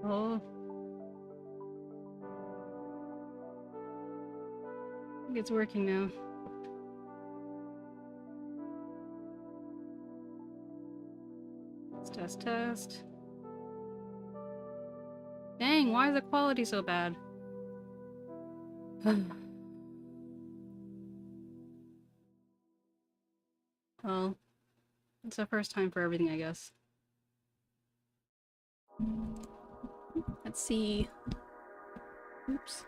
Oh. I think it's working now. Let's test. Dang, why is the quality so bad? Well, it's the first time for everything, I guess. Let's see. Oops.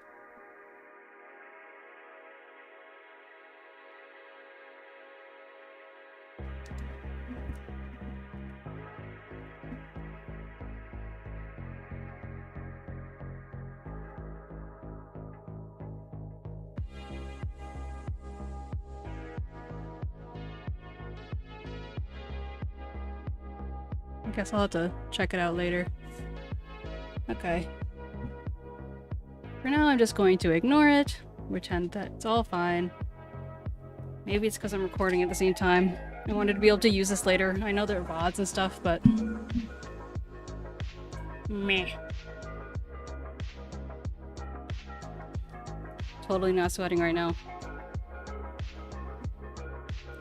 I guess I'll have to check it out later. Okay. For now, I'm just going to ignore it, pretend that it's all fine. Maybe it's because I'm recording at the same time. I wanted to be able to use this later. I know there are VODs and stuff, but... meh. Totally not sweating right now.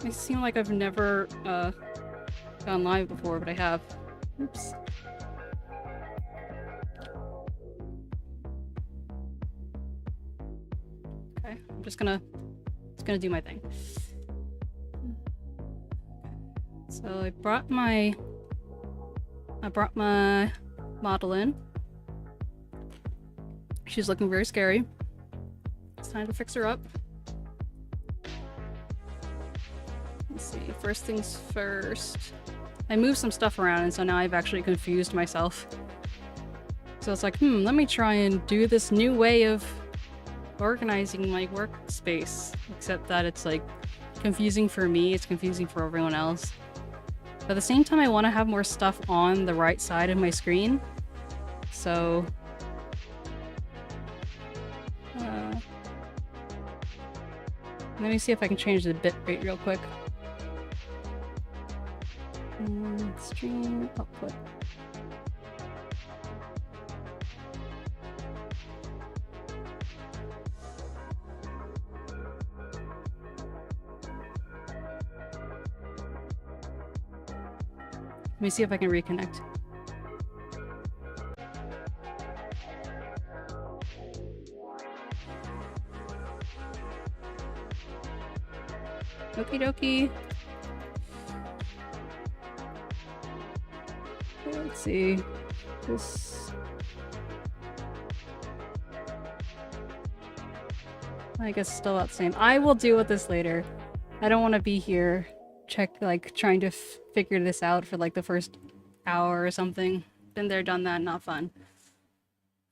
I seem like I've never gone live before, but I have. Oops. Okay, I'm just gonna do my thing. So I brought my model in. She's looking very scary. It's time to fix her up. Let's see, first things first. I moved some stuff around and so now I've actually confused myself. So it's like, let me try and do this new way of organizing my workspace. Except that it's like confusing for me, it's confusing for everyone else. But at the same time, I want to have more stuff on the right side of my screen. So... let me see if I can change the bitrate real quick. Stream output. Let me see if I can reconnect. Okie dokie. Let's see. This... I guess still about the same. I will deal with this later. I don't want to be here trying to figure this out for like the first hour or something. Been there, done that, not fun.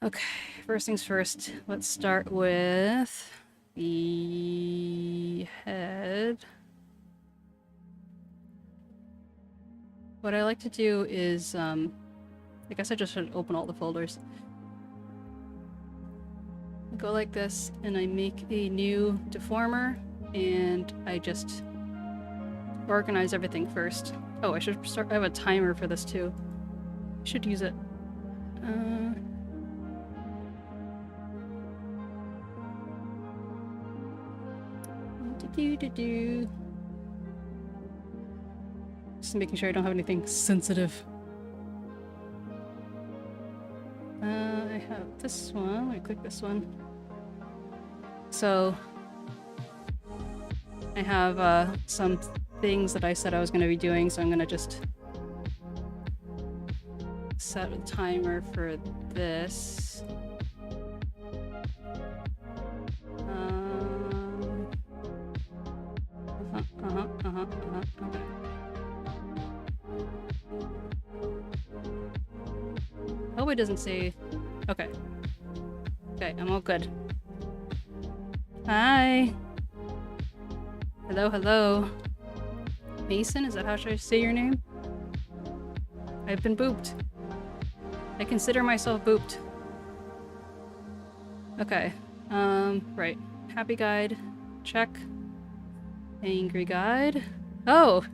Okay, first things first. Let's start with the head. What I like to do is, I guess I just should open all the folders. I go like this, and I make a new deformer, and I just organize everything first. Oh, I should start. I have a timer for this too. I should use it. Just making sure I don't have anything sensitive. I have this one. Let me click this one. So I have some things that I said I was going to be doing, so I'm going to just set a timer for this. Okay. Hope it doesn't say... Okay. Okay, I'm all good. Hi! Hello, hello. Mason, is that how should I say your name? I've been booped. I consider myself booped. Okay. Right. Happy guide. Check. Angry guide. Oh!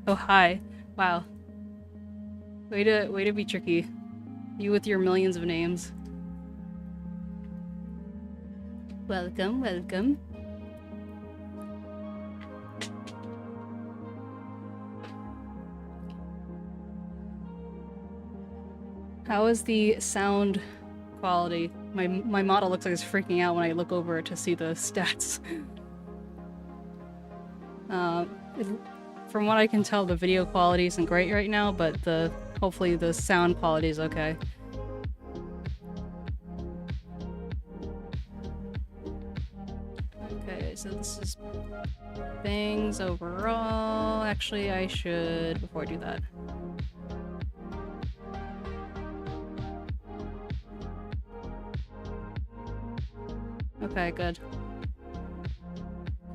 Oh, hi. Wow. Way to be tricky. You with your millions of names. Welcome, welcome. How is the sound quality? My model looks like it's freaking out when I look over to see the stats. From what I can tell, the video quality isn't great right now, but hopefully the sound quality is okay. Okay, so this is things overall. Actually, I should, before I do that. Okay, good.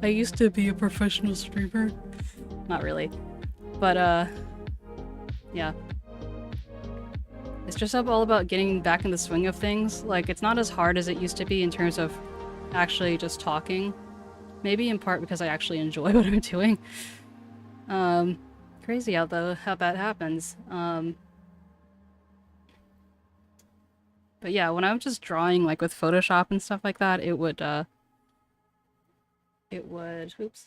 I used to be a professional streamer. Not really. But, yeah. It's just all about getting back in the swing of things. Like, it's not as hard as it used to be in terms of actually just talking. Maybe in part because I actually enjoy what I'm doing. Crazy how that happens. But yeah, when I'm just drawing, like, with Photoshop and stuff like that, it would, oops.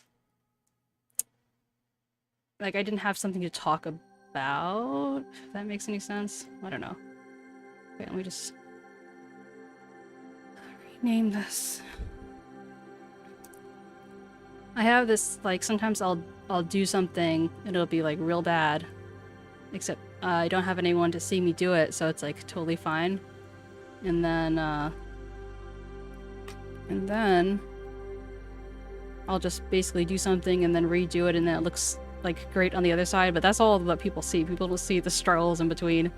Like, I didn't have something to talk about, if that makes any sense. I don't know. Okay, let me just rename this. I have this, like, sometimes I'll do something and it'll be, like, real bad. Except, I don't have anyone to see me do it, so it's, like, totally fine. And then I'll just basically do something and then redo it, and then it looks like great on the other side, but that's all that people see. People will see the struggles in between.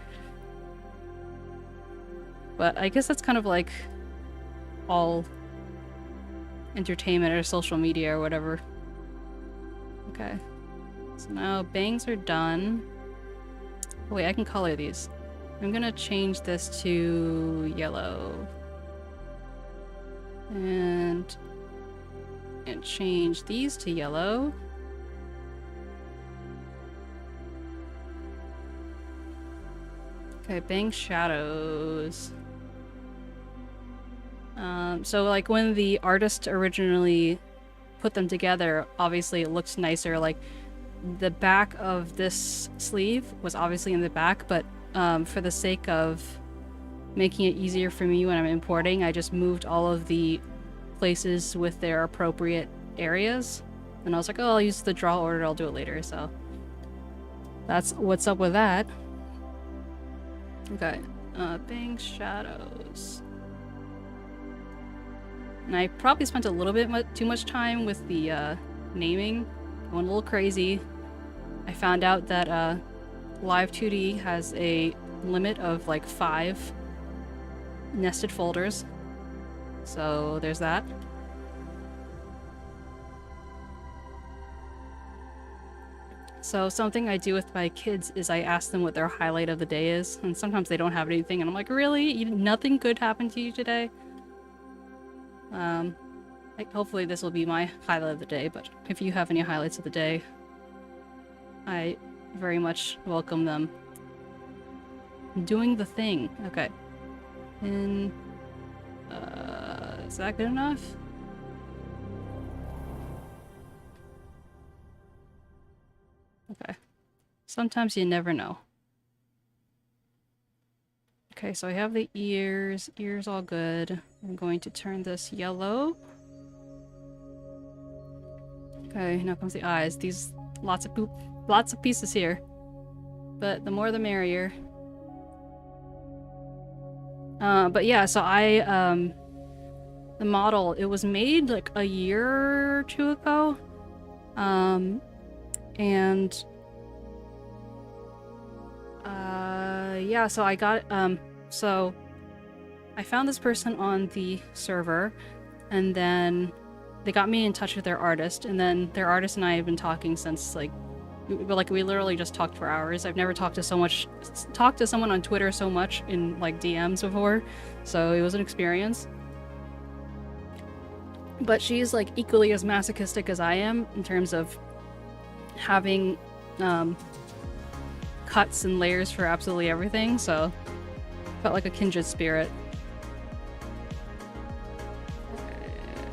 But I guess that's kind of like all entertainment or social media or whatever. Okay. So now bangs are done. Oh, wait, I can color these. I'm gonna change this to yellow. And change these to yellow. Okay, bang shadows. So like when the artist originally put them together, obviously it looks nicer. Like the back of this sleeve was obviously in the back, but for the sake of making it easier for me when I'm importing, I just moved all of the places with their appropriate areas. And I was like, oh, I'll use the draw order, I'll do it later, so that's what's up with that. Okay, bang shadows. And I probably spent a little bit too much time with the naming. I went a little crazy. I found out that Live 2D has a limit of like 5 nested folders. So there's that. So something I do with my kids is I ask them what their highlight of the day is, and sometimes they don't have anything, and I'm like, really? Nothing good happened to you today? Hopefully this will be my highlight of the day, but if you have any highlights of the day, I very much welcome them. Doing the thing. Okay. And, is that good enough? Okay. Sometimes you never know. Okay, so I have the ears. Ears all good. I'm going to turn this yellow. Okay, now comes the eyes. These lots of pieces here. But the more the merrier. But yeah, so the model, it was made like a year or 2 ago. Yeah, so I got, so I found this person on the server, and then they got me in touch with their artist, and then their artist and I have been talking since, like, we literally just talked for hours. I've never talked to someone on Twitter so much in, like, DMs before, so it was an experience. But she's, like, equally as masochistic as I am in terms of having, cuts and layers for absolutely everything, so Felt like a kindred spirit.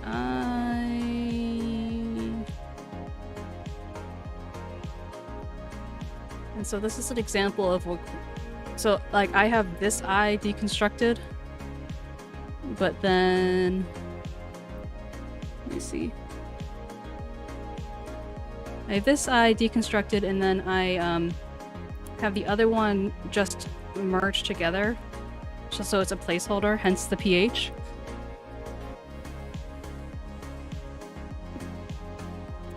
And so this is an example of what... So, like, I have this eye deconstructed, but then... Let me see. I have this eye deconstructed, and then I have the other one just merged together, just so it's a placeholder, hence the pH.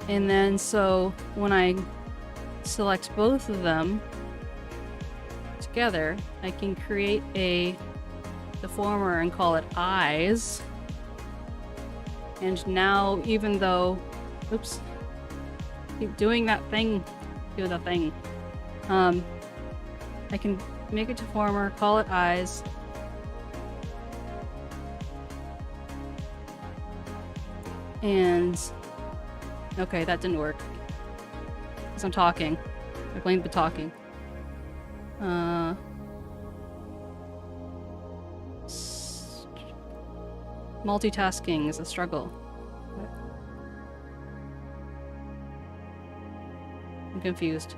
And then so when I select both of them together, I can create a deformer and call it eyes. And now, even though, oops, keep doing that thing, do the thing. I can make a deformer, call it eyes. And okay, that didn't work. Because I'm talking. I blame the talking. Multitasking is a struggle. I'm confused.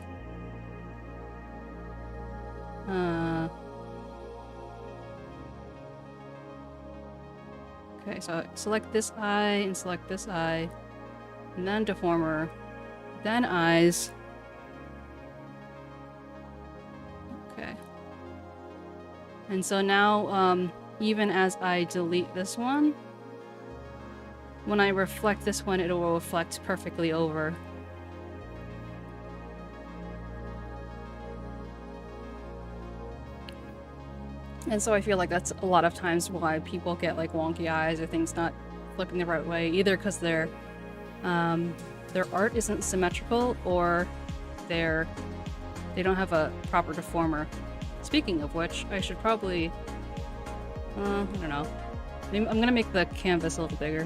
Okay, so select this eye and select this eye, and then deformer, then eyes. Okay. And so now, even as I delete this one, when I reflect this one, it will reflect perfectly over. And so I feel like that's a lot of times why people get like wonky eyes or things not flipping the right way, either because their art isn't symmetrical or they don't have a proper deformer. Speaking of which, I should probably, I don't know. I'm gonna make the canvas a little bigger.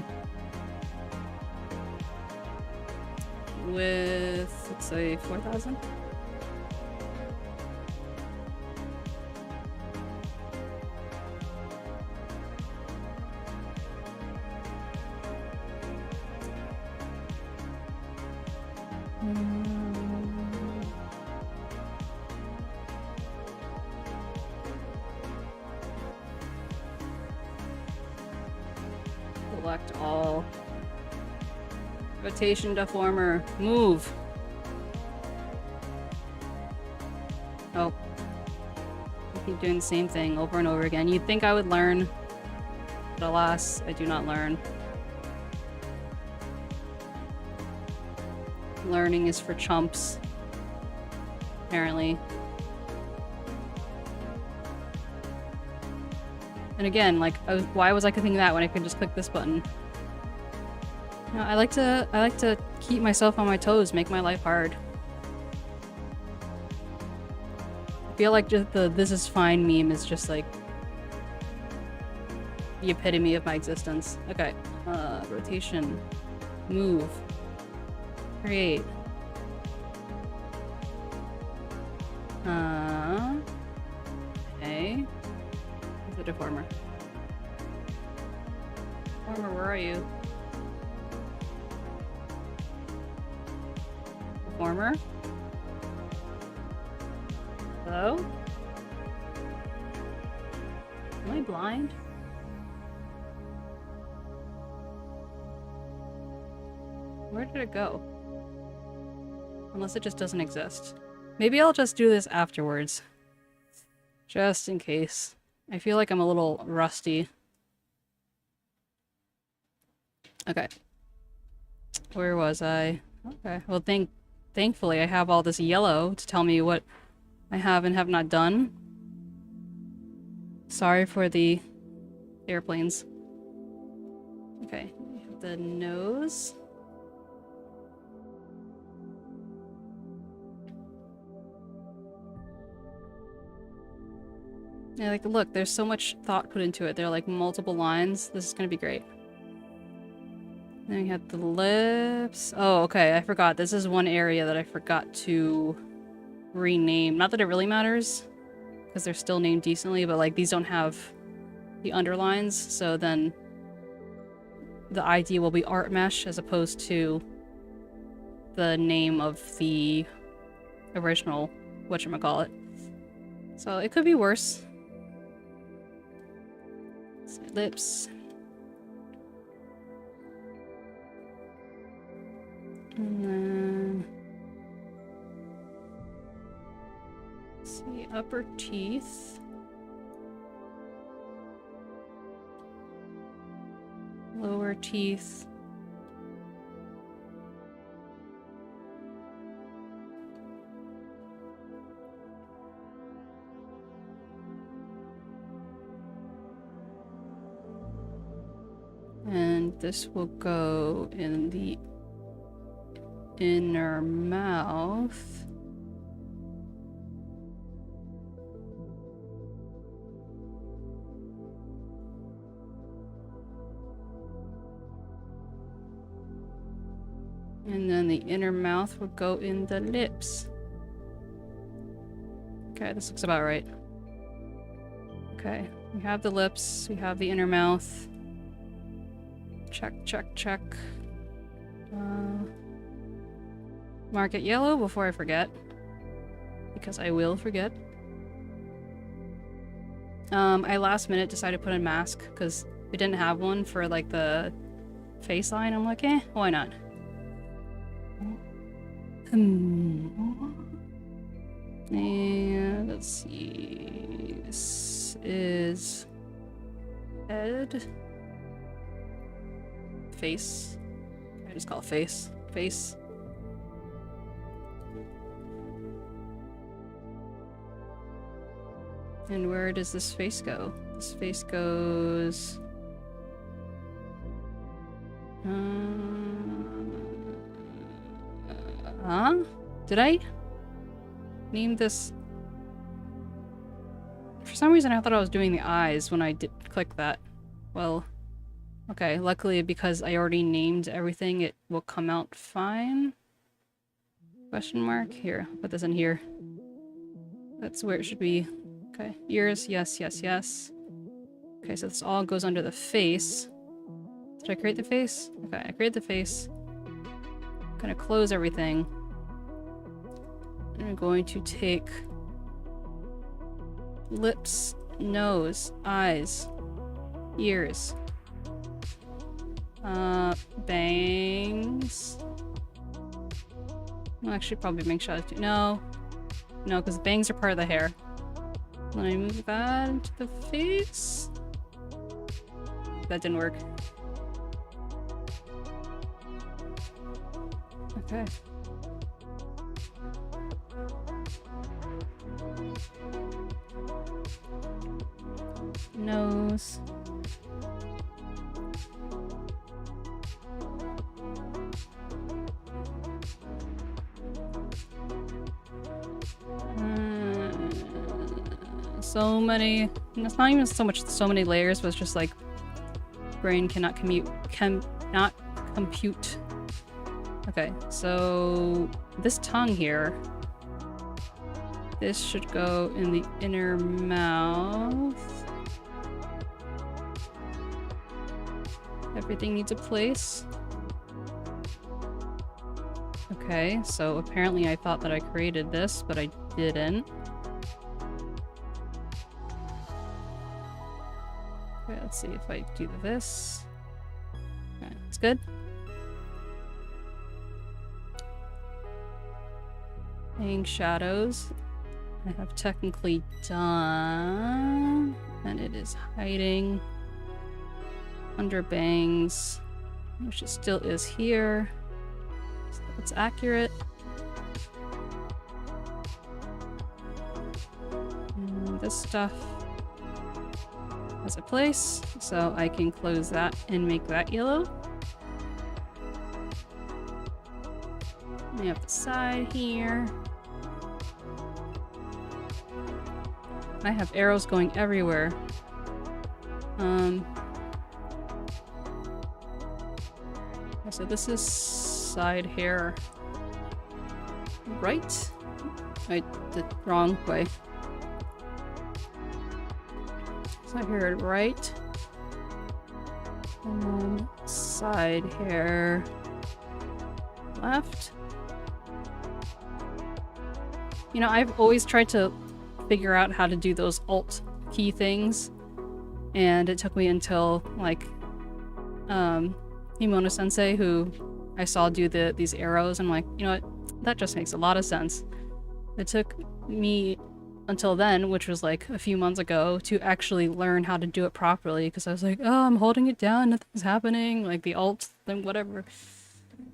With, let's say, 4,000? Select all. Rotation deformer. Move. Oh. I keep doing the same thing over and over again. You'd think I would learn, but alas, I do not learn. Learning is for chumps. Apparently. And again, like, why was I clicking that when I could just click this button? You know, I like to keep myself on my toes, make my life hard. I feel like just the "this is fine" meme is just like the epitome of my existence. Okay, rotation, move, create. Okay. The deformer. Deformer, where are you? Deformer? Hello? Am I blind? Where did it go? Unless it just doesn't exist. Maybe I'll just do this afterwards. Just in case. I feel like I'm a little rusty. Okay. Where was I? Okay. Well, thankfully I have all this yellow to tell me what I have and have not done. Sorry for the airplanes. Okay. The nose. Yeah, like, look, there's so much thought put into it. There are, like, multiple lines. This is gonna be great. Then we have the lips. Oh, okay, I forgot. This is one area that I forgot to rename. Not that it really matters. because they're still named decently, but like these don't have the underlines, so then the ID will be art mesh as opposed to the name of the original whatchamacallit. So it could be worse. Lips. And then let's see, upper teeth. Lower teeth. And this will go in the inner mouth. And then the inner mouth will go in the lips. Okay, this looks about right. Okay, we have the lips, we have the inner mouth. Check, check, check. Mark it yellow before I forget. Because I will forget. I last minute decided to put in a mask because we didn't have one for like the face line. I'm like, why not? And let's see. This is head. Face. I just call it face. Face. And where does this face go? This face goes... Did I name this? For some reason I thought I was doing the eyes when I did click that. Well, okay, luckily because I already named everything, it will come out fine. Question mark? Here, put this in here. That's where it should be. Okay, ears, yes, yes, yes. Okay, so this all goes under the face. Did I create the face? Okay, I created the face. I'm gonna close everything. I'm going to take lips, nose, eyes, ears, bangs. Well, actually, probably bangs shadows too. No, because bangs are part of the hair. Let me move that into the face. That didn't work. Okay. Nose. So many. And it's not even so much so many layers, but it's just like brain cannot compute. Okay, so this tongue here. This should go in the inner mouth. Everything needs a place. Okay, so apparently I thought that I created this, but I didn't. Okay, let's see if I do this. Okay, it's good. Hang shadows. I have technically done, and it is hiding under bangs, which it still is here. So that's accurate. And this stuff has a place, so I can close that and make that yellow. We have the side here. I have arrows going everywhere. So this is side hair, right? I did wrong way. Side hair right. And then side hair left. You know, I've always tried to figure out how to do those alt key things, and it took me until, like, Himono Sensei, who I saw do these arrows, and I'm like, you know what, that just makes a lot of sense. It took me until then, which was like a few months ago, to actually learn how to do it properly, because I was like, oh, I'm holding it down, nothing's happening, like the alt thing, whatever.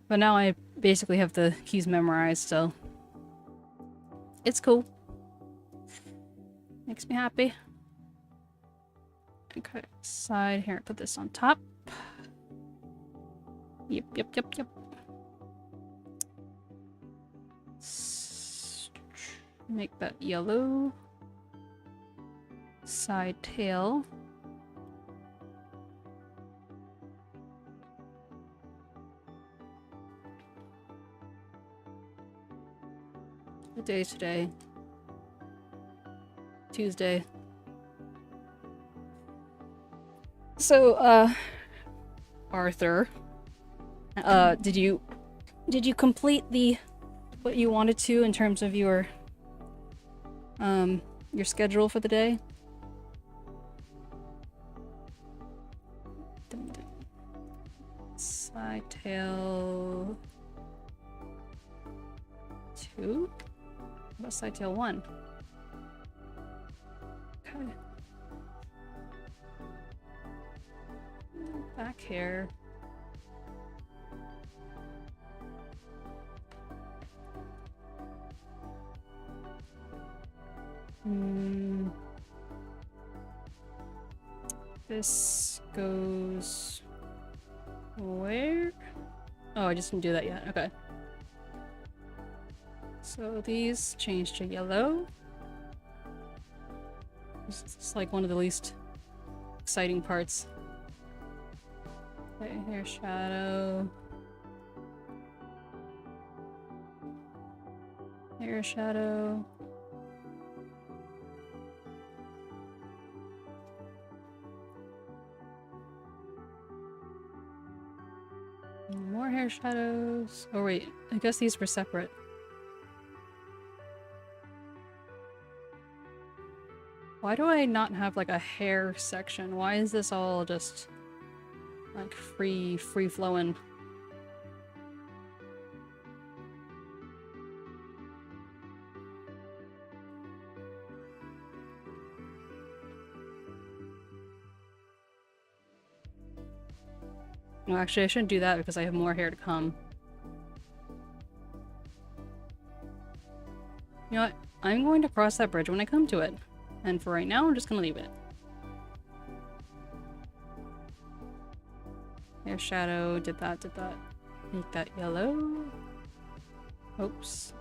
But now I basically have the keys memorized, so it's cool. Makes me happy. Okay, side here, put this on top. Yep. Make that yellow. Side tail. What day is today? Tuesday. So, Arthur, did you complete what you wanted to in terms of your schedule for the day? Side tail 2? What about side tail 1? Okay. Back hair. This goes where? Oh, I just didn't do that yet. Okay. So these change to yellow. This is like one of the least exciting parts. Okay, hair shadow. Hair shadow. More hair shadows. Oh wait, I guess these were separate. Why do I not have like a hair section? Why is this all just like free flowing? No, actually I shouldn't do that because I have more hair to come. You know what? I'm going to cross that bridge when I come to it. And for right now, I'm just gonna leave it. Hair shadow, did that. Make that yellow. Oops.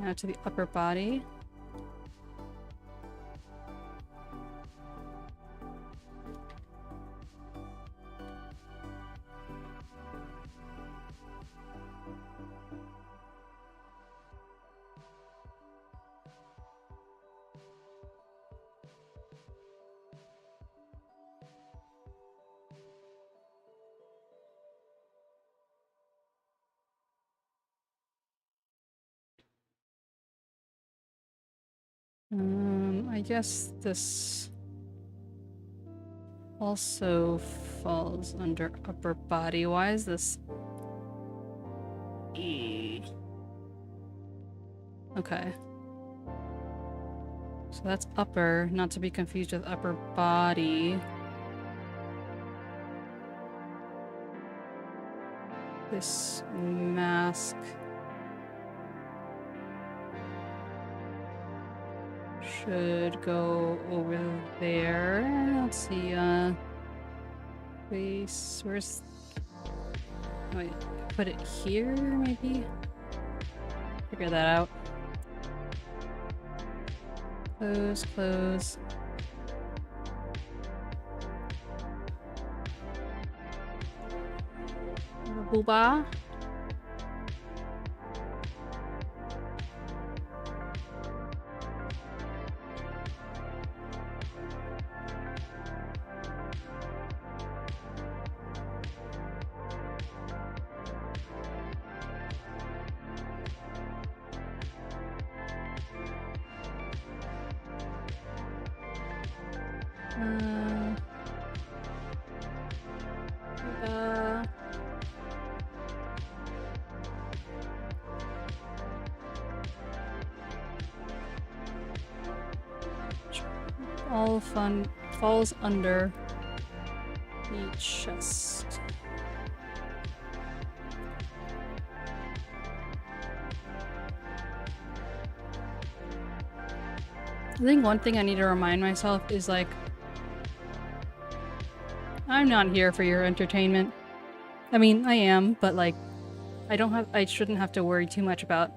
Now to the upper body. I guess this also falls under upper body. Why is this? Okay. So that's upper, not to be confused with upper body. This mask should go over there. Let's see, face, where's... Wait, put it here, maybe? Figure that out. Close. Booba. Uh, all fun falls under the chest. I think one thing I need to remind myself is like, I'm not here for your entertainment. I mean, I am, but like, I shouldn't have to worry too much about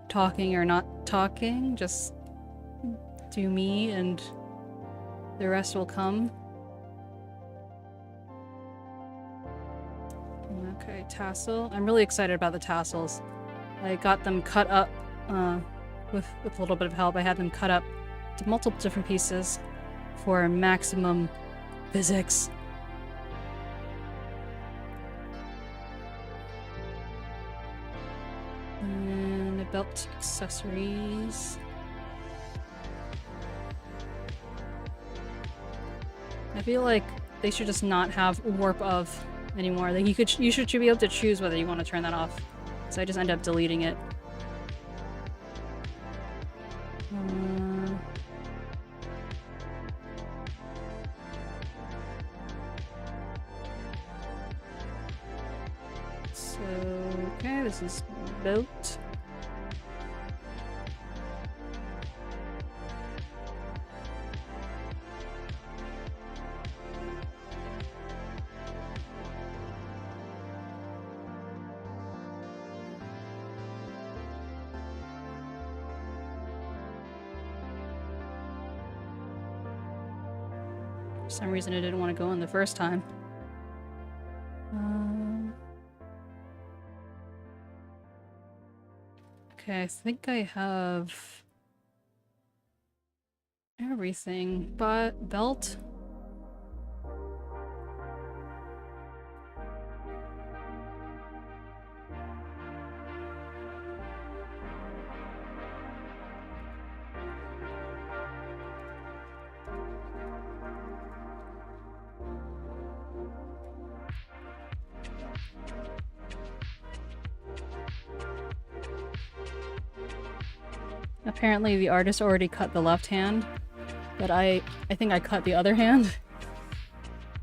talking or not talking. Just do me and the rest will come. Okay, tassel. I'm really excited about the tassels. I got them cut up with a little bit of help. I had them cut up to multiple different pieces for maximum physics. And the belt accessories. I feel like they should just not have warp of anymore. Like you should be able to choose whether you want to turn that off. So I just end up deleting it. So okay, this is belt. For some reason I didn't want to go in the first time. Okay, I think I have everything, but belt. Apparently the artist already cut the left hand, but I think I cut the other hand.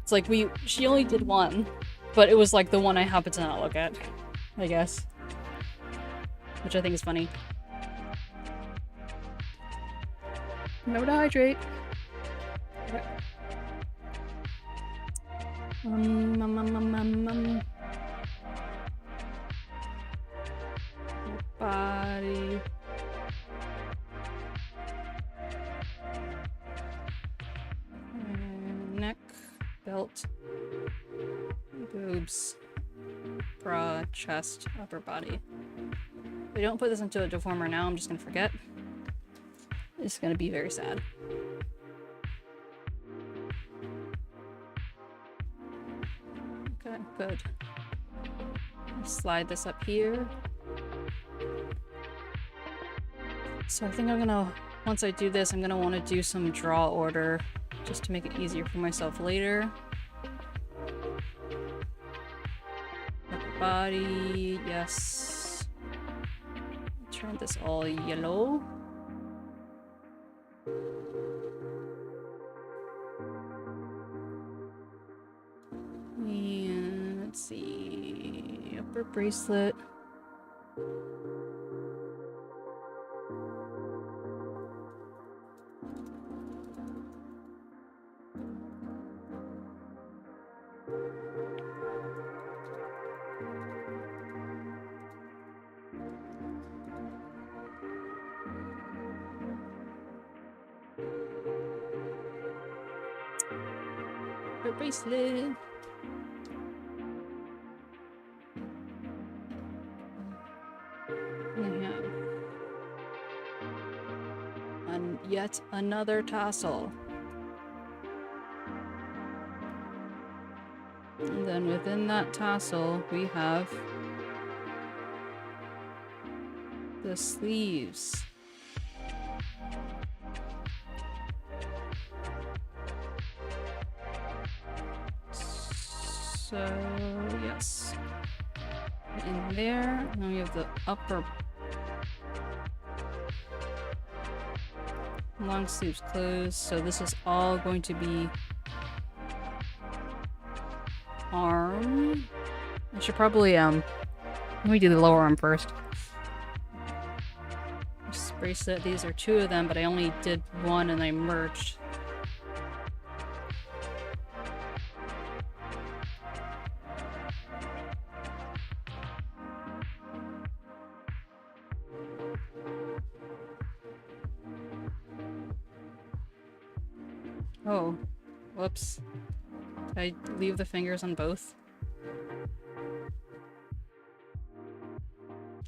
It's like she only did one, but it was like the one I happened to not look at, I guess. Which I think is funny. No to hydrate. Okay. Body. Neck, belt, boobs, bra, chest, upper body. If we don't put this into a deformer now, I'm just gonna forget. It's gonna be very sad. Okay, good. Slide this up here. So I think I'm gonna, once I do this, I'm gonna want to do some draw order just to make it easier for myself later. Upper body, yes. Turn this all yellow. And let's see, upper bracelet. Bracelet. And yet another tassel. And then within that tassel, we have the sleeves. So, yes. In there. And then we have the upper long sleeves closed. So this is all going to be arm. I should probably, let me do the lower arm first. This bracelet, these are 2 of them, but I only did 1 and I merged. Oh, whoops. Did I leave the fingers on both?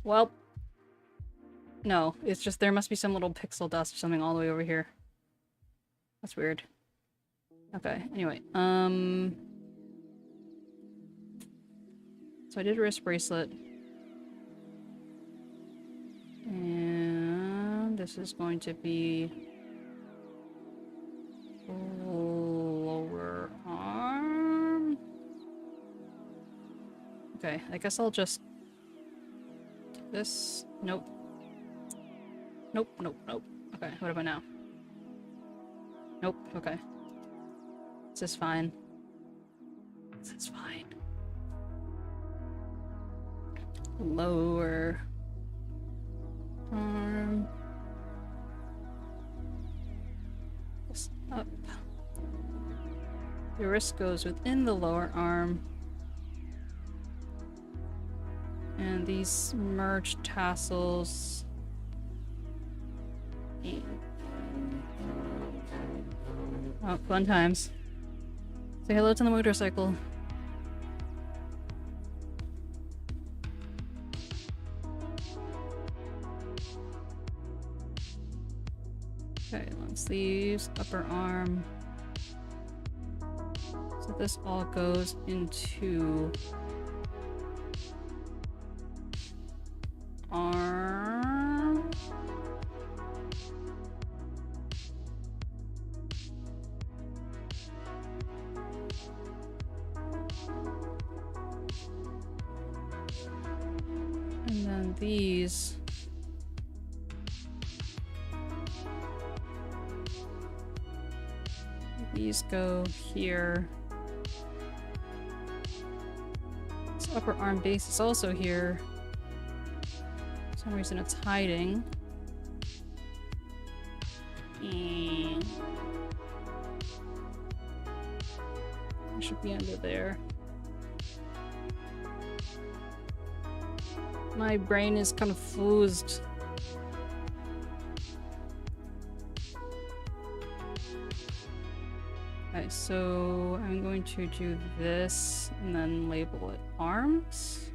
Well, no, it's just there must be some little pixel dust or something all the way over here. That's weird. Okay, anyway, so I did a wrist bracelet. And this is going to be lower arm. Okay, I guess I'll just do this. Nope. Nope, nope, nope. Okay, what about now? Nope, okay. This is fine. This is fine. Lower arm. This up. The wrist goes within the lower arm. And these merged tassels. Oh, fun times. Say hello to the motorcycle. Okay, long sleeves, upper arm. So this all goes into arm. And then these go here. This upper arm base is also here. For some reason it's hiding. It should be under there. My brain is confused. Okay, so I'm going to do this and then label it arms.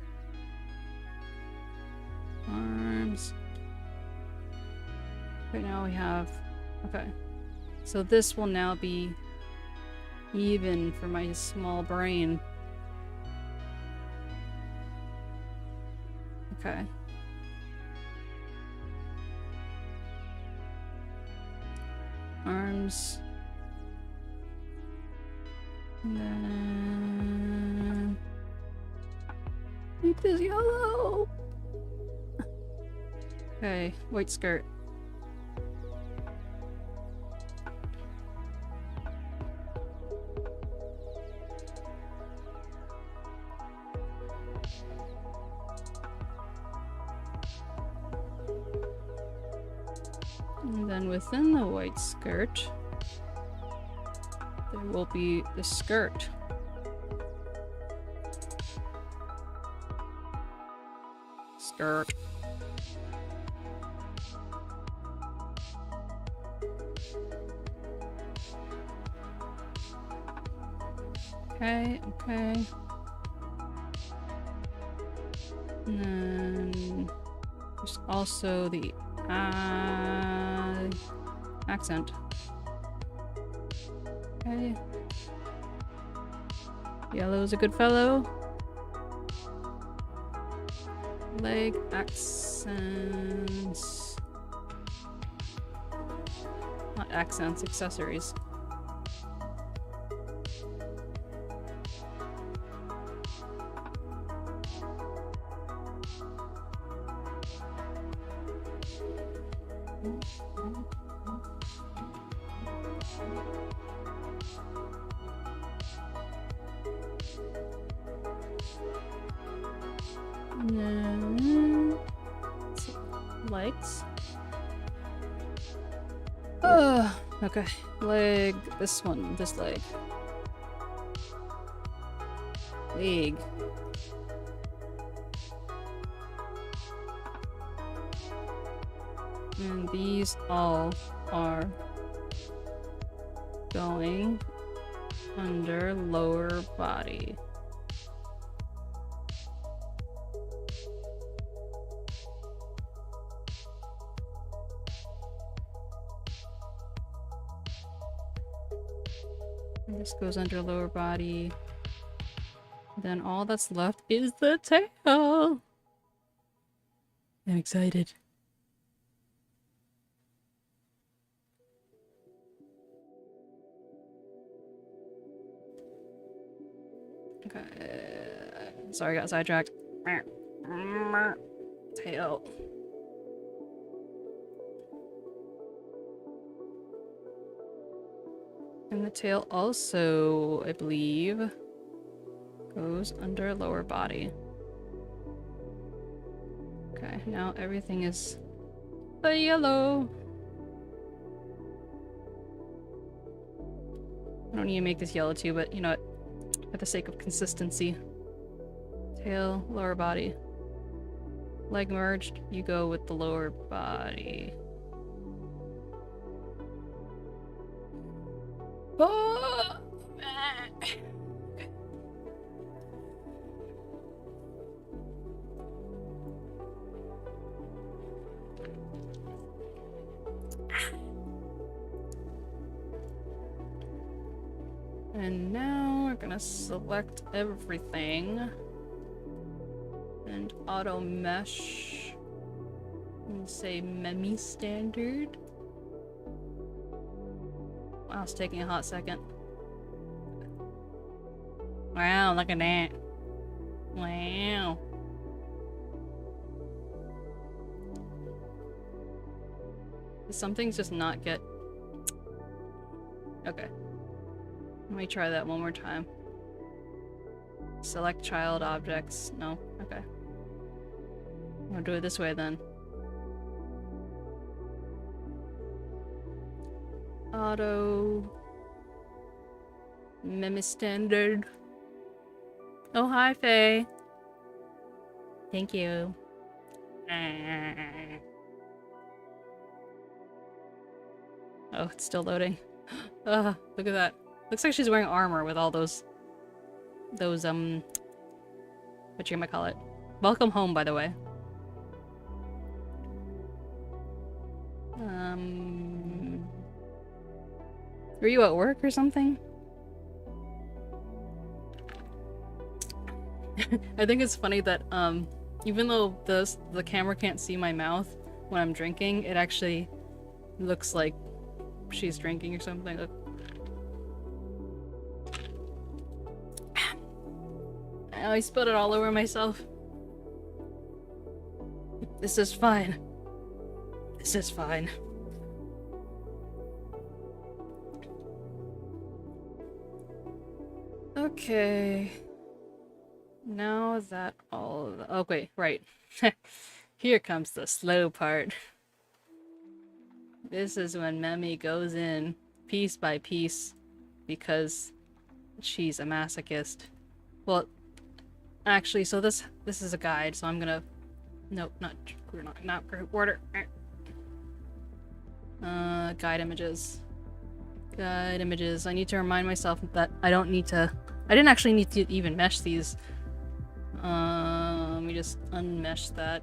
Arms. Right now we have, okay. So this will now be even for my small brain. Okay. Arms. And then make this yellow. Okay, white skirt. And then within the white skirt, there will be the skirt. Skirt. Okay, okay. And then there's also the accent. Okay. Yellow's a good fellow. Leg accents. Not accents, accessories. Legs. Okay. Leg. This one. This leg. Leg. And these all are going under lower body. And this goes under lower body. Then all that's left is the tail. I'm excited. Okay. Sorry, I got sidetracked. Tail. And the tail also, I believe, goes under lower body. Okay, now everything is the yellow. I don't need to make this yellow too, but you know what? For the sake of consistency. Tail, lower body. Leg merged, you go with the lower body. Oh! And now we're gonna select everything and auto mesh and say Memi standard. Wow, it's taking a hot second. Wow, look at that. Wow. Does some things just not get... Okay. Let me try that one more time. Select child objects. No. Okay. I'll do it this way then. Auto... Memi standard. Oh, hi, Faye. Thank you. Oh, it's still loading. Look at that. Looks like she's wearing armor with all those, whatchamacallit. Welcome home, by the way. Were you at work or something? I think it's funny that, even though the camera can't see my mouth when I'm drinking, it actually looks like she's drinking or something. Look. Oh, I spilled it all over myself. This is fine. This is fine. Okay. Now that all of the... Oh, wait, right. Here comes the slow part. This is when Memi goes in piece by piece because she's a masochist. Well, actually, so this is a guide, so I'm gonna... Nope, not group order. Guide images. Guide images. I need to remind myself that I don't need to... I didn't actually need to even mesh these. Let me just unmesh that.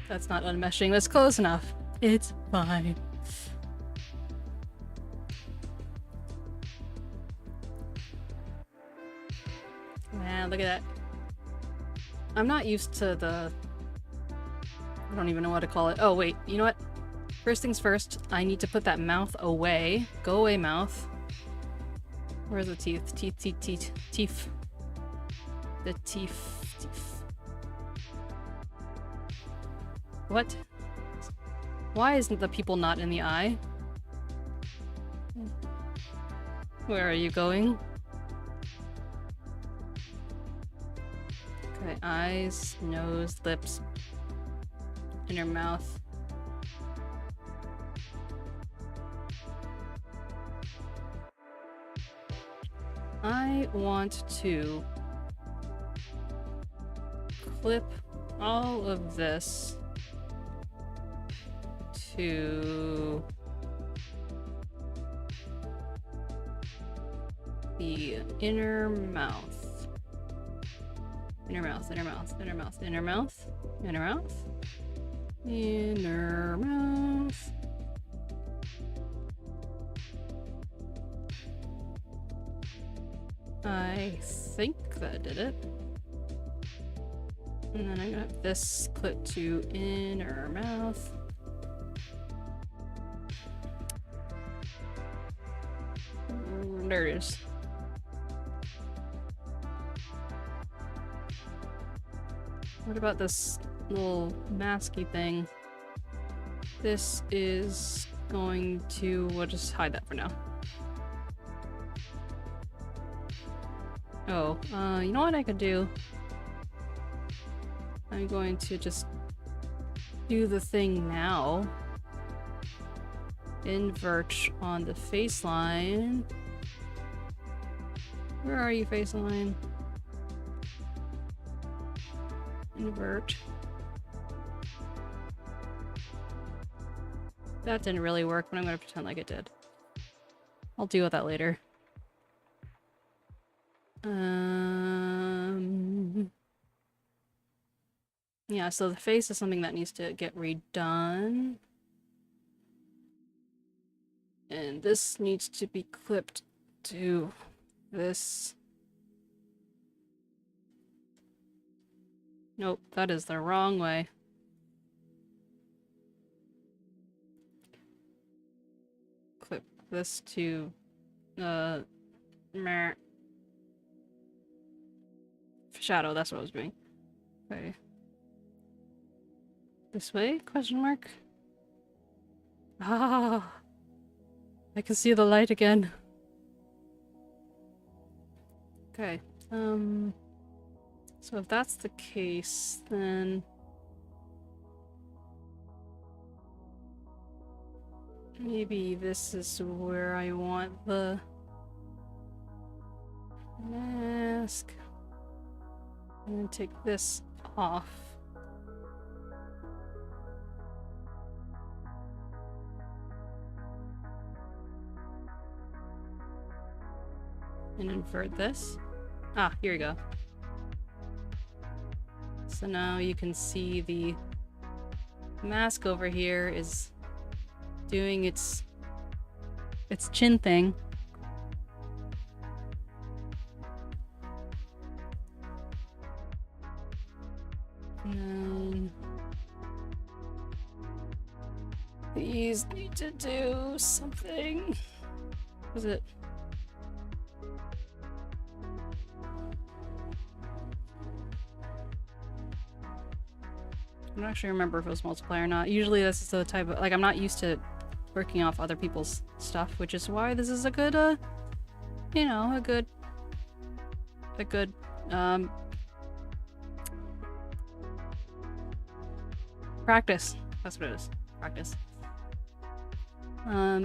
That's not unmeshing, that's close enough. It's fine. Man, look at that. I'm not used to the... I don't even know what to call it. Oh, wait, you know what? First things first, I need to put that mouth away. Go away, mouth. Where's the teeth? Teeth. The teeth. What? Why isn't the people not in the eye? Where are you going? Okay, eyes, nose, lips, inner mouth. I want to clip all of this to the inner mouth. Inner mouth, inner mouth, inner mouth, inner mouth, inner mouth, inner mouth. I think that did it. And then I'm gonna have this clip to inner mouth. There it is. What about this little masky thing? This is going to... we'll just hide that for now. Oh, you know what I could do? I'm going to just do the thing now. Invert on the face line. Where are you, face line? Invert. That didn't really work, but I'm gonna pretend like it did. I'll deal with that later. Yeah, so the face is something that needs to get redone. And this needs to be clipped to this. Nope, that is the wrong way. Clip this to meh. Shadow, that's what I was doing. Okay. This way? Question mark? Ah, I can see the light again. Okay. So if that's the case, then maybe this is where I want the mask. I'm gonna take this off. And invert this. Ah, here we go. So now you can see the mask over here is doing its chin thing. And these need to do something. What is it? I don't actually remember if it was multiplayer or not. Usually this is the type of, like, I'm not used to working off other people's stuff, which is why this is a good, you know, a good, practice. That's what it is. Practice.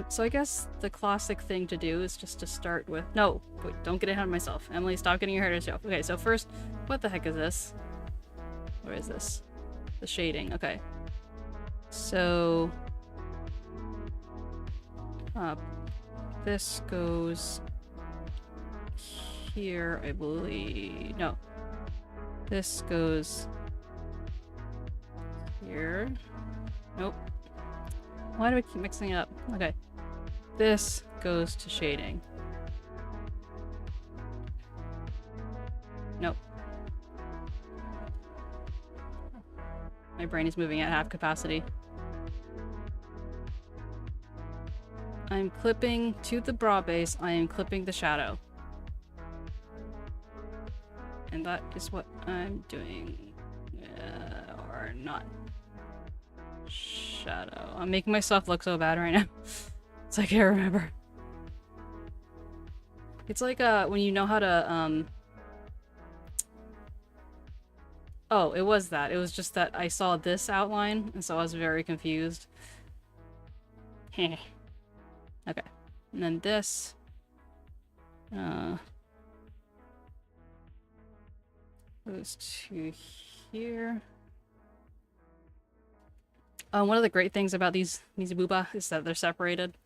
So I guess the classic thing to do is just to start with... No! Wait, don't get ahead of myself. Emily, stop getting ahead of yourself. Okay, so first, what the heck is this? Where is this? The shading. Okay. So... this goes... here, I believe... No. This goes... here. Nope. Why do I keep mixing it up? Okay. This goes to shading. Nope. My brain is moving at half capacity. I'm clipping to the brow base. I am clipping the shadow. And that is what I'm doing. Or not. Shadow. I'm making myself look so bad right now. It's like I can't remember. It's like when you know how to oh, it was that. It was just that I saw this outline, and so I was very confused. Okay. And then this. Goes to here. One of the great things about these booba is that they're separated,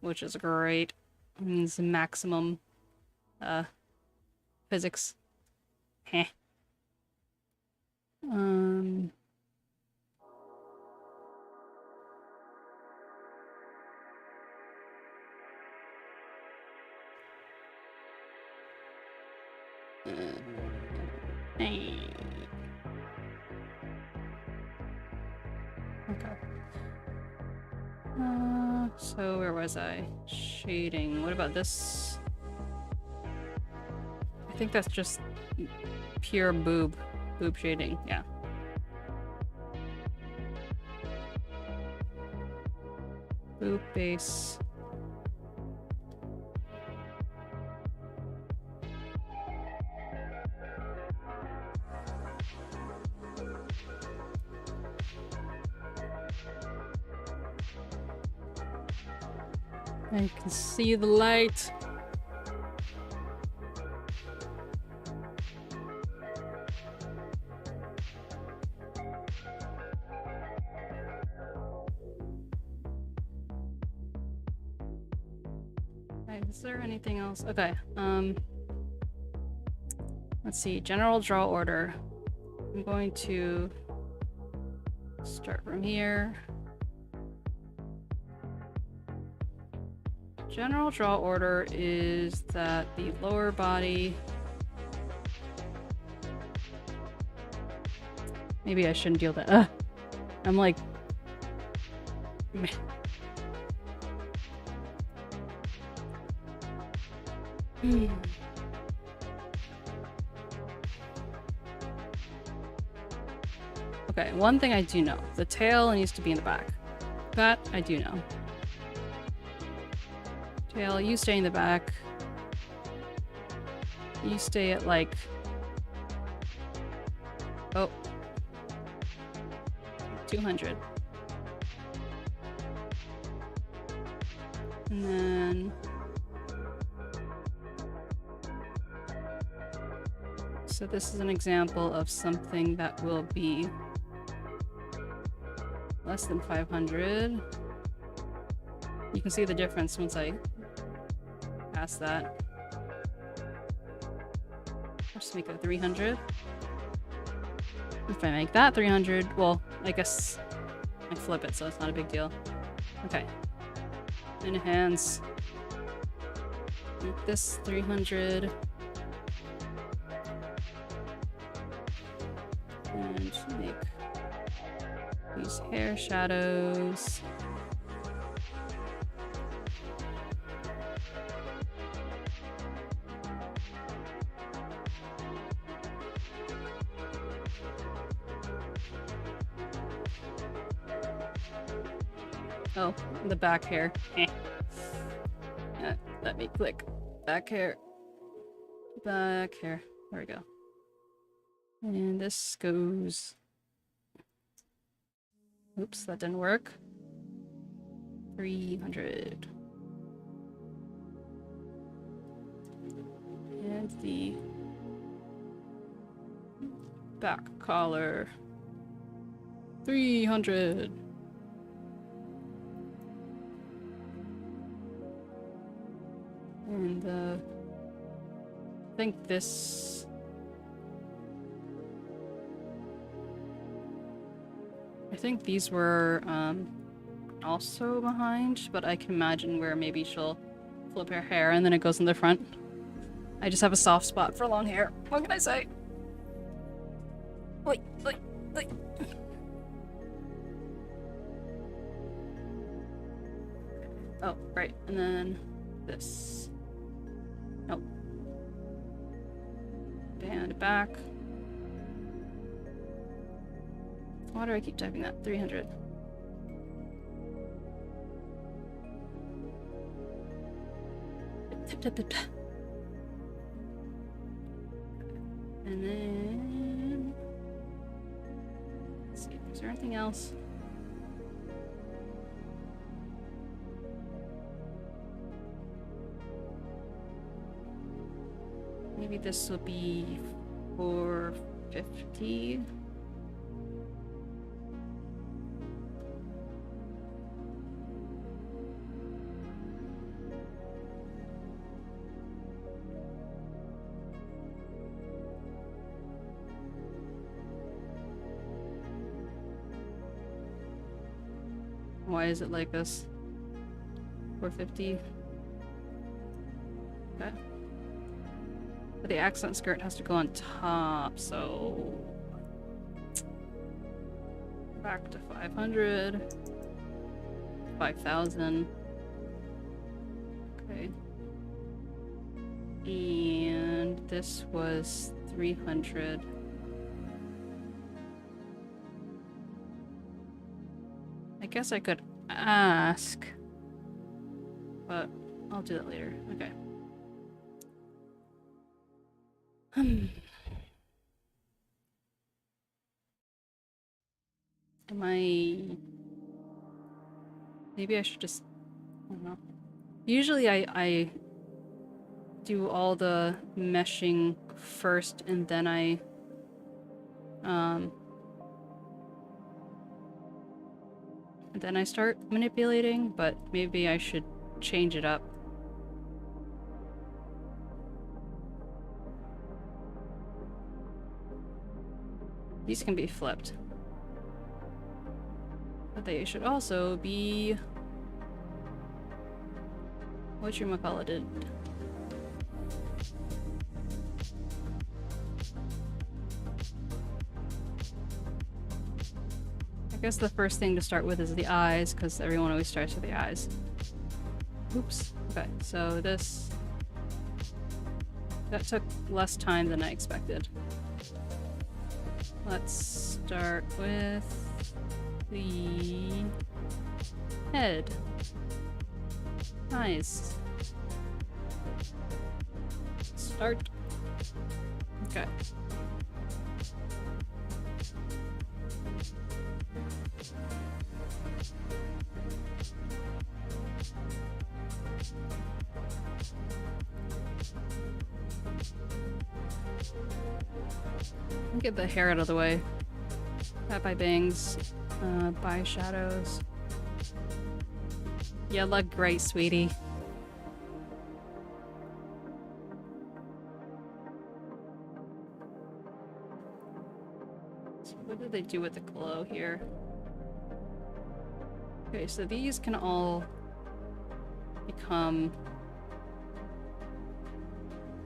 which is great. It means maximum physics. Heh. Okay. So where was I? Shading. What about this? I think that's just pure boob shading. Yeah. Boob base. I can see the light. Right, is there anything else? Okay, let's see, general draw order. I'm going to start from here. General draw order is that the lower body... Maybe I shouldn't deal that. I'm like... Okay, one thing I do know. The tail needs to be in the back. That I do know. Tail, you stay in the back. You stay at like... Oh. 200. And then... So this is an example of something that will be less than 500. You can see the difference once I pass that. I'll just make it 300. If I make that 300, well, I guess I flip it, so it's not a big deal. Okay. Enhance. Make this 300. And make these hair shadows. Oh, the back hair. Let me click. Back hair. Back hair. There we go. And this goes... Oops, that didn't work. 300. And the back collar. 300. And I think this... I think these were also behind, but I can imagine where maybe she'll flip her hair and then it goes in the front. I just have a soft spot for long hair. What can I say? Wait. Oh, right, and then this. Nope. Band back. Why do I keep typing that? 300. And then... Let's see, is there anything else? Maybe this will be 450. Why is it like this? 450. Okay. But the accent skirt has to go on top, so... Back to 500. 5,000. Okay. And this was 300. I guess I could ask, but I'll do that later. Okay. Am I... Maybe I should just... I don't know. Usually I do all the meshing first and then I... and then I start manipulating, but maybe I should change it up. These can be flipped. But they should also be... whatchamacallited. I guess the first thing to start with is the eyes, because everyone always starts with the eyes. Oops. Okay, so this... That took less time than I expected. Let's start with the head. Nice. Start. Okay. Get the hair out of the way. That by bangs. By shadows. You look great, sweetie. So what did they do with the glow here? Okay, so these can all become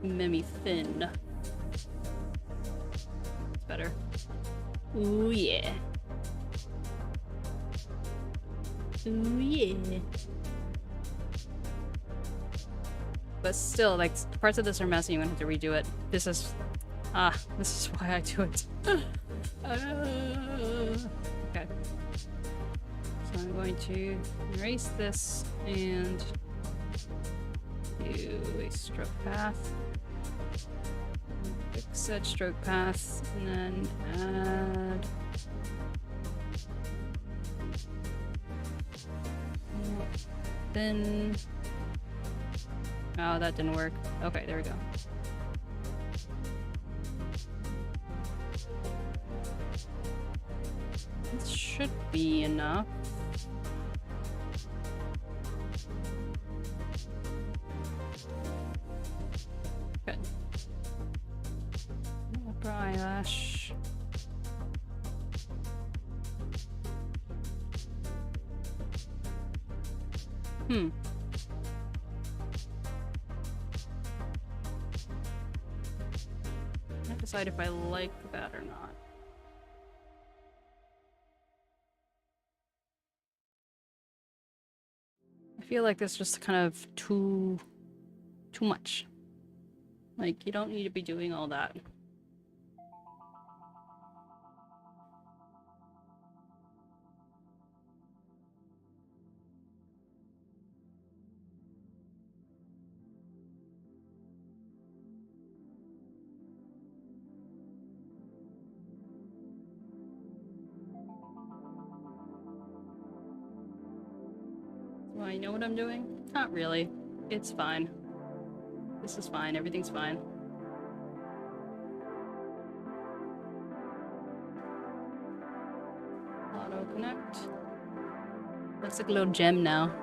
Mimi thin. It's better. Ooh yeah. Ooh yeah. But still, like, parts of this are messy, I'm gonna have to redo it. This is... this is why I do it. Okay. So I'm going to erase this and do a stroke path. Fix said stroke path, and then add... Then... Oh, that didn't work. Okay, there we go. This should be enough. Good. Upper eyelash. I decide if I like that or not. I feel like this is just kind of too much. Like, you don't need to be doing all that. Do I know what I'm doing? Not really. It's fine. This is fine. Everything's fine. Auto connect. Looks like a little gem now.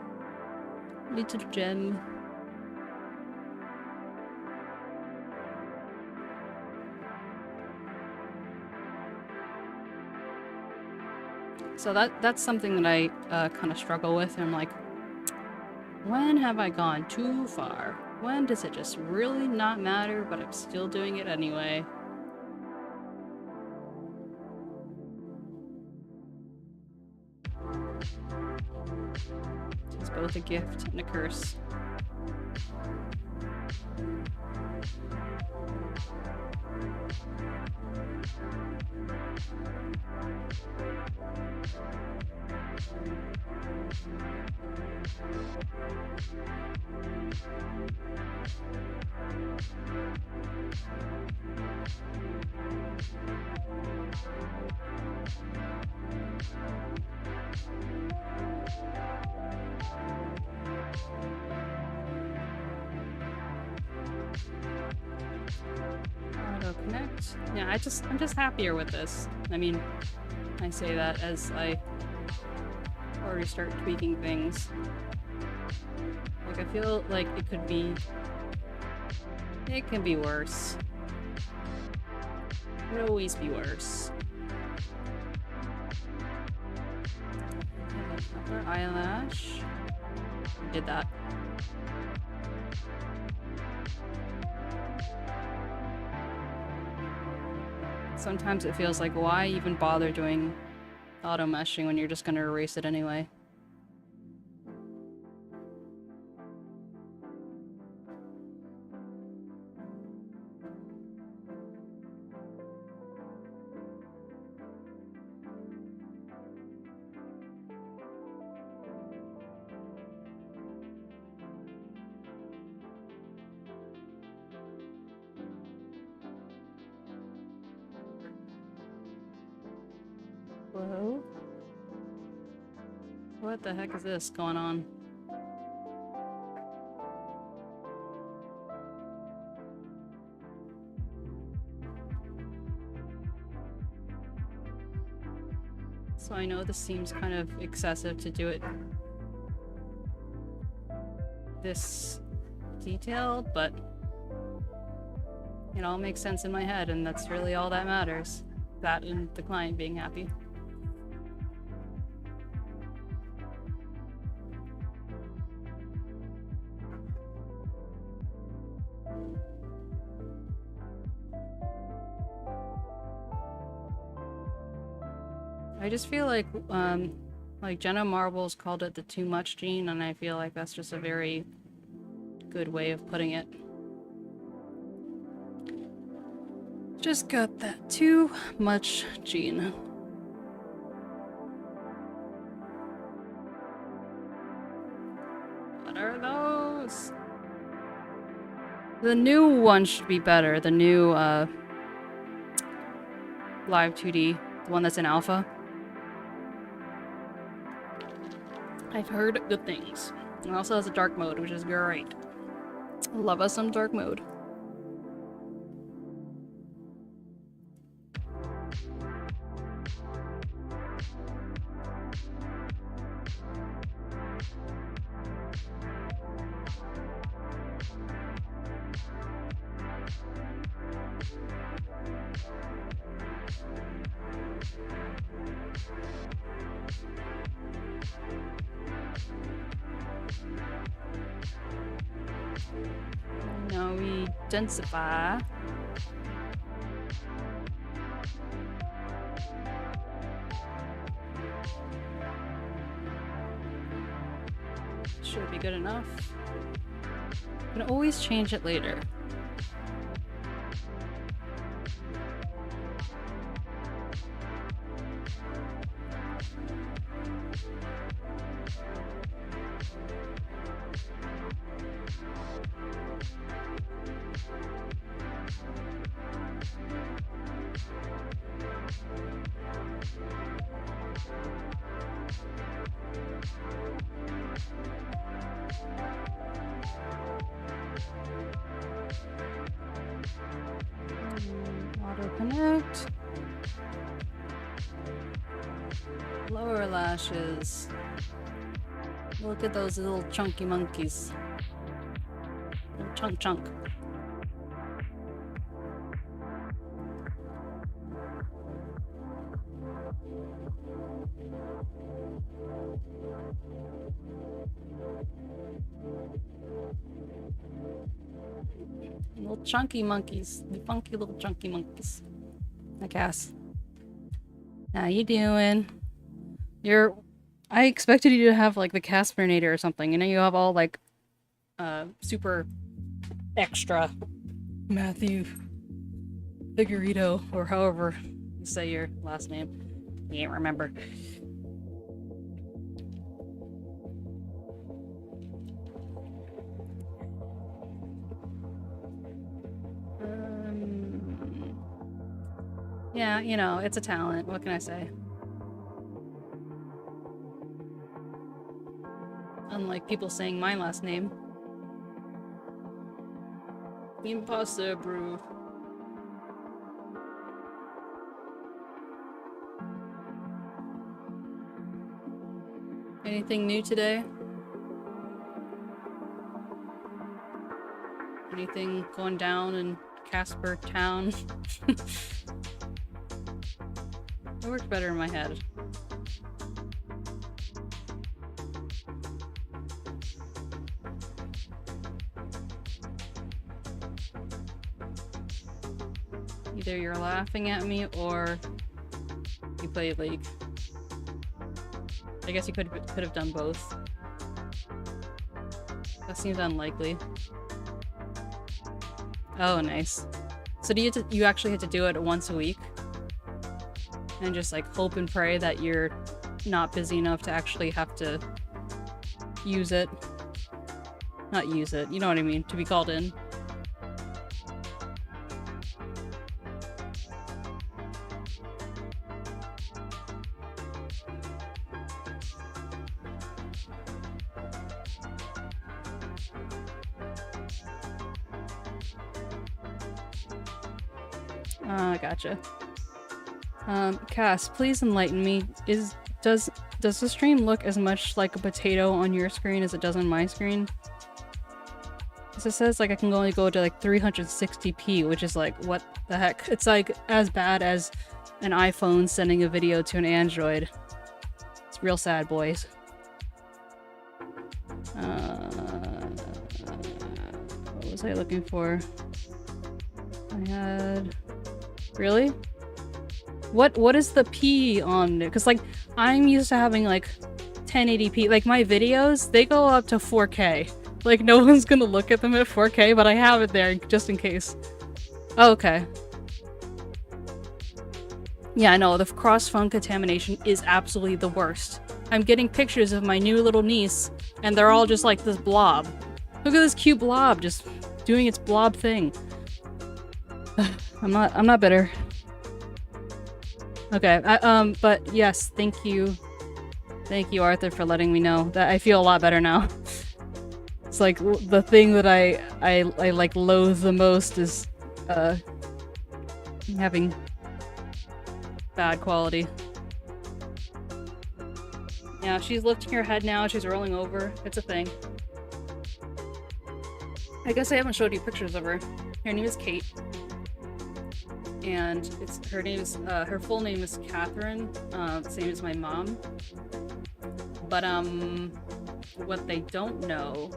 Little gem. So that's something that I kind of struggle with. And I'm like, when have I gone too far? When does it just really not matter, but I'm still doing it anyway? It's both a gift and a curse. Auto connect. Yeah, I'm just happier with this. I mean, I say that as I already start tweaking things. Like, I feel like it can be worse. It could always be worse. Upper eyelash. Did that. Sometimes it feels like, why even bother doing auto meshing when you're just gonna erase it anyway? Whoa. What the heck is this going on? So I know this seems kind of excessive to do it this detailed, but it all makes sense in my head, and that's really all that matters. That and the client being happy. I just feel like Jenna Marbles called it the too much gene, and I feel like that's just a very good way of putting it. Just got that too much gene. What are those? The new one should be better. The new Live 2D, the one that's in alpha. I've heard good things. It also has a dark mode, which is great. Love us some dark mode. Now we densify. Should be good enough. You can always change it later. Auto connect. Lower lashes. Look at those little chunky monkeys. Little chunk chunk. Little chunky monkeys. The funky little chunky monkeys. Hi, Cass. How you doing? I expected you to have like the Casperinator or something. You know, you have all like super extra Matthew Figurito, or however you say your last name. I can't remember. Yeah, you know, it's a talent. What can I say? Unlike people saying my last name. Impossible. Anything new today? Anything going down in Casper Town? It works better in my head. Either you're laughing at me or you play League. I guess you could have done both. That seems unlikely. Oh, nice. So do you actually have to do it once a week? And just like hope and pray that you're not busy enough to actually have to use it. Not use it, you know what I mean, to be called in. Gotcha. Cass, please enlighten me. Does the stream look as much like a potato on your screen as it does on my screen? Because it says like I can only go to like 360p, which is like, what the heck? It's like as bad as an iPhone sending a video to an Android. It's real sad, boys. What was I looking for? I had... Really? What is the P on it? Because like I'm used to having like 1080p. Like my videos, they go up to 4K. Like no one's gonna look at them at 4K, but I have it there just in case. Oh, okay. Yeah, I know, the cross-phone contamination is absolutely the worst. I'm getting pictures of my new little niece, and they're all just like this blob. Look at this cute blob just doing its blob thing. I'm not bitter. Okay, but yes, thank you. Thank you, Arthur, for letting me know. That I feel a lot better now. It's like the thing that I like loathe the most is having bad quality. Yeah, she's lifting her head now, she's rolling over. It's a thing. I guess I haven't showed you pictures of her. Her name is Kate. And her full name is Catherine, same as my mom. But what they don't know,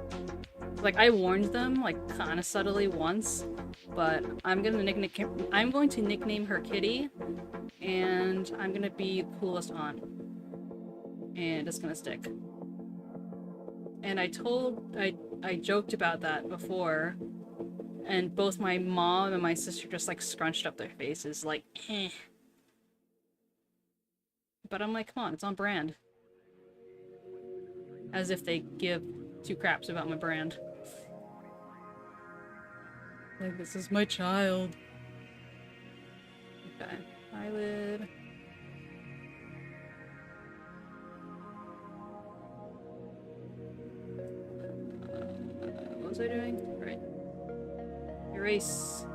like I warned them like kind of subtly once, but I'm going to nickname her Kitty, and I'm going to be the coolest aunt, and it's going to stick. And I joked about that before. And both my mom and my sister just like scrunched up their faces like, eh. But I'm like, come on, it's on brand. As if they give two craps about my brand. Like, this is my child. Okay, eyelid. What was I doing? Right. Erase.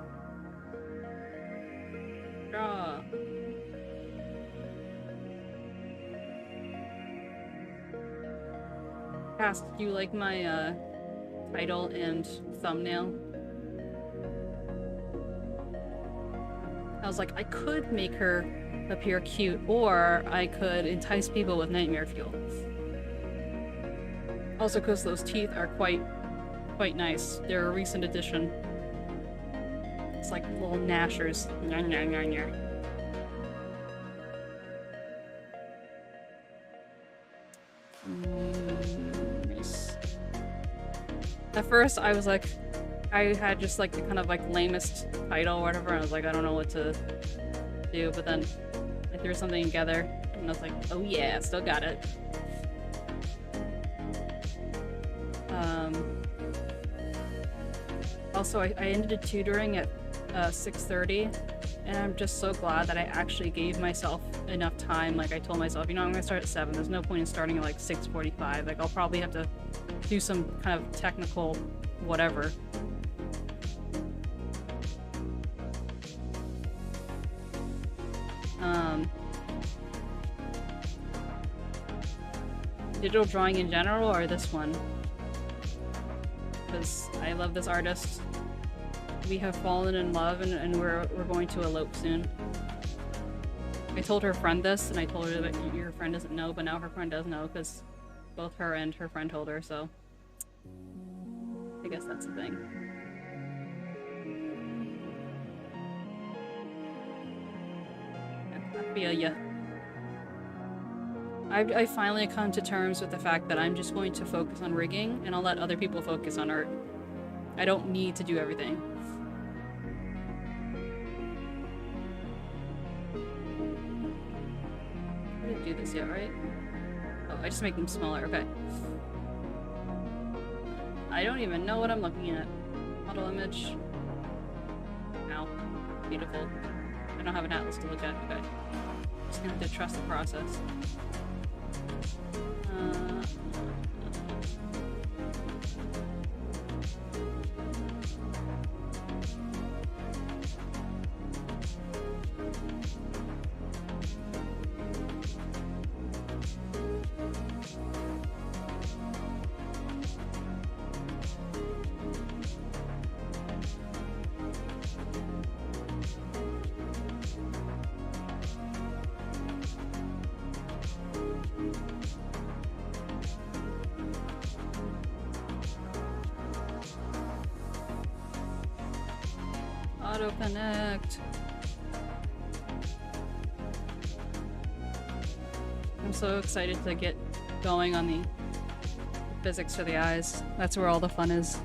Asked, do you like my title and thumbnail? I was like, I could make her appear cute, or I could entice people with nightmare fuel. Also, because those teeth are quite nice. They're a recent addition. It's like little gnashers. Nice. At first, I was like, I had just like the kind of like lamest title or whatever, and I was like, I don't know what to do, but then I threw something together, and I was like, oh yeah, still got it. Also, I ended tutoring at 6:30, and I'm just so glad that I actually gave myself enough time. Like, I told myself, you know, I'm gonna start at 7. There's no point in starting at like 6:45. Like, I'll probably have to do some kind of technical whatever. Digital drawing in general, or this one? Because I love this artist. We have fallen in love, and we're going to elope soon. I told her friend this, and I told her that your friend doesn't know, but now her friend does know, because both her and her friend told her, so I guess that's the thing. I feel ya. I finally come to terms with the fact that I'm just going to focus on rigging, and I'll let other people focus on art. I don't need to do everything. I didn't do this yet, right? Oh, I just make them smaller, okay. I don't even know what I'm looking at. Model image. Ow. Beautiful. I don't have an atlas to look at, okay. Just gonna have to trust the process. Auto connect. I'm so excited to get going on the physics for the eyes. That's where all the fun is.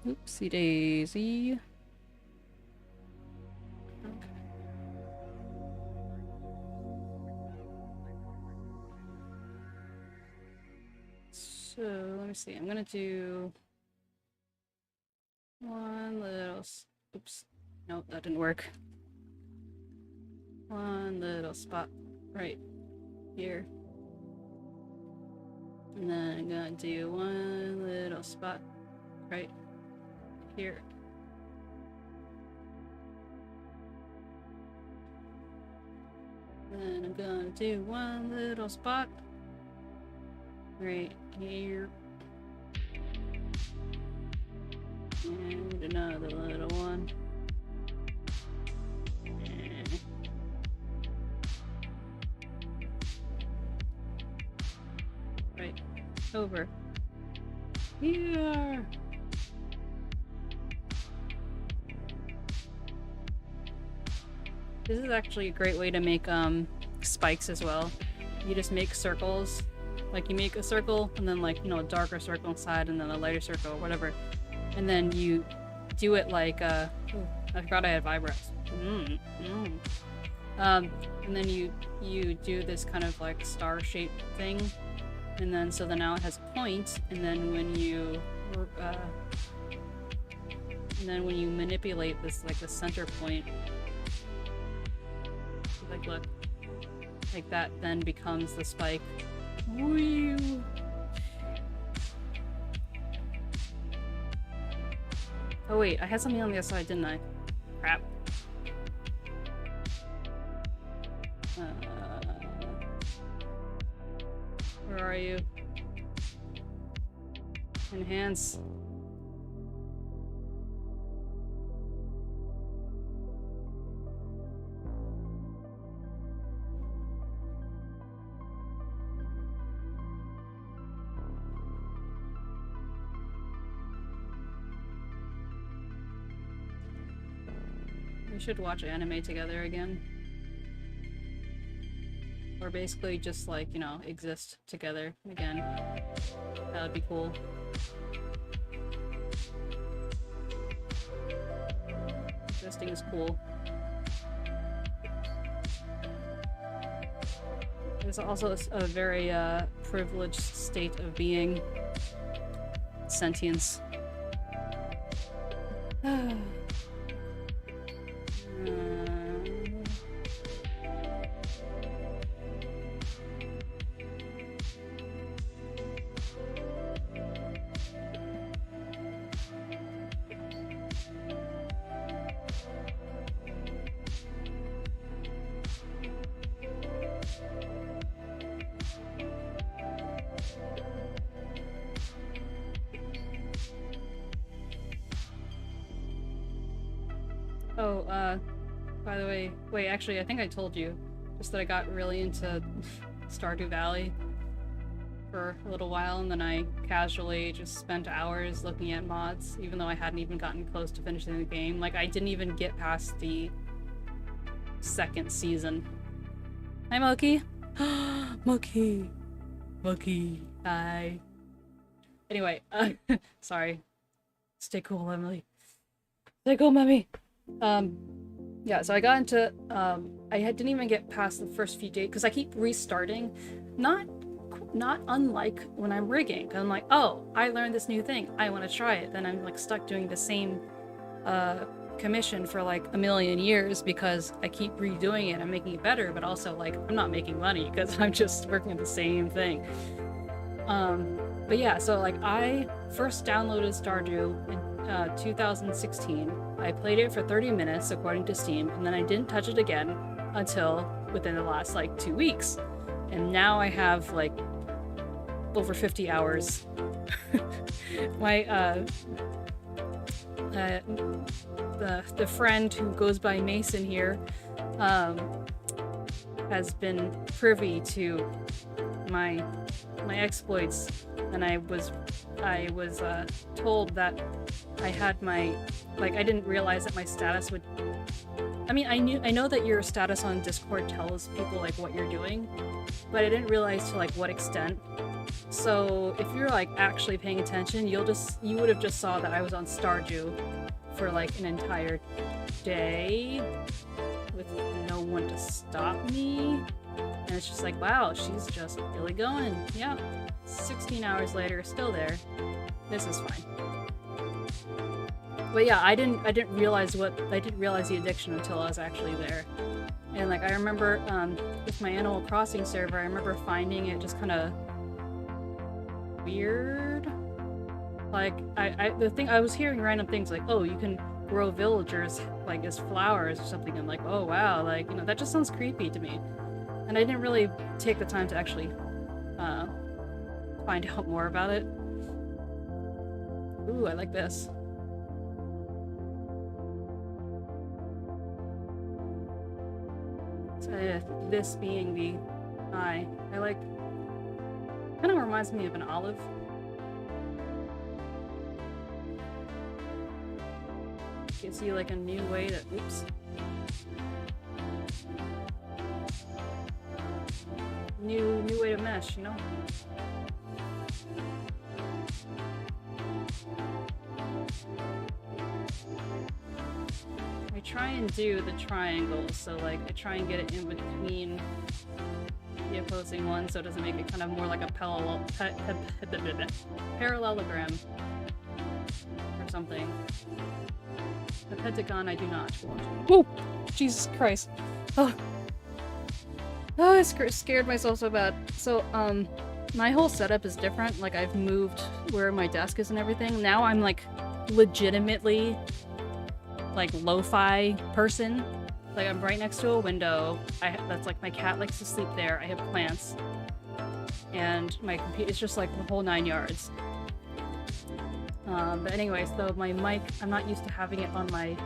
Oopsie daisy. So let me see. I'm gonna do one little. Oops. Nope, that didn't work. One little spot right here. And then I'm gonna do one little spot right here. Then I'm gonna do one little spot right here. And another little one. Right over here. This is actually a great way to make spikes as well. You just make circles. Like, you make a circle and then, like, you know, a darker circle inside and then a lighter circle or whatever. And then you do it like I forgot I had vibrats. And then you do this kind of like star-shaped thing, and then so then now it has a point, and then when you manipulate this, like the center point, like look, like that then becomes the spike. Whee! Oh wait, I had something on the other side, didn't I? Crap. Where are you? Enhance. We should watch anime together again. Or basically just like, you know, exist together again. That would be cool. Existing is cool. It's also a very privileged state of being. Sentience. Oh, by the way, wait, actually, I think I told you, just that I got really into Stardew Valley for a little while, and then I casually just spent hours looking at mods, even though I hadn't even gotten close to finishing the game. Like, I didn't even get past the second season. Hi, Moki! Moki! Moki! Hi. Anyway, sorry. Stay cool, Emily. Stay cool, Mommy! Yeah, so I got into, didn't even get past the first few days, because I keep restarting, not unlike when I'm rigging, because I'm like, oh, I learned this new thing, I want to try it, then I'm like stuck doing the same, commission for like a million years, because I keep redoing it, I'm making it better, but also like, I'm not making money, because I'm just working on the same thing. But yeah, so like, I first downloaded Stardew in 2016. I played it for 30 minutes according to Steam, and then I didn't touch it again until within the last like 2 weeks. And now I have like over 50 hours. My the friend who goes by Mason here has been privy to my exploits, and I was told that I had my, like, I didn't realize that my status would, I mean, I know that your status on Discord tells people like what you're doing, but I didn't realize to like what extent. So if you're like actually paying attention, you would have just saw that I was on Stardew for like an entire day with no one to stop me. And it's just like, wow, she's just really going. Yeah. 16 hours later, still there. This is fine. But yeah, I didn't realize the addiction until I was actually there. And like I remember with my Animal Crossing server, I remember finding it just kind of weird. Like I was hearing random things like, oh, you can grow villagers like as flowers or something. I'm like, oh wow, like, you know, that just sounds creepy to me. And I didn't really take the time to actually find out more about it. Ooh, I like this. This being the eye. I like, kind of reminds me of an olive. Gives you like a new way to, oops. New way to mesh, you know? I try and do the triangle, so like I try and get it in between the opposing ones so it doesn't make it kind of more like a parallelogram or something. The pentagon I do not want. Oh! Jesus Christ. Oh. Oh, I scared myself so bad. So, my whole setup is different. Like, I've moved where my desk is and everything. Now I'm, like, legitimately, like, lo-fi person. Like, I'm right next to a window. That's, like, my cat likes to sleep there. I have plants. and my computer, it's just like the whole 9 yards. But anyway, so my mic, I'm not used to having it on my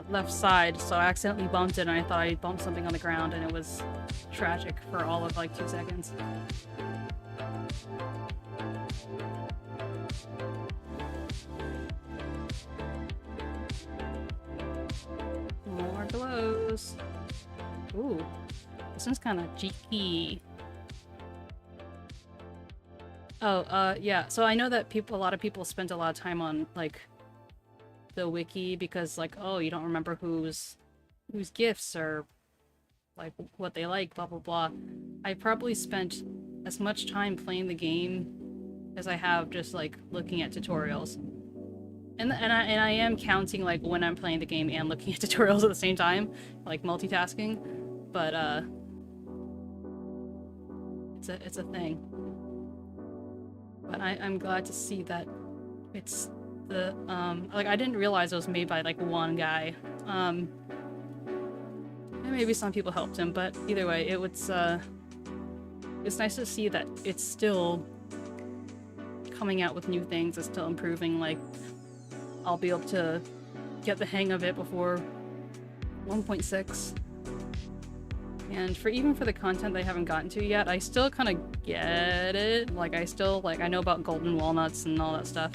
left side, so I accidentally bumped it and I thought I bumped something on the ground, and it was tragic for all of like 2 seconds. More glows. Ooh, this one's kind of cheeky. Oh, yeah. So I know that a lot of people spend a lot of time on like the wiki because like, oh, you don't remember whose gifts or like what they like, blah blah blah. I probably spent as much time playing the game as I have just like looking at tutorials. And I am counting like when I'm playing the game and looking at tutorials at the same time, like multitasking. But it's a thing. But I'm glad to see that it's the like I didn't realize it was made by like one guy. And maybe some people helped him, but either way, it's nice to see that it's still coming out with new things. It's still improving. Like I'll be able to get the hang of it before 1.6. And even for the content I haven't gotten to yet, I still kind of get it. Like I know about golden walnuts and all that stuff.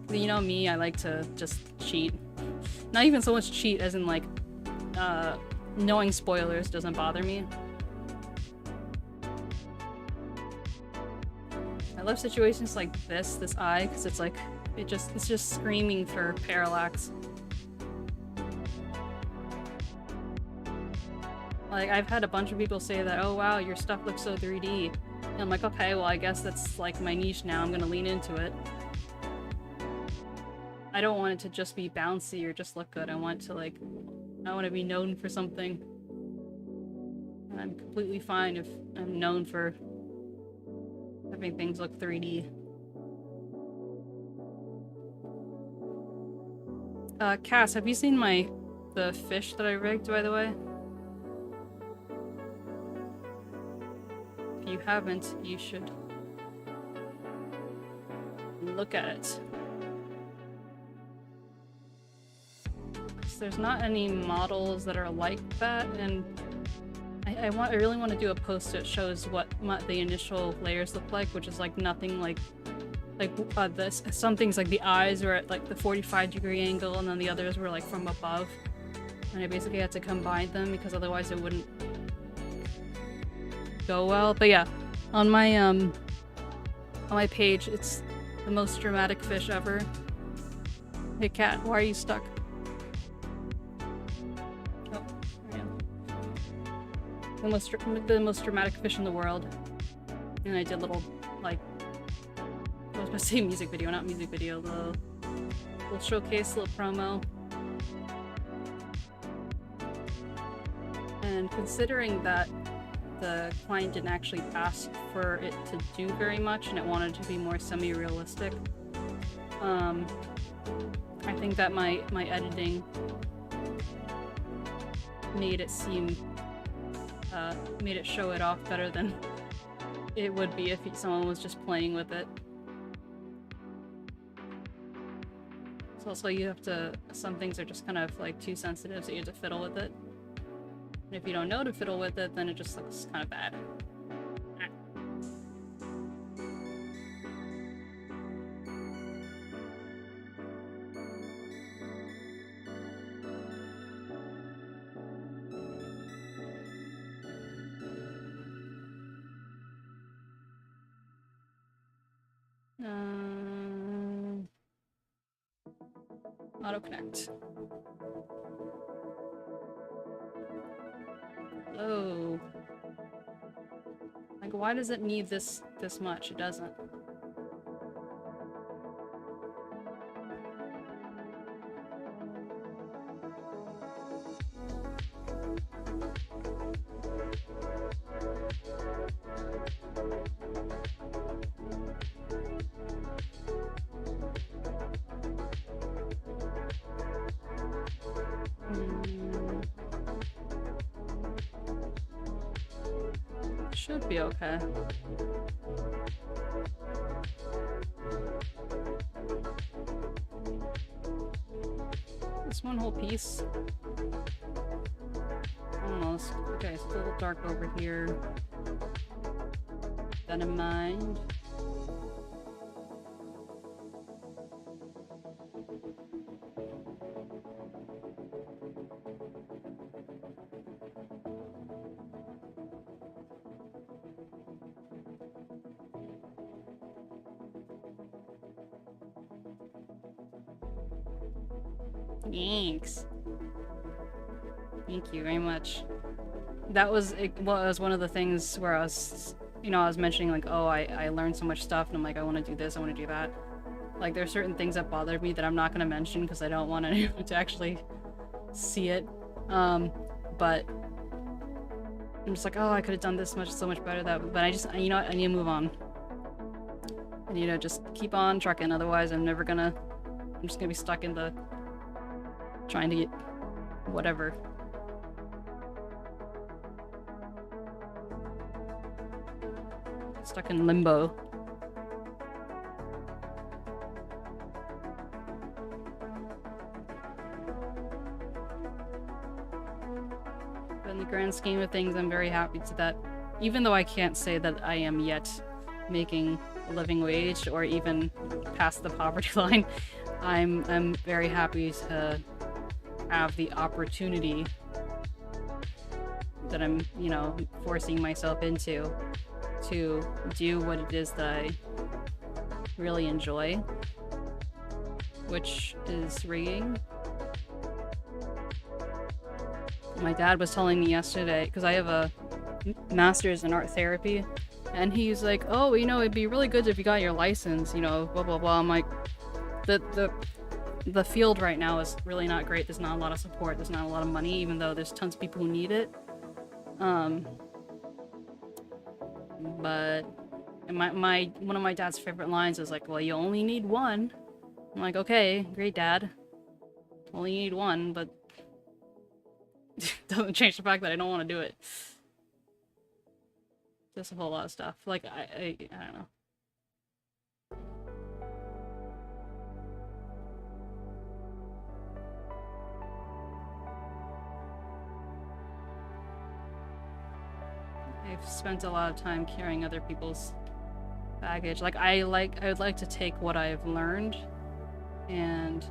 You know me, I like to just cheat. Not even so much cheat as in like, knowing spoilers doesn't bother me. I love situations like this eye, because it's like, it's just screaming for parallax. Like, I've had a bunch of people say that, oh wow, your stuff looks so 3D. And I'm like, okay, well I guess that's like my niche now, I'm gonna lean into it. I don't want it to just be bouncy or just look good, I want to be known for something. And I'm completely fine if I'm known for having things look 3D. Cass, have you seen the fish that I rigged, by the way? If you haven't, you should look at it. There's not any models that are like that, and I really want to do a post that shows what the initial layers look like, which is like nothing like this. Some things like the eyes were at like the 45-degree angle, and then the others were like from above. And I basically had to combine them because otherwise it wouldn't go well. But yeah, on my page, it's the most dramatic fish ever. Hey cat, why are you stuck? Oh, yeah. The most dramatic fish in the world. And I did little, like, I was about to say music video, not music video, the little showcase, little promo. And considering that the client didn't actually ask for it to do very much and it wanted to be more semi-realistic, I think that my editing made it seem, made it show it off better than it would be if someone was just playing with it. So also you have to, some things are just kind of like too sensitive, so you have to fiddle with it. And if you don't know to fiddle with it, then it just looks kind of bad. Auto connect. Oh. Like, why does it need this much? It doesn't. Should be okay. This one whole piece. Almost. Okay, it's a little dark over here. That in mind. Thanks. Thank you very much. That was one of the things where I was, you know, I was mentioning like, oh, I learned so much stuff, and I'm like, I want to do this, I want to do that. Like, there's certain things that bothered me that I'm not going to mention because I don't want anyone to actually see it. But I'm just like, oh, I could have done this so much better. But I just, you know what, I need to move on. I need to just keep on trucking, otherwise I'm just gonna be stuck in the trying to get whatever. Stuck in limbo. But in the grand scheme of things, I'm very happy to that. Even though I can't say that I am yet making a living wage or even past the poverty line, I'm very happy to have the opportunity that I'm, you know, forcing myself into to do what it is that I really enjoy, which is rigging. My dad was telling me yesterday, because I have a master's in art therapy, and he's like, oh, you know, it'd be really good if you got your license, you know, blah blah blah. I'm like, the field right now is really not great. There's not a lot of support, there's not a lot of money, even though there's tons of people who need it. But one of my dad's favorite lines is like, well, you only need one. I'm like, okay, great, Dad. Only need one, but doesn't change the fact that I don't want to do it. Just a whole lot of stuff. Like, I don't know. I've spent a lot of time carrying other people's baggage. Like, I would like to take what I've learned and,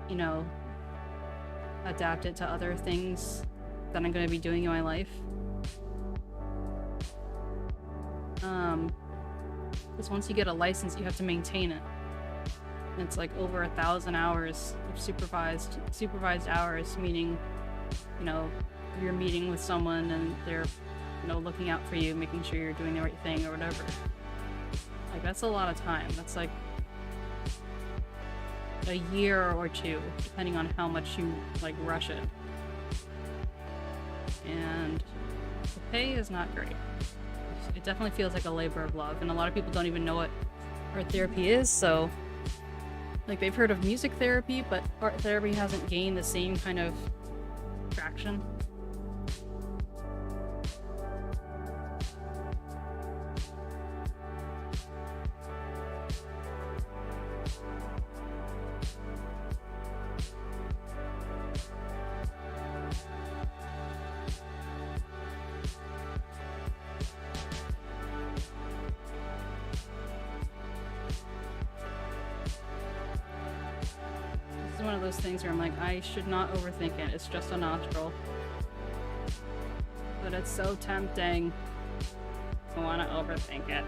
you know, adapt it to other things that I'm going to be doing in my life. Because once you get a license, you have to maintain it. And it's like over 1,000 hours of supervised hours, meaning, you know, you're meeting with someone and they're, you know, looking out for you, making sure you're doing the right thing or whatever. Like, that's a lot of time. That's like a year or two, depending on how much you, like, rush it. And the pay is not great. It definitely feels like a labor of love, and a lot of people don't even know what art therapy is, so, like, they've heard of music therapy, but art therapy hasn't gained the same kind of traction. Things where I'm like, I should not overthink it. It's just a nostril. But it's so tempting. I want to overthink it.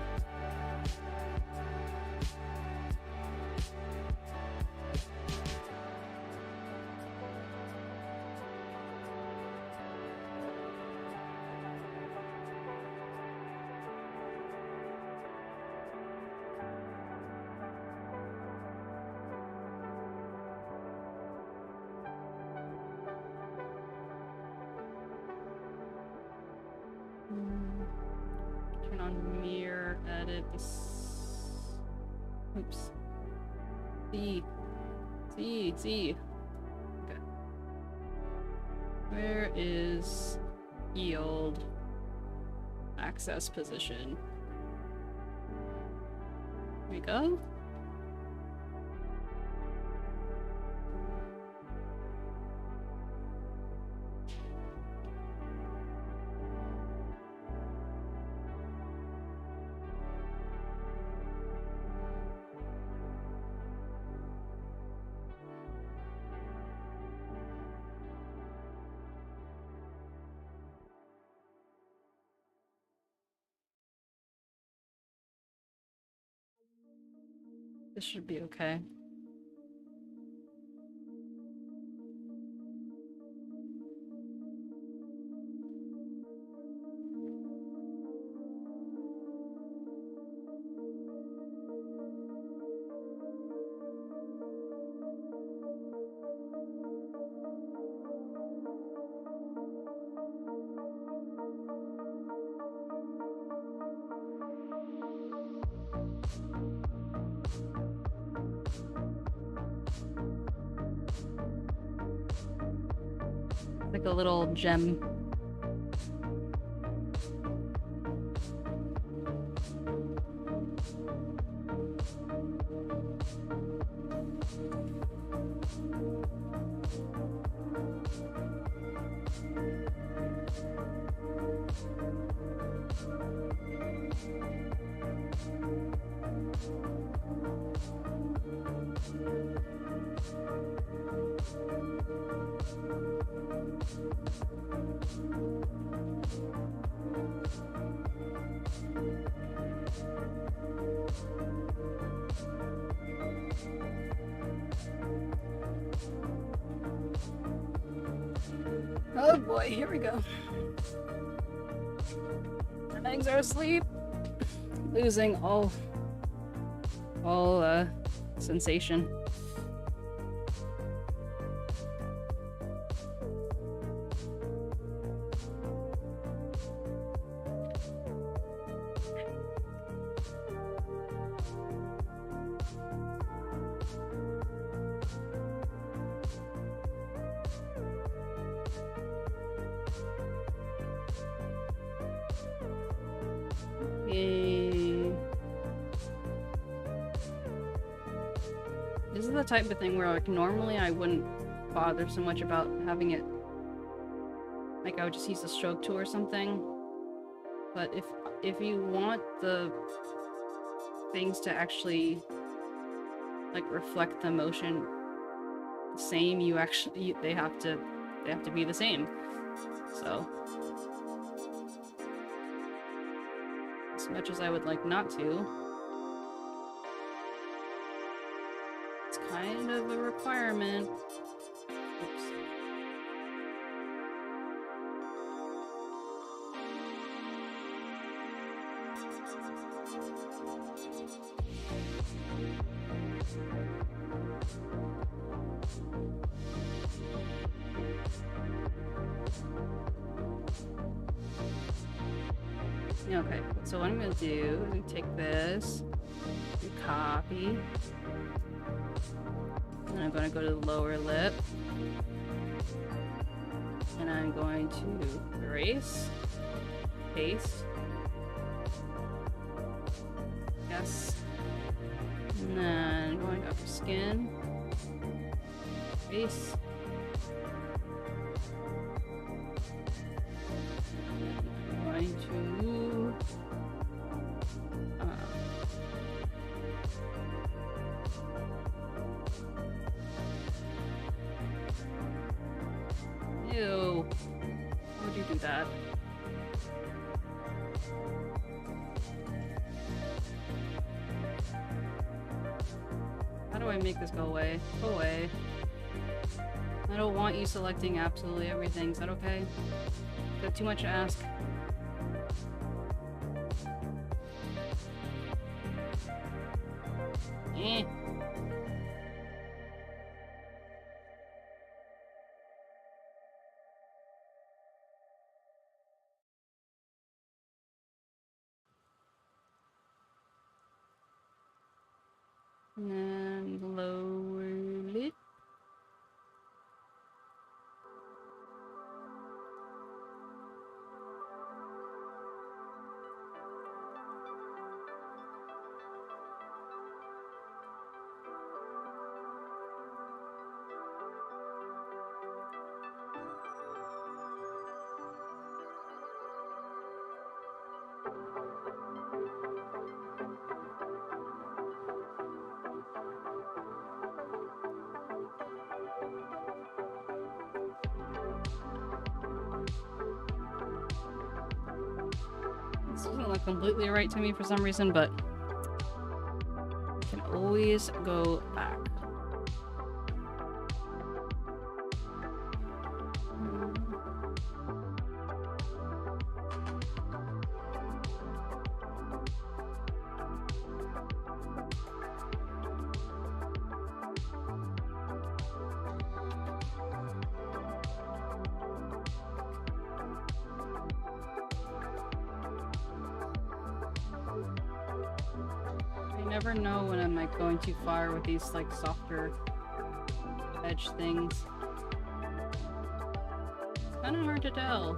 Turn on mirror edit. Oops. C. Okay. Where is yield? access position. Here we go. This should be okay. Like a little gem. Oh boy, here we go. My legs are asleep. Losing all sensation. This is the type of thing where, like, normally I wouldn't bother so much about having it. Like, I would just use a stroke tool or something. But if you want the things to actually, like, reflect the motion the same, they have to be the same. So, as much as I would like not to, it's kind of a requirement. Oops. Okay, so what I'm gonna do, I'm gonna take this, copy, and I'm gonna go to the lower lip, and I'm going to erase, paste, yes, and then going up to skin, face, and I'm going to ew. Why would you do that? How do I make this go away? Go away. I don't want you selecting absolutely everything. Is that okay? Is that too much to ask? Eh. And lower lip. This doesn't look completely right to me for some reason, but I can always go back. Never know when I'm like going too far with these like softer edge things. It's kind of hard to tell.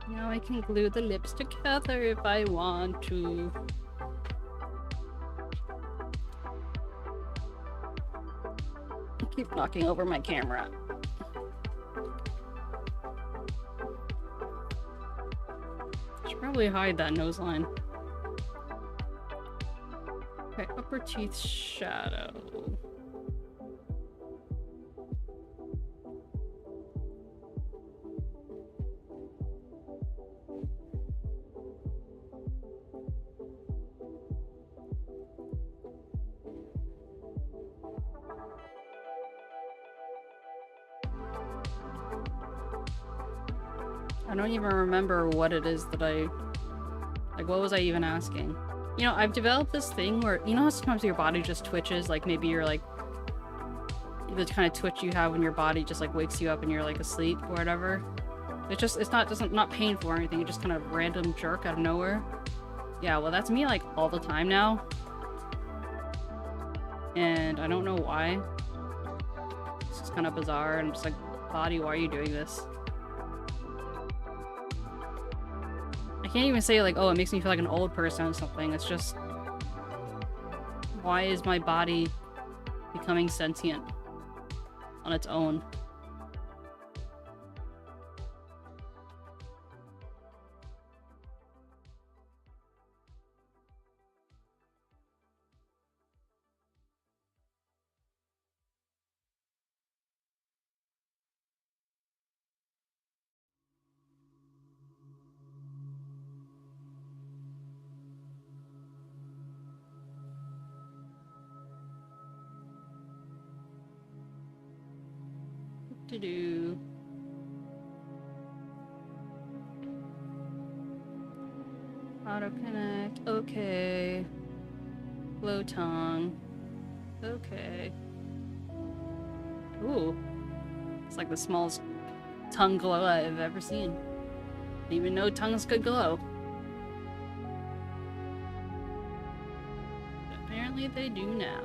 Now I can glue the lips together if I want to. I keep knocking over my camera. Should probably hide that nose line. Okay, upper teeth shadow. I don't even remember what it is that like, what was I even asking? You know, I've developed this thing where, you know how sometimes your body just twitches? Like, maybe you're like, the kind of twitch you have when your body just like wakes you up and you're like asleep or whatever. It's not painful or anything, it's just kind of random jerk out of nowhere. Yeah, well that's me like all the time now. And I don't know why. It's just kind of bizarre, and I'm just like, body, why are you doing this? I can't even say like, oh, it makes me feel like an old person or something. It's just, why is my body becoming sentient on its own? To do. Auto connect. Okay. Glow tongue. Okay. Ooh. It's like the smallest tongue glow I've ever seen. Didn't even know tongues could glow. But apparently they do now.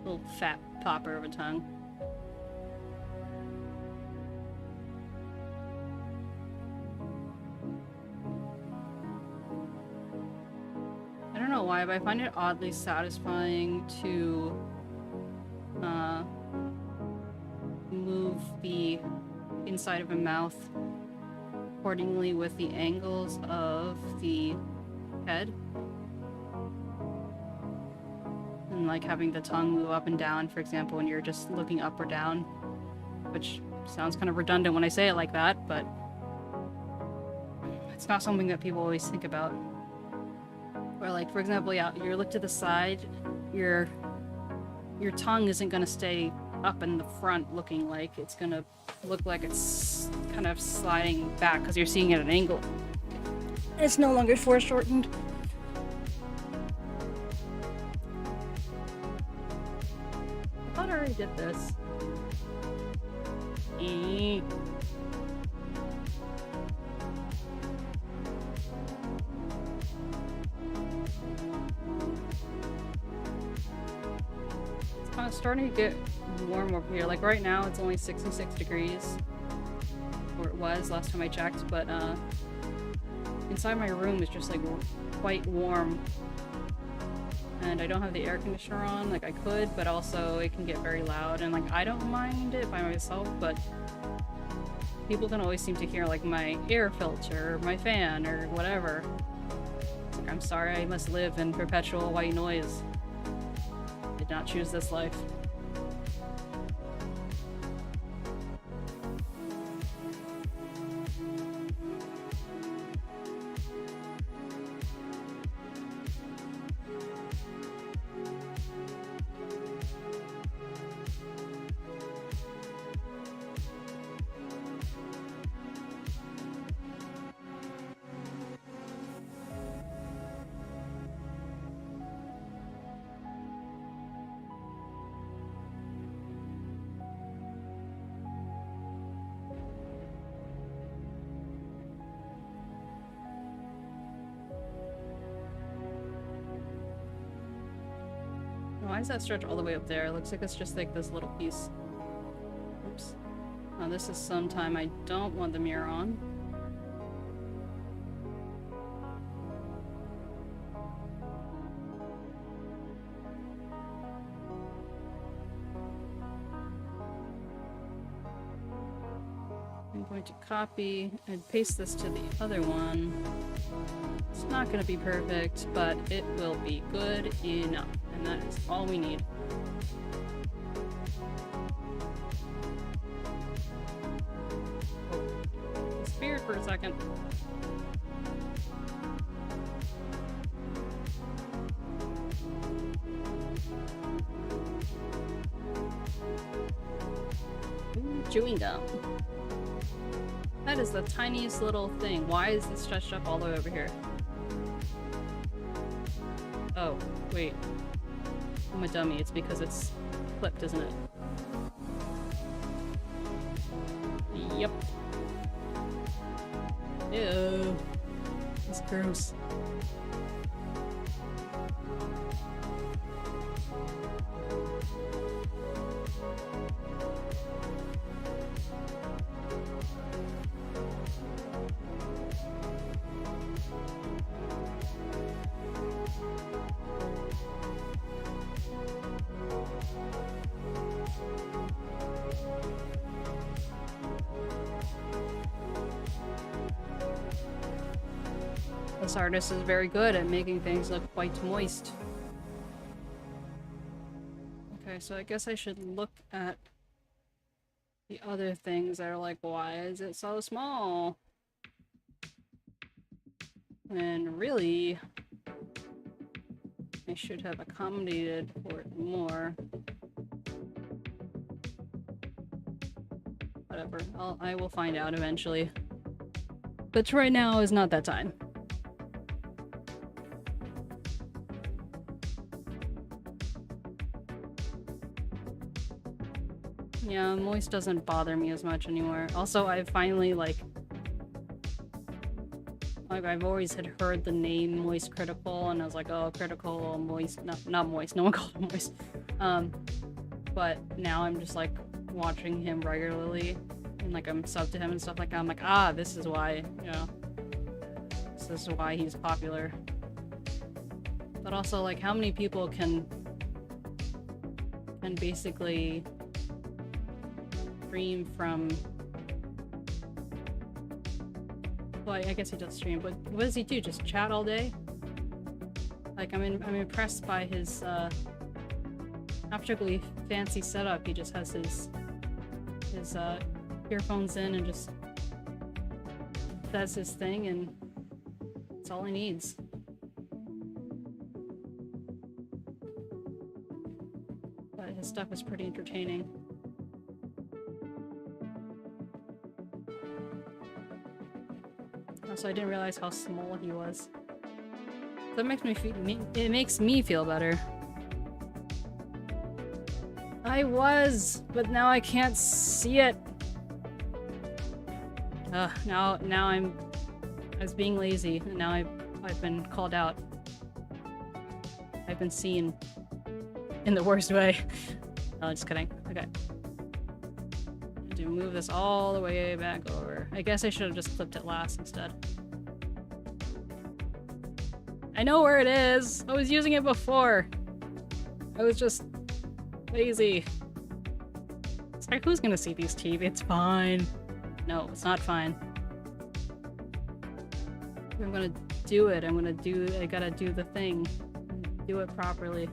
Little fat popper of a tongue. I don't know why, but I find it oddly satisfying to move the inside of a mouth accordingly with the angles of the head. And like having the tongue move up and down, for example, when you're just looking up or down, which sounds kind of redundant when I say it like that, but it's not something that people always think about. Or like, for example, yeah, you look to the side, your tongue isn't going to stay up in the front looking like it's going to look like it's kind of sliding back because you're seeing it at an angle. It's no longer foreshortened. did this. Eek. It's kind of starting to get warm over here. Like right now it's only 66 degrees. Or it was last time I checked, but inside my room is just like quite warm. And I don't have the air conditioner on, like I could, but also it can get very loud, and like I don't mind it by myself, but people can always seem to hear like my air filter, or my fan, or whatever. It's like, I'm sorry, I must live in perpetual white noise. I did not choose this life. Why does that stretch all the way up there? It looks like it's just like this little piece. Oops. Now this is sometime I don't want the mirror on. I'm going to copy and paste this to the other one. It's not going to be perfect, but it will be good enough. And that is all we need. Oh, disappeared for a second. Ooh, chewing gum. That is the tiniest little thing. Why is this stretched up all the way over here? Oh, wait. I'm a dummy. It's because it's clipped, isn't it? Yep. Ew. It's gross. This artist is very good at making things look quite moist. Okay, so I guess I should look at the other things that are like, why is it so small? And really, I should have accommodated for it more. Whatever, I will find out eventually. But right now is not that time. Yeah, moist doesn't bother me as much anymore. Also, I finally, like I've always had heard the name Moist Critical, and I was like, oh, Critical, Moist, not Moist, no one called him Moist. But now I'm just, like, watching him regularly, and, like, I'm subbed to him and stuff like that. I'm like, ah, this is why, you know, this is why he's popular. But also, like, how many people can basically stream from... Well, I guess he does stream, but what does he do? Just chat all day? Like, I'm impressed by his, not particularly fancy setup. He just has his earphones in and just does his thing, and that's all he needs. But his stuff is pretty entertaining. So I didn't realize how small he was. That makes me feel, it makes me feel better. I was, but now I can't see it. Now I was being lazy, and now I've been called out. I've been seen in the worst way. Oh, just kidding. Okay. To move this all the way back over. I guess I should have just clipped it last instead. I know where it is! I was using it before! I was just lazy. It's like, who's gonna see these teeth? It's fine. No, it's not fine. I'm gonna do it. I gotta do the thing. Do it properly.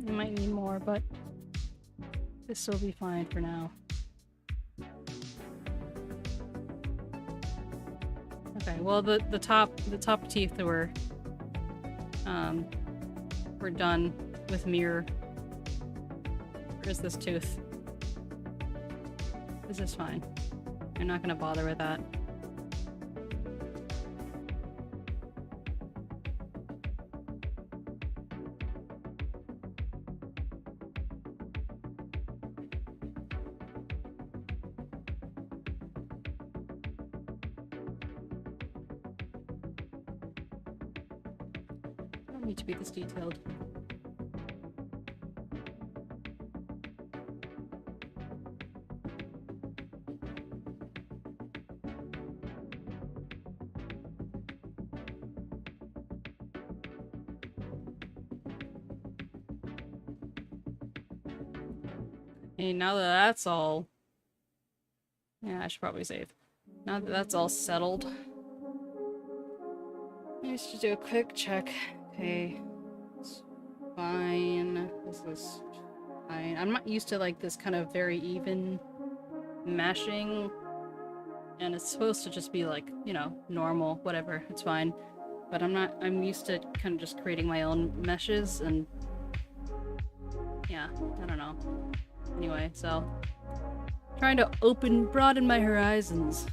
I might need more, but this will be fine for now. Okay, well the top teeth were done with mirror. Where's this tooth? This is fine. I'm not gonna bother with that. Need to be this detailed. Okay, now that that's all... Yeah, I should probably save. Now that that's all settled, I should do a quick check. Okay, it's fine. This is fine. I'm not used to like this kind of very even meshing, and it's supposed to just be like, you know, normal, whatever, it's fine. But I'm used to kind of just creating my own meshes, and yeah, I don't know. Anyway, so trying to broaden my horizons.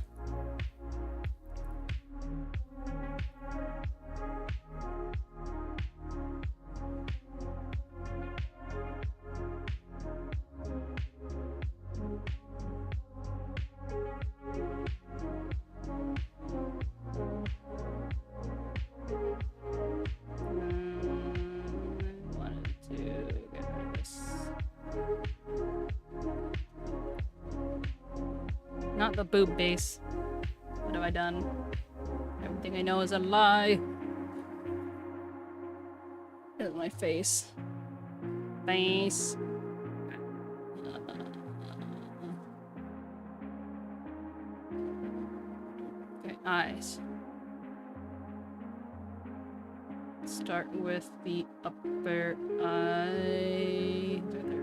Not the boob base. What have I done? Everything I know is a lie. There's my face. Face. Okay, eyes. Start with the upper eye. There.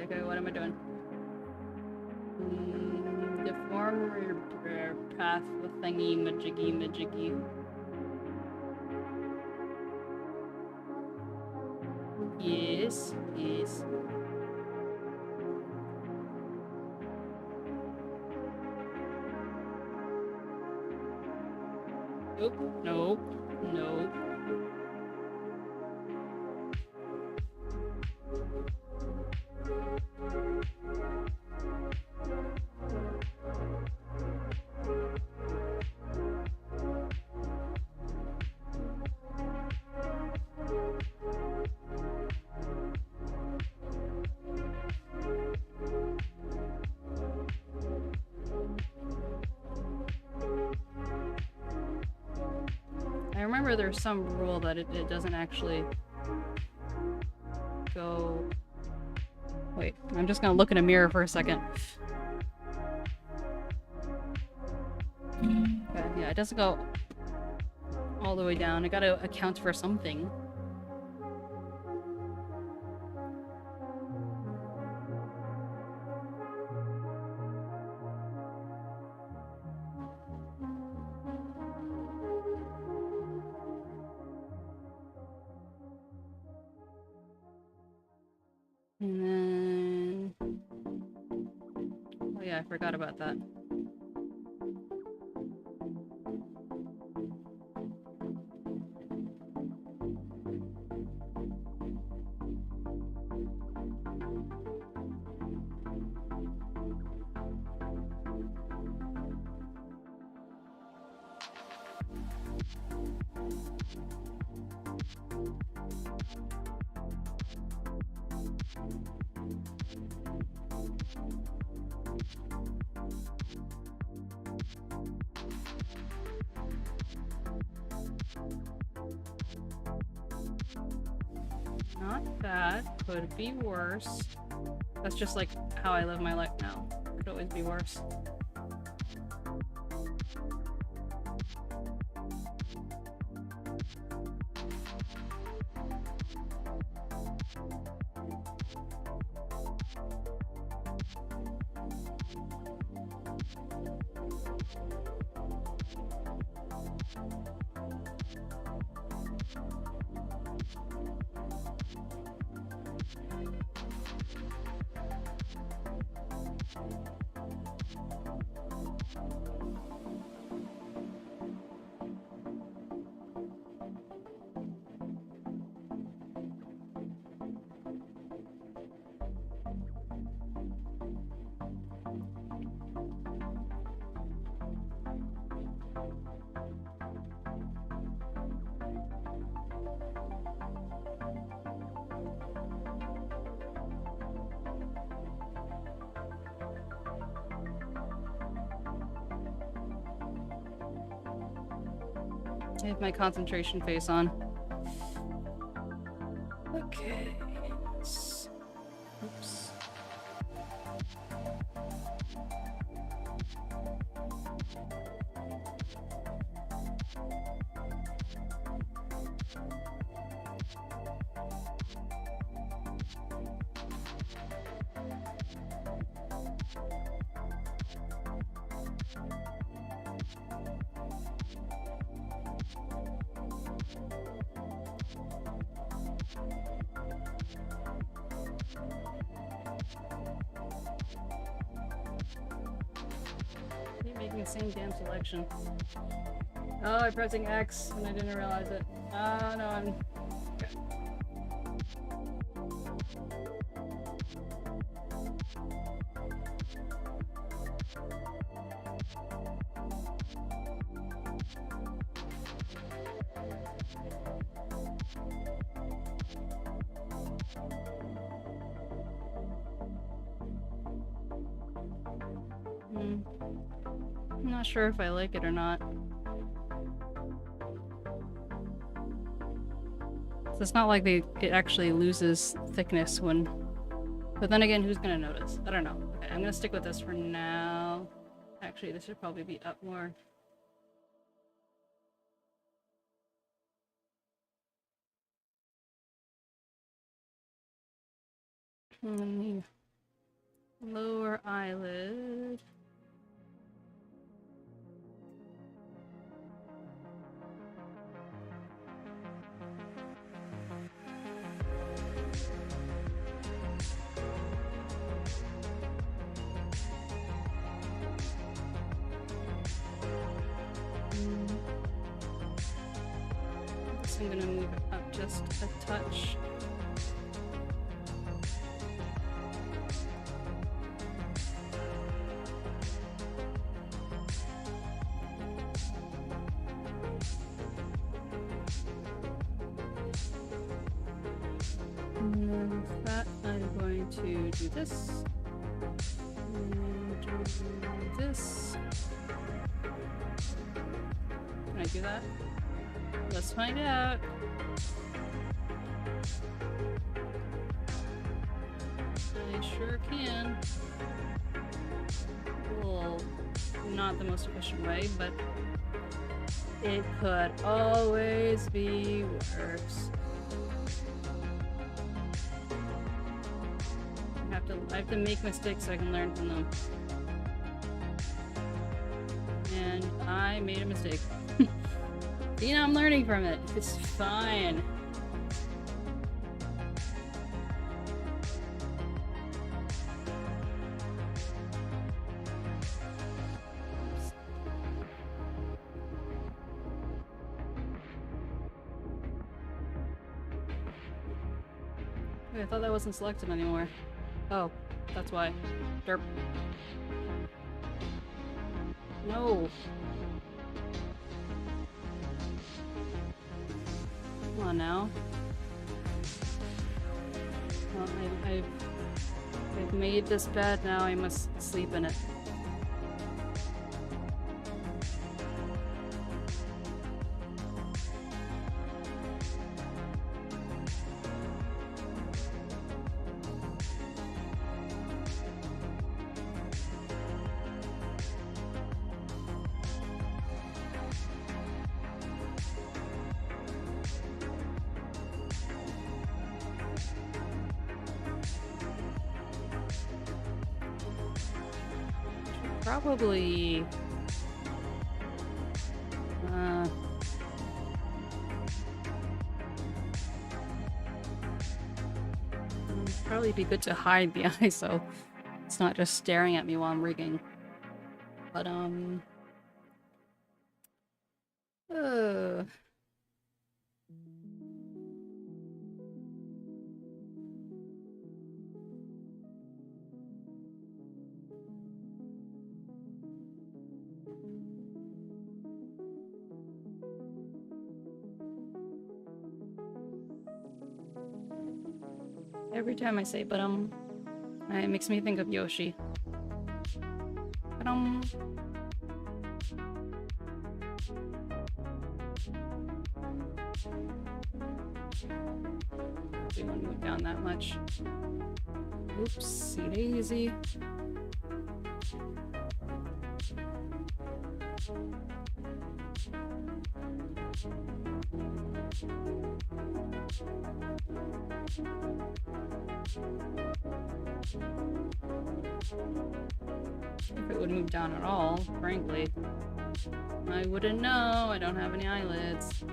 Okay, what am I doing? Deform repair path the thingy majiggy. Yes. Nope. I remember there's some rule that it doesn't actually go... Wait, I'm just gonna look in a mirror for a second. Okay, yeah, it doesn't go all the way down. I gotta account for something. And then... oh yeah, I forgot about that. Not bad. Could be worse. That's just like how I live my life now. Could always be worse. I have my concentration face on. Okay. Oops. Keep making the same damn selection. Oh, I'm pressing X and I didn't realize it. Oh no, I'm... okay. I'm not sure if I like it or not. So it's not like it actually loses thickness when... but then again, who's gonna notice? I don't know. Okay, I'm gonna stick with this for now. Actually, this should probably be up more. And then the lower eyelid. I'm gonna move it up just a touch. And then with that, I'm going to do this. And do this. Can I do that? Let's find out. I sure can. Well, not the most efficient way, but it could always be worse. I have to make mistakes so I can learn from them. And I made a mistake. See, now I'm learning from it. It's fine. Wait, I thought that wasn't selected anymore. Oh, that's why. Derp. No. Come on now. Well, I've made this bed, now I must sleep in it. Probably... probably be good to hide the eye so it's not just staring at me while I'm rigging. But, every time I say but it makes me think of Yoshi. But we won't move down that much. Oopsie daisy. If it would move down at all, frankly. I wouldn't know. I don't have any eyelids.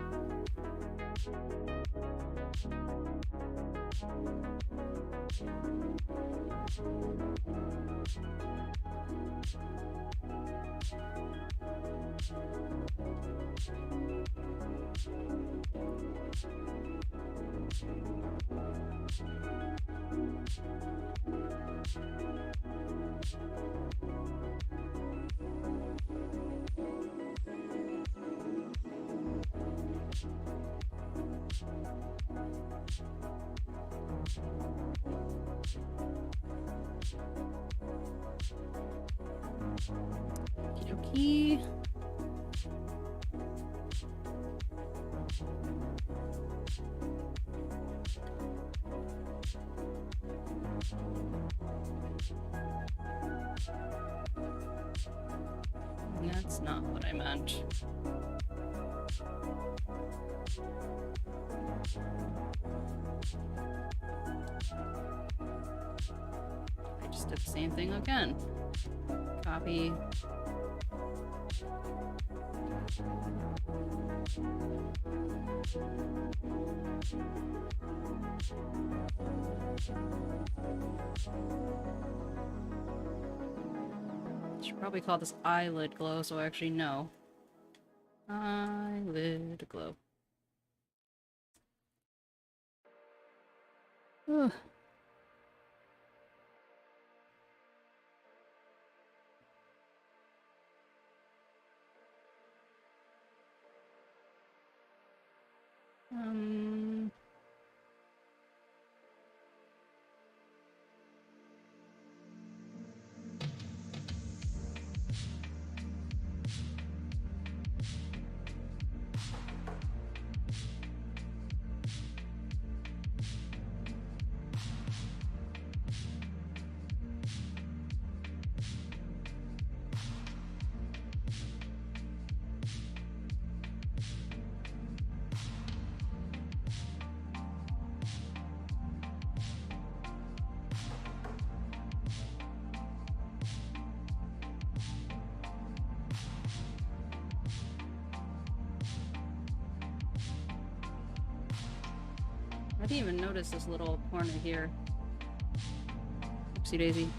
Okey-dokey. That's not what I meant. I just did the same thing again. Copy. Should probably call this eyelid glow so I actually know. Eyelid glow. Ugh. I didn't even notice this little corner here. Oopsie daisy.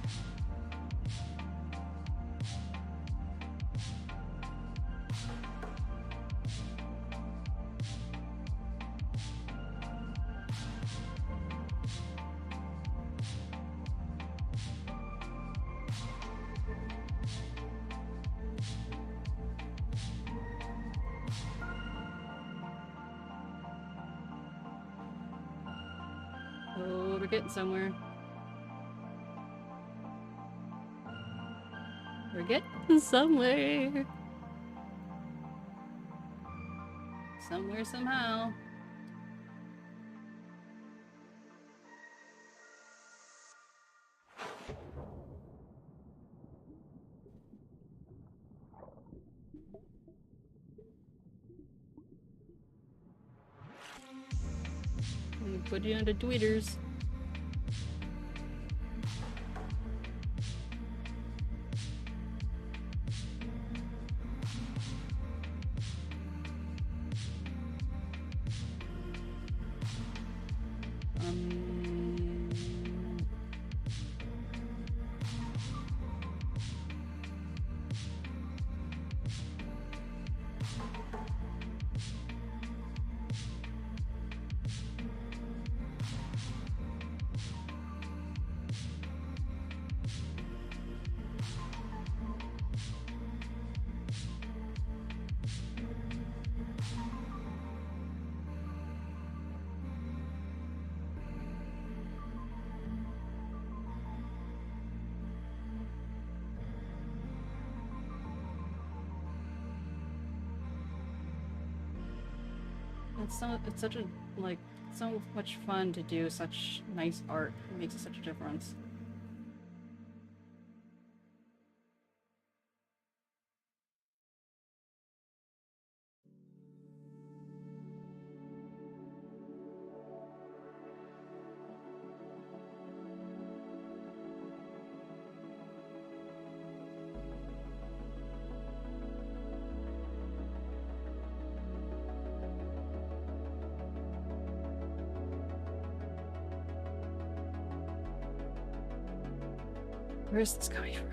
Oh, we're getting somewhere. We're getting somewhere. Somewhere, somehow. We put you into tweeters. It's such a, like, so much fun to do such nice art. It makes such a difference. Where's this coming from?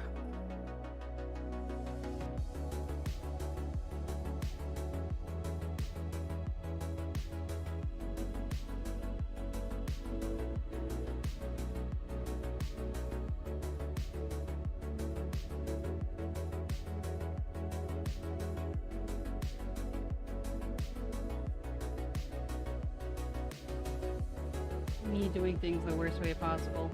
Me doing things the worst way possible.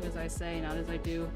Do as I say, not as I do.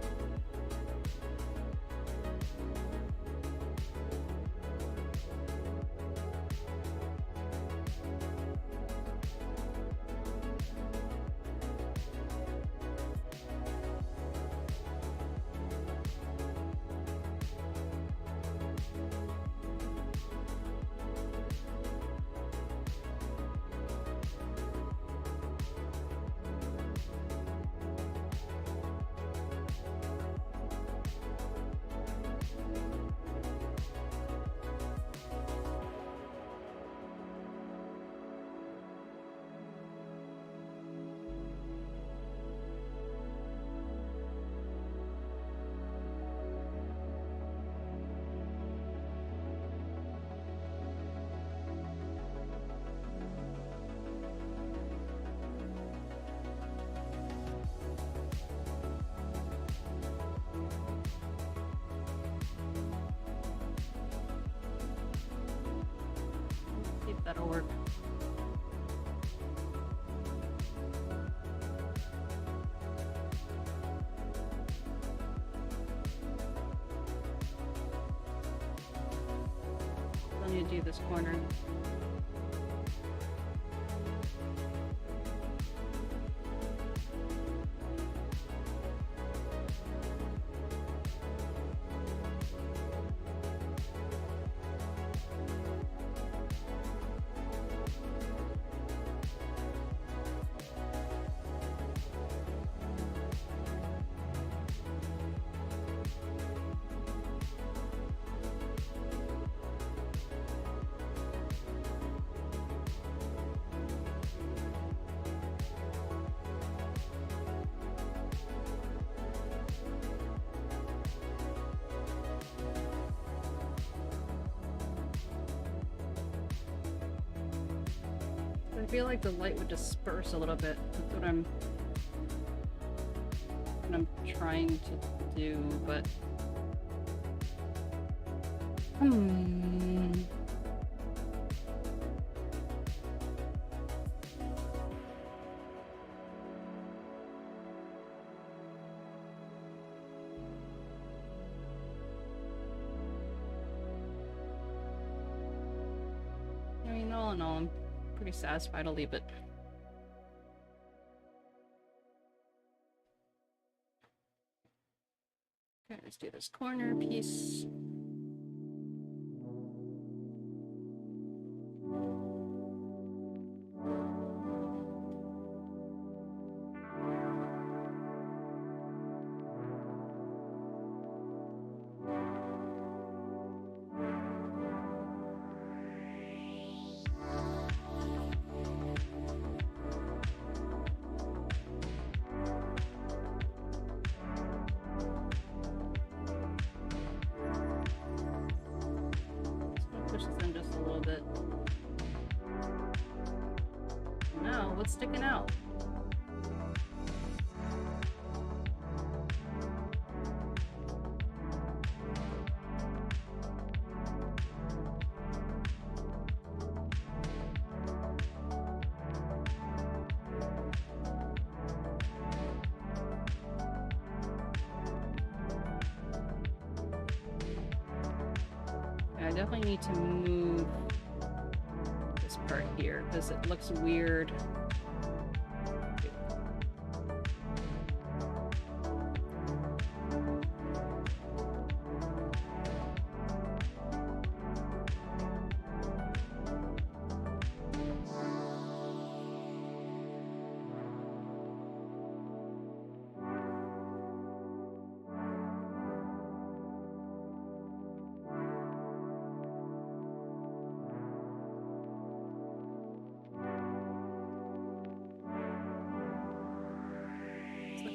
See if that'll work. Still need to do this corner. I feel like the light would disperse a little bit. That's what I'm trying to do, but all in all, I'm pretty satisfied. I'll leave it. Okay, let's do this corner piece. Push this in just a little bit. No, what's sticking out? I definitely need to move this part here because it looks weird.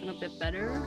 A bit better.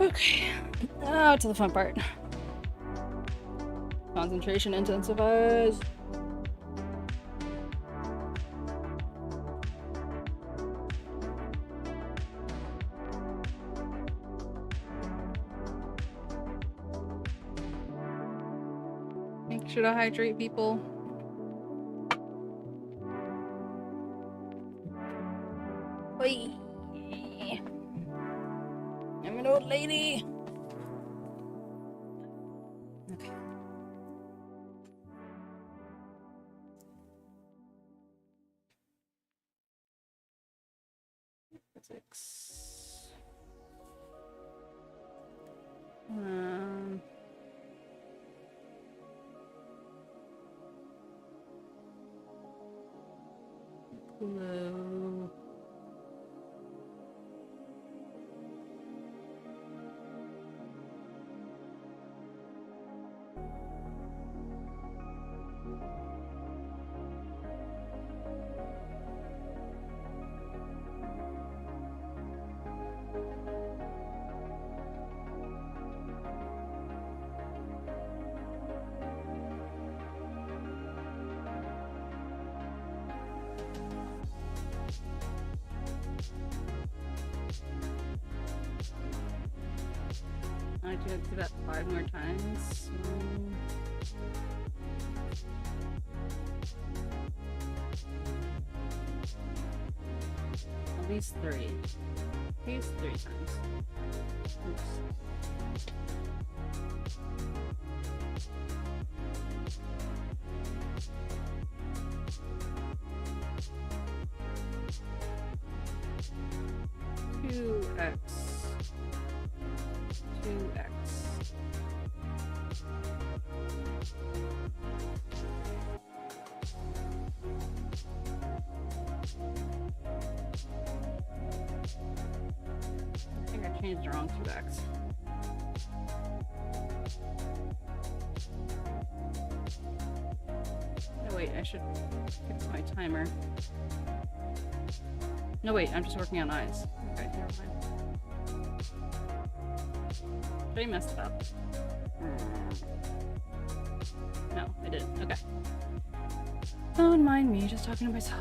Okay, now to the fun part. Concentration intensifies. Make sure to hydrate, people. Bye. I'm an old lady. Okay. Physics. Hello. I do have to do that 5 more times. At least 3. At least 3 times. Oops. Two X. 2x. changed the wrong 2x. No, wait, I should fix my timer. No, wait, I'm just working on eyes. Okay, never mind. I messed it up. No, I didn't. Okay. Don't mind me, just talking to myself.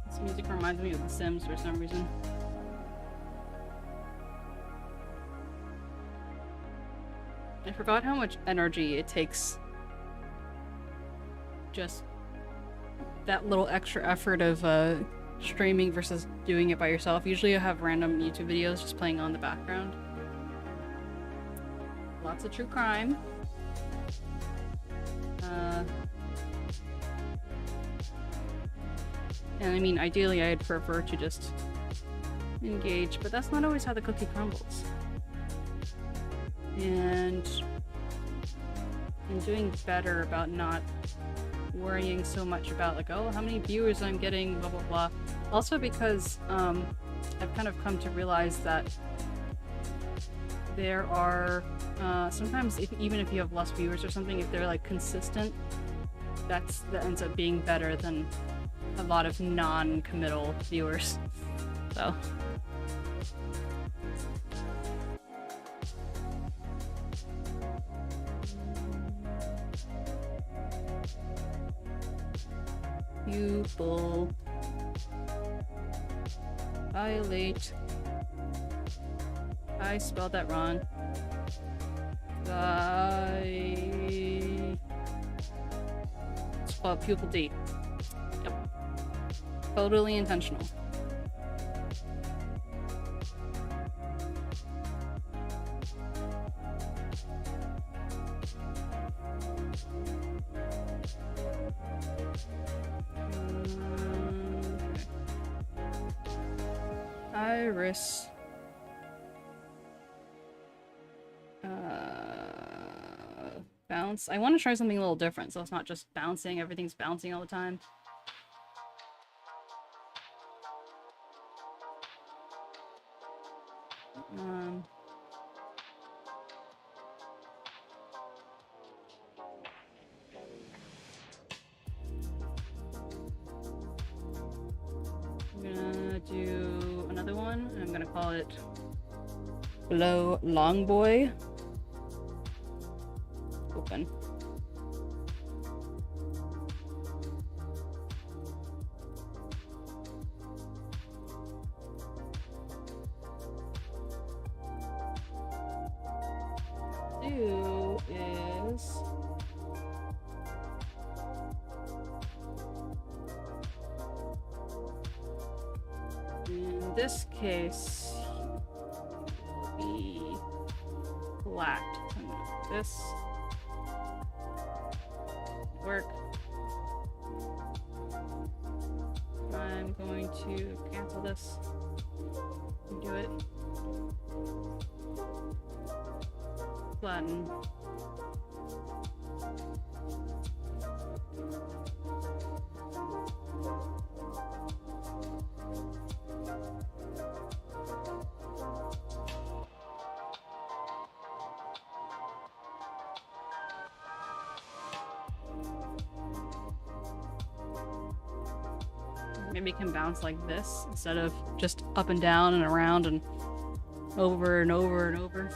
This music reminds me of The Sims for some reason. I forgot how much energy it takes. Just that little extra effort of streaming versus doing it by yourself. Usually I have random YouTube videos just playing on the background. Lots of true crime. And I mean, ideally I'd prefer to just engage, but that's not always how the cookie crumbles. And I'm doing better about not worrying so much about like, oh, how many viewers I'm getting, blah blah blah. Also because I've kind of come to realize that there are sometimes even if you have less viewers or something, if they're like consistent, that ends up being better than a lot of non-committal viewers. So pupil violate. I spelled that wrong. It's called pupil D. Yep. Totally intentional. Iris. Bounce. I want to try something a little different, so it's not just bouncing. Everything's bouncing all the time. I'm gonna do another one. I'm gonna call it Blow Long Boy. Open. Do is in this case be black. This work. I'm going to cancel this and do it. Flatten. Maybe it can bounce like this instead of just up and down and around and over and over and over.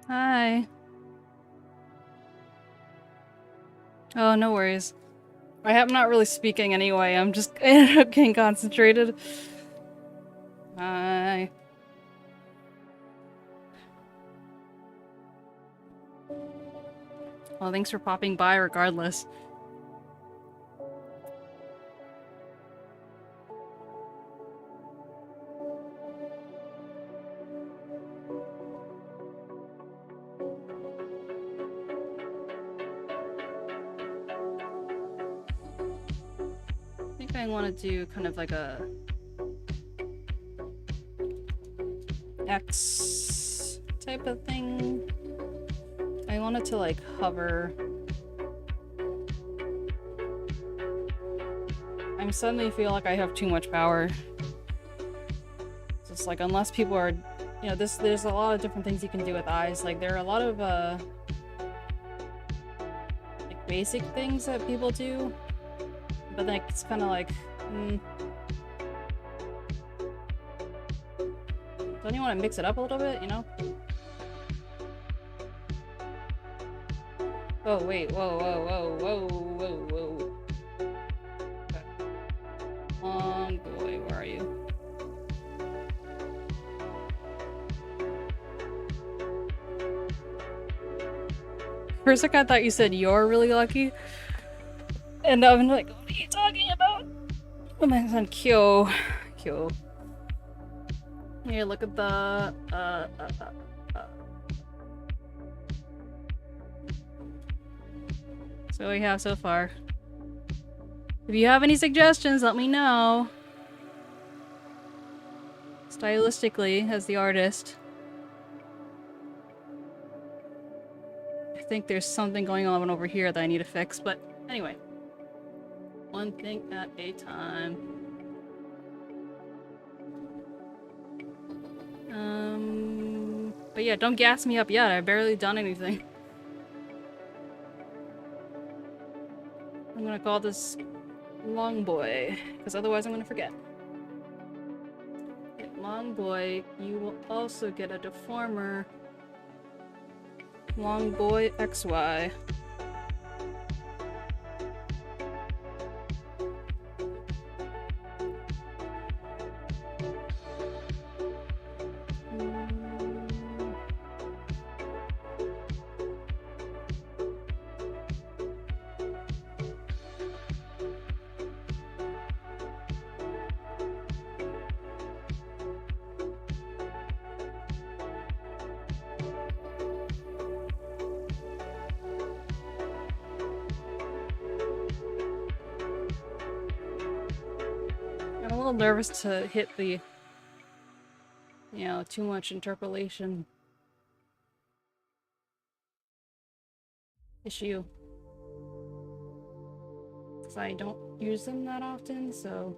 Hi. Oh, no worries. I'm not really speaking anyway. I'm just ended up getting concentrated. Hi. Well, thanks for popping by regardless. I think I want to do kind of like a X type of thing. I want it to like hover. I suddenly feel like I have too much power. Just like unless people are, you know, there's a lot of different things you can do with eyes. Like there are a lot of like basic things that people do, but then it's kind of like, don't you want to mix it up a little bit, you know? Oh wait, whoa, whoa, whoa, whoa, whoa, whoa. Okay. Long boy, where are you? For a second I thought you said you're really lucky. And I'm like, what are you talking about? Oh my son, Kyo. Kyo. Here, look at the, So what we have so far. If you have any suggestions, let me know. Stylistically, as the artist. I think there's something going on over here that I need to fix, but anyway. One thing at a time. But yeah, don't gas me up yet. I've barely done anything. I'm gonna call this Long Boy, because otherwise I'm gonna forget. Okay, Long Boy, you will also get a deformer. Long Boy XY. I'm a little nervous to hit the, you know, too much interpolation issue. Because I don't use them that often, so...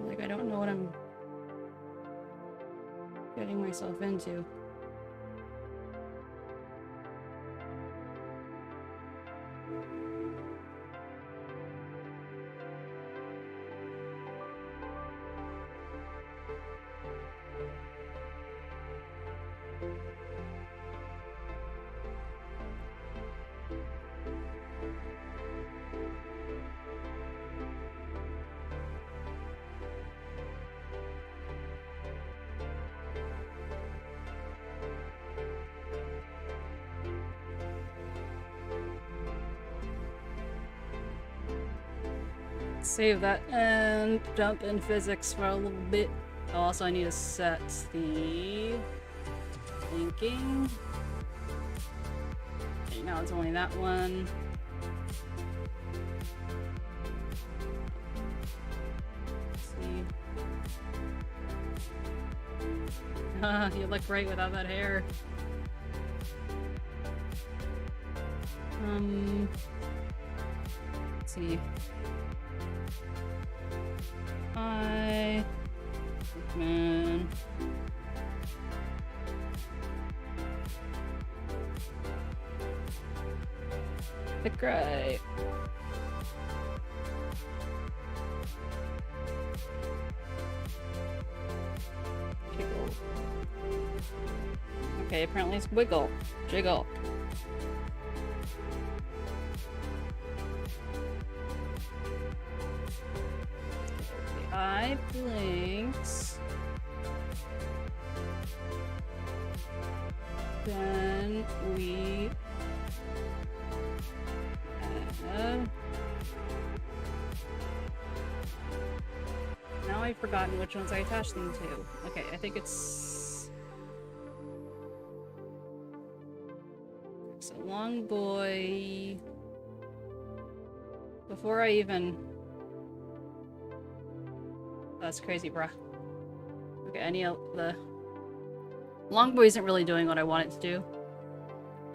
like I don't know what I'm getting myself into. Save that and jump in physics for a little bit. Oh, also I need to set the blinking. Okay, now it's only that one. Let's see. You look great without that hair. Let's see. Hi, man. The cry. Jiggle. Okay, apparently it's wiggle. Jiggle. The eye blinks. Then we now I've forgotten which ones I attached them to. Okay, I think it's so long boy. Before I even that's crazy, bruh. Okay, I need the Longboy isn't really doing what I want it to do.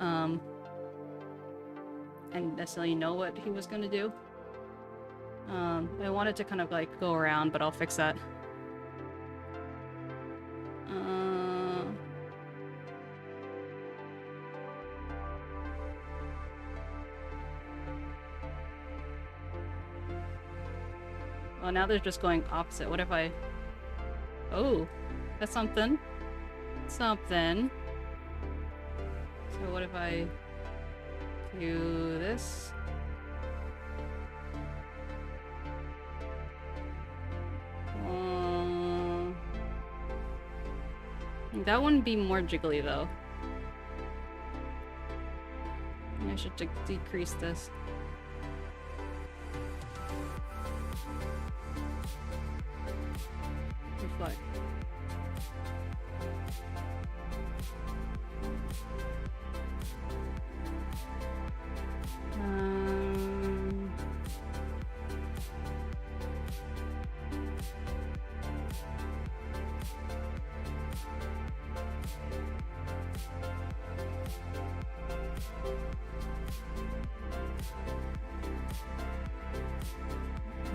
I didn't necessarily know what he was gonna do. I wanted to kind of like go around, but I'll fix that. Well, now they're just going opposite. What if I... Oh, that's something. Something. So what if I do this? That wouldn't be more jiggly though. I should decrease this. Reflect.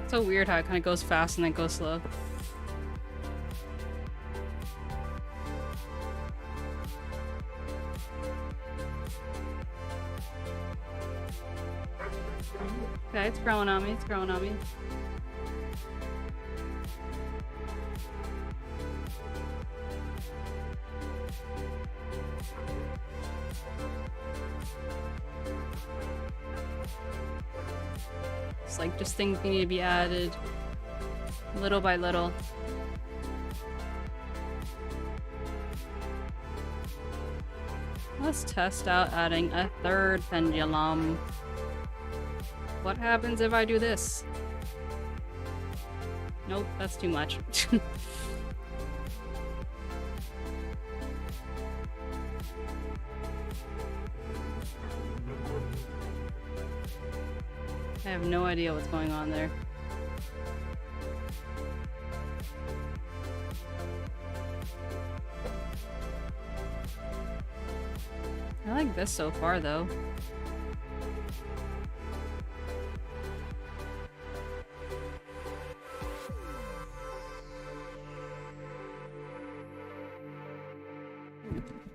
It's so weird how it kind of goes fast and then goes slow. Okay, it's growing on me, it's growing on me. It's like just things need to be added little by little. Let's test out adding a third pendulum. What happens if I do this? Nope, that's too much. I have no idea what's going on there. I like this so far, though.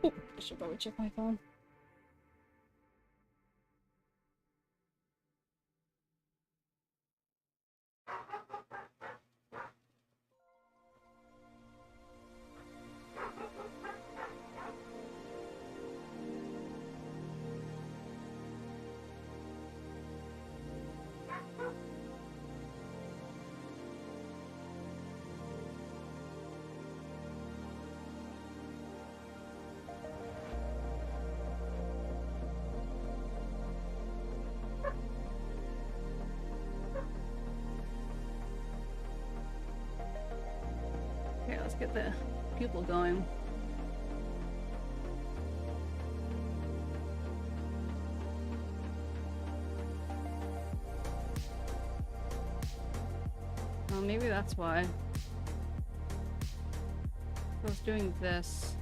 Oh, I should probably check my phone. Okay, let's get the pupil going. Well, maybe that's why. I was doing this.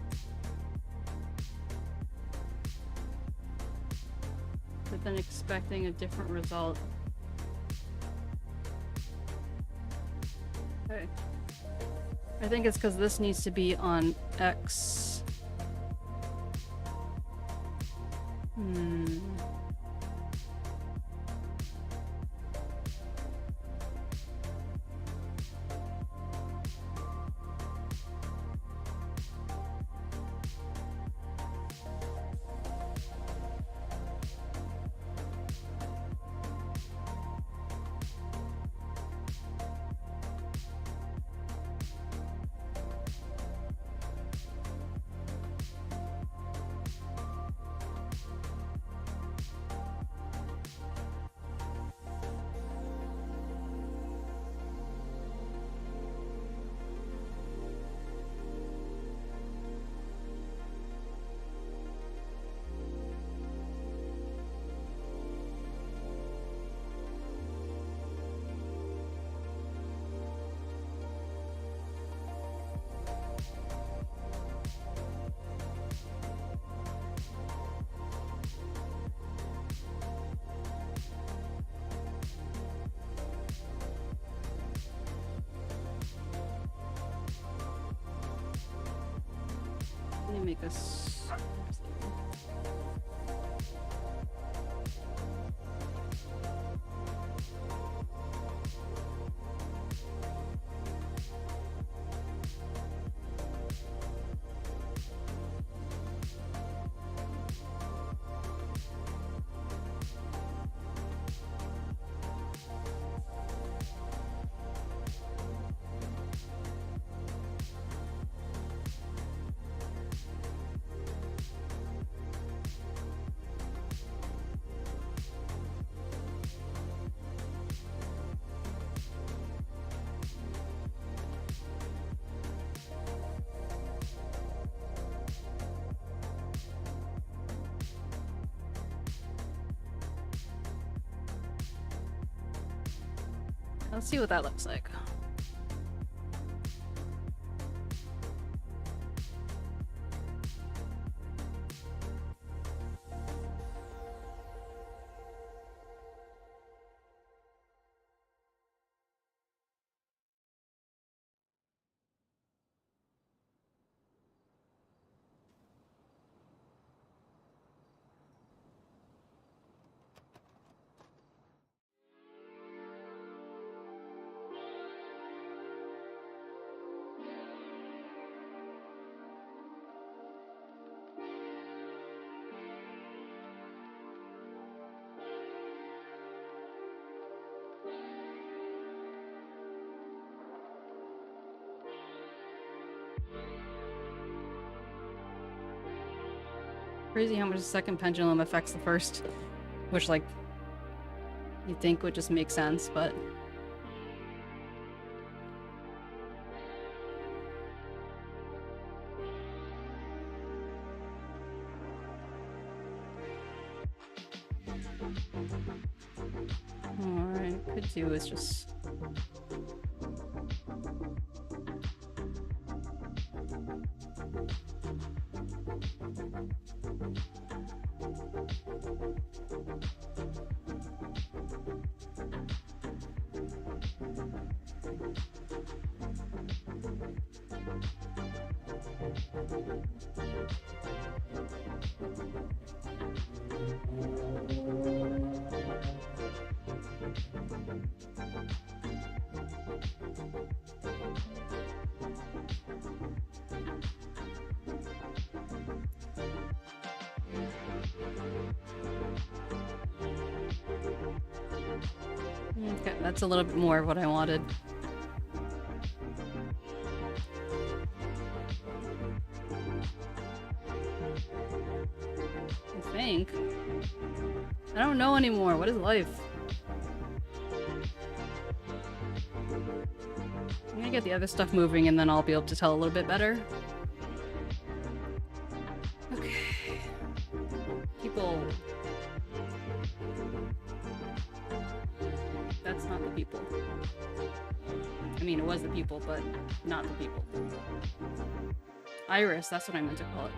But then expecting a different result. Okay. I think it's because this needs to be on X. me make this. Let's see what that looks like. Crazy how much the second pendulum affects the first, which, like, you'd think would just make sense, but... Alright, could do is just... Okay, that's a little bit more of what I wanted. I think. I don't know anymore. What is life? I'm gonna get the other stuff moving and then I'll be able to tell a little bit better. Okay. People. That's not the people. I mean, it was the people, but not the people. Iris, that's what I meant to call it.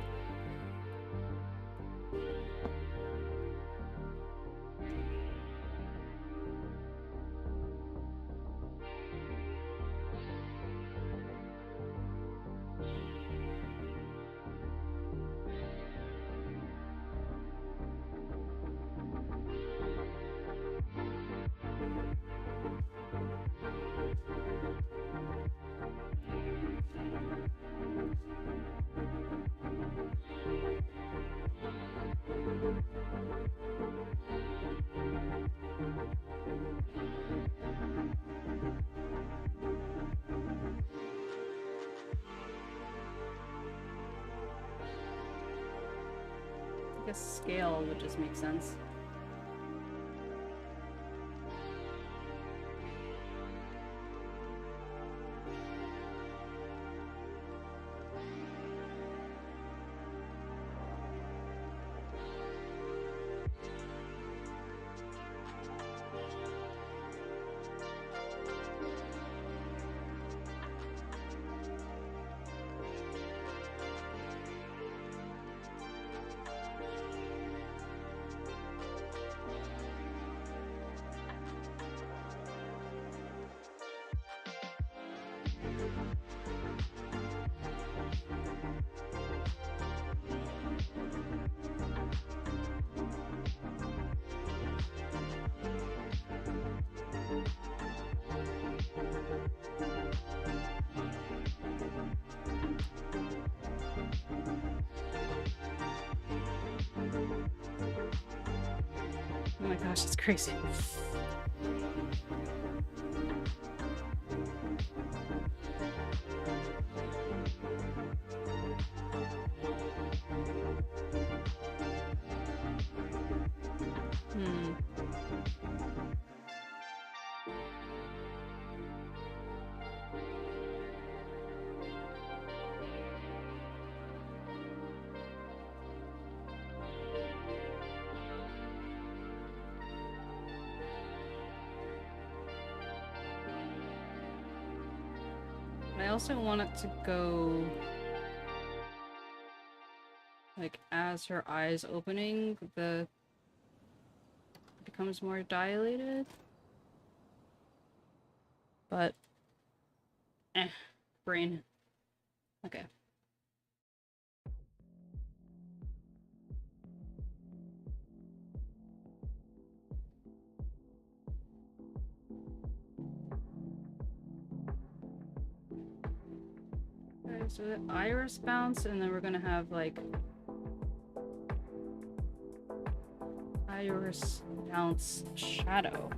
I guess scale would just make sense. gosh, that's crazy. I also want it to go like as her eyes opening, the becomes more dilated. But brain. Okay. Okay, so the iris bounce, and then we're gonna have like iris bounce shadow.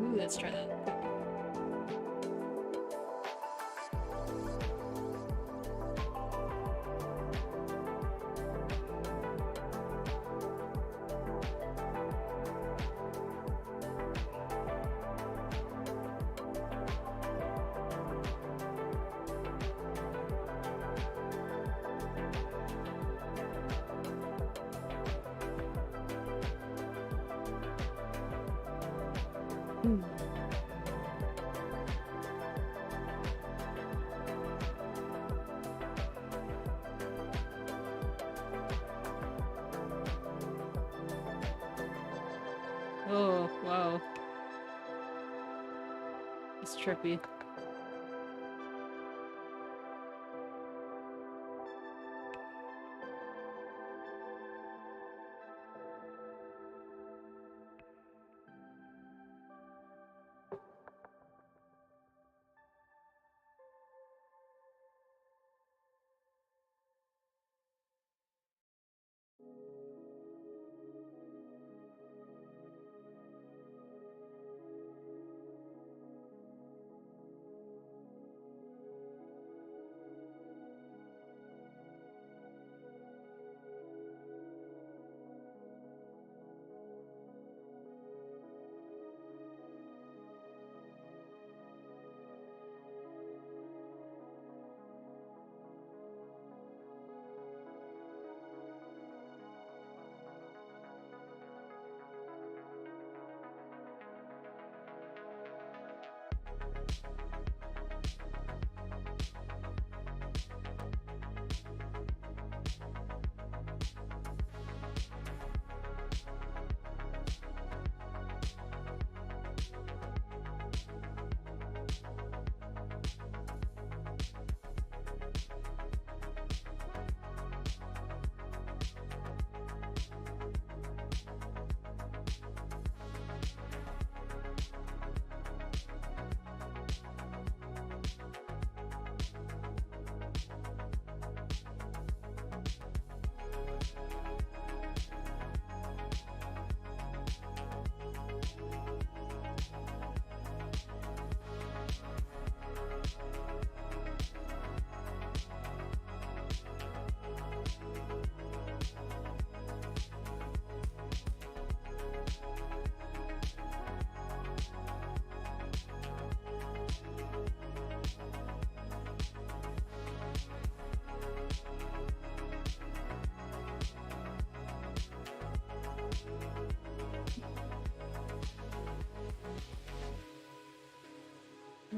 Ooh, let's try that. Oh, wow. It's trippy.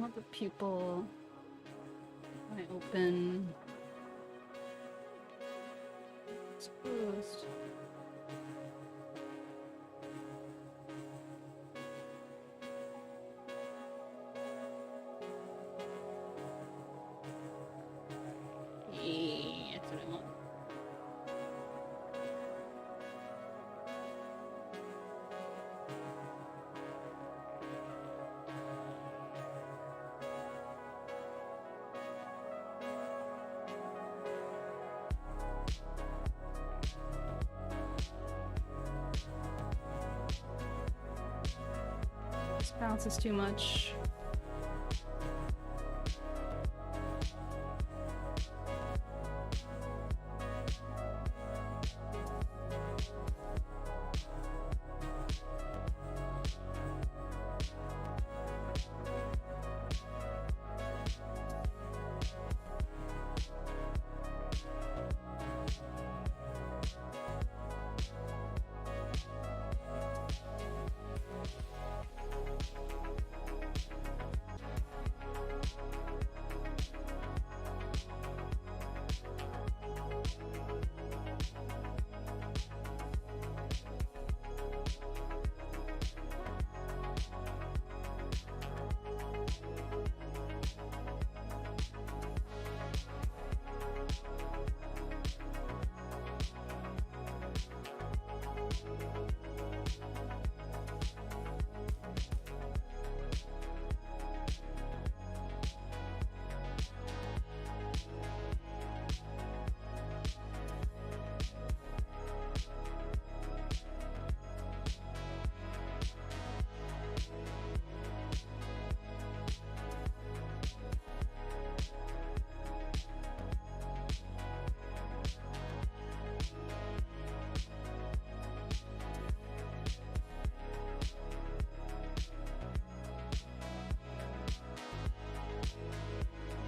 want the pupil. I open. It's closed. Yeah, that's what I want. This bounces too much.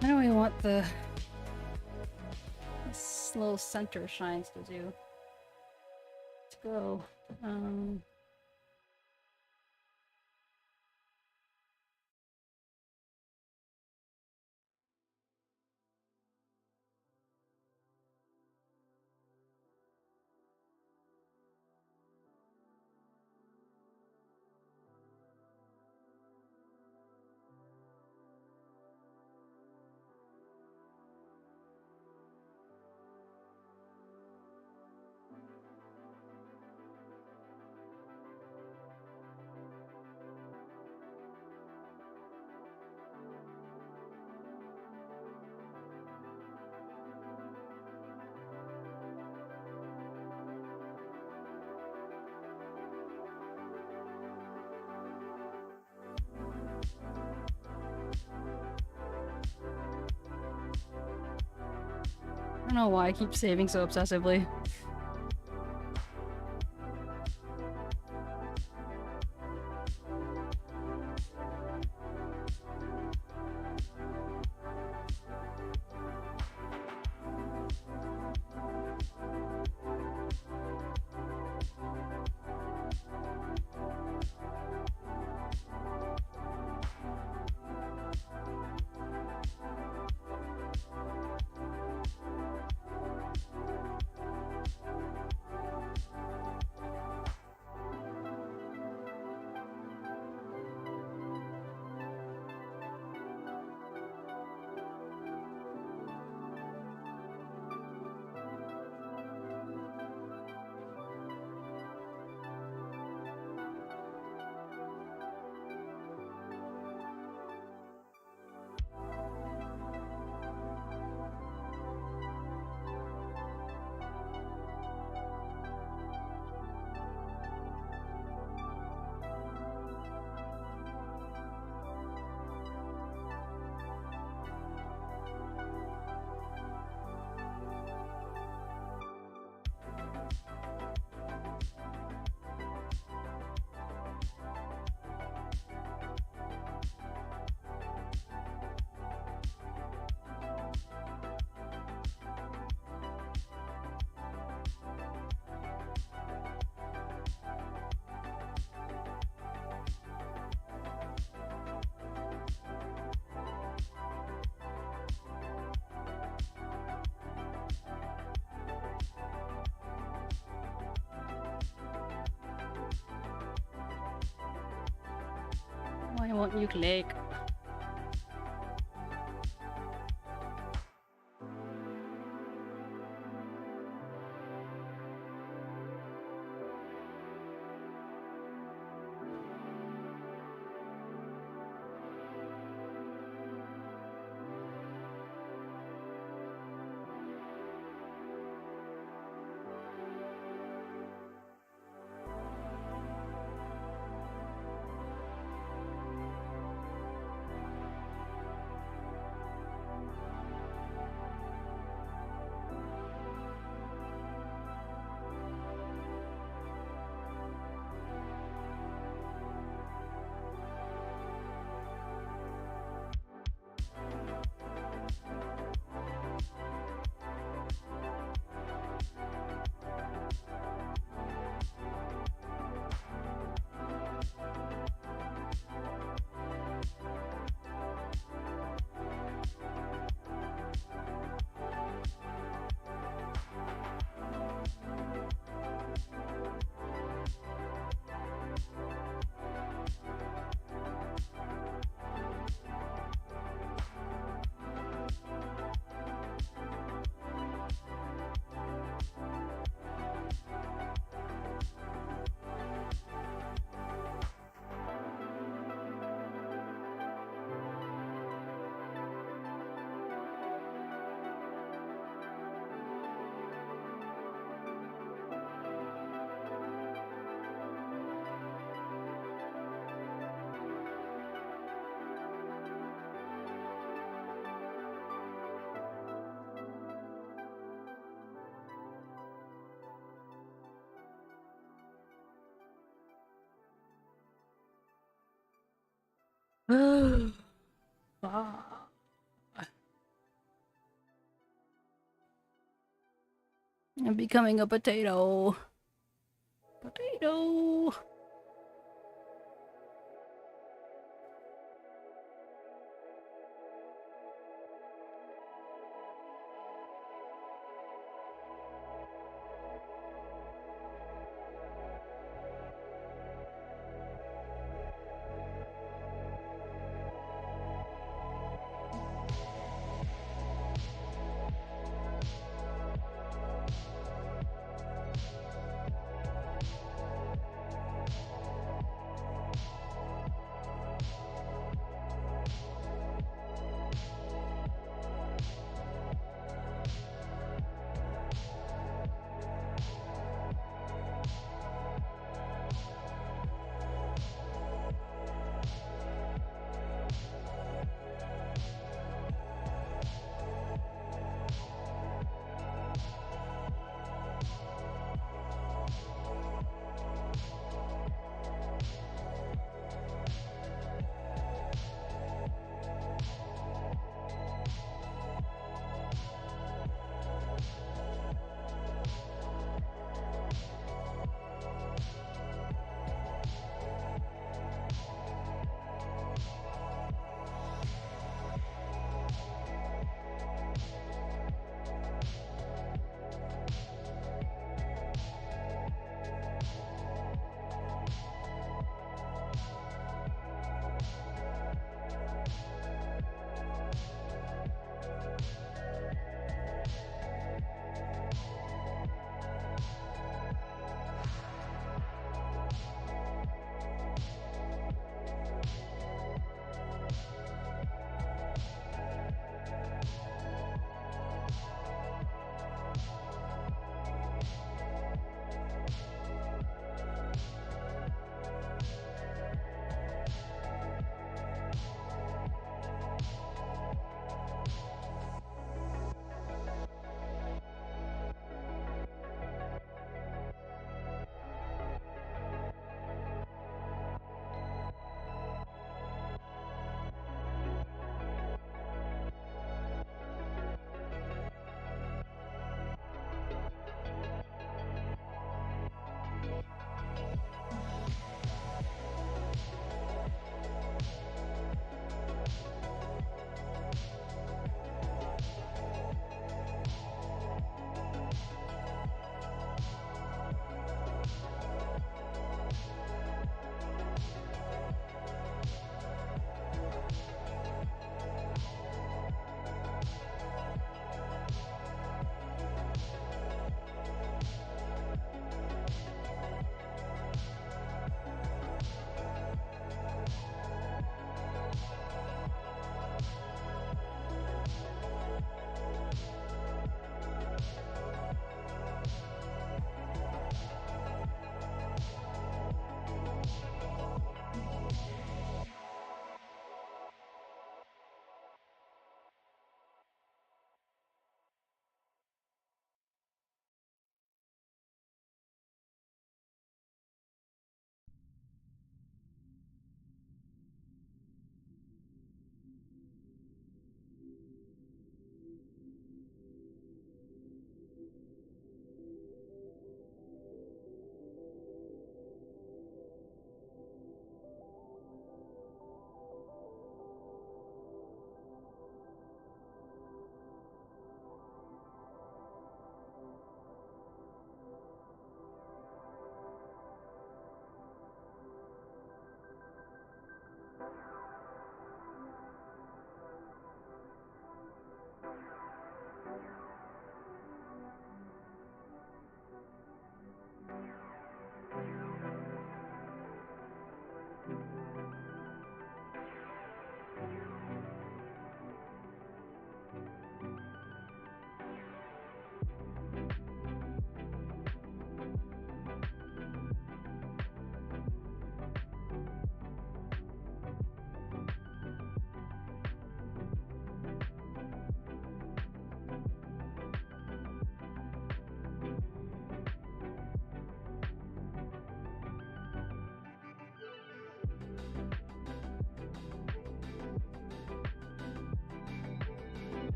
What do I want this little center shines to do? Let's go. I don't know why I keep saving so obsessively. Why won't you click? Ah. I'm becoming a potato. Potato.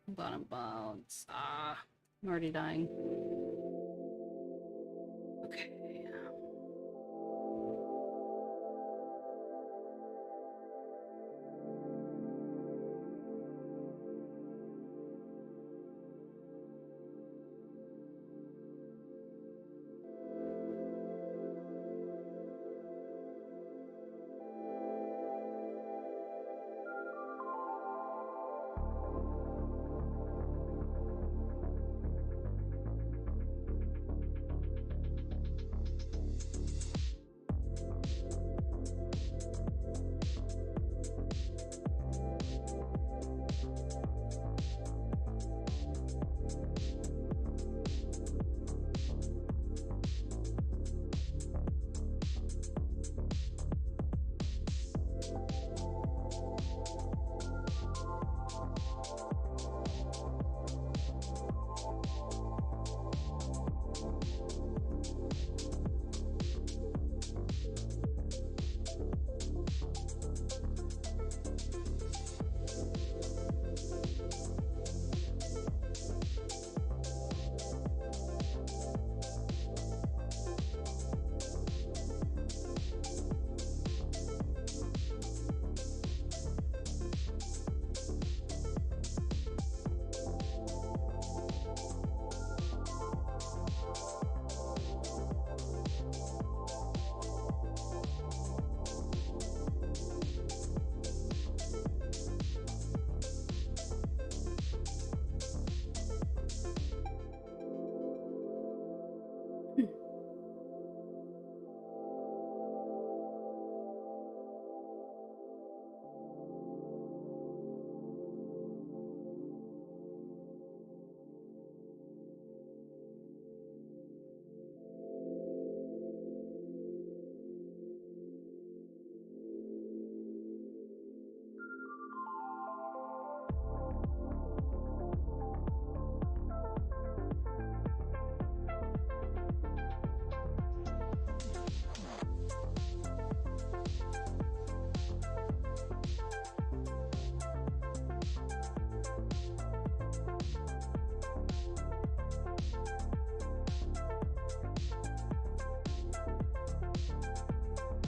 Bottom bounce. Ah, I'm already dying. Okay.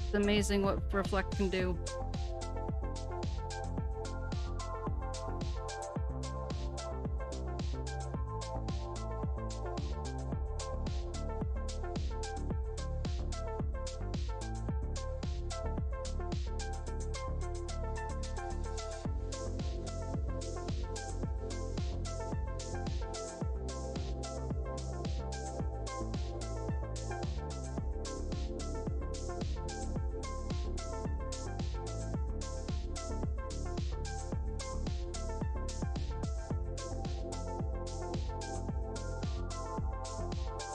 It's amazing what Reflect can do.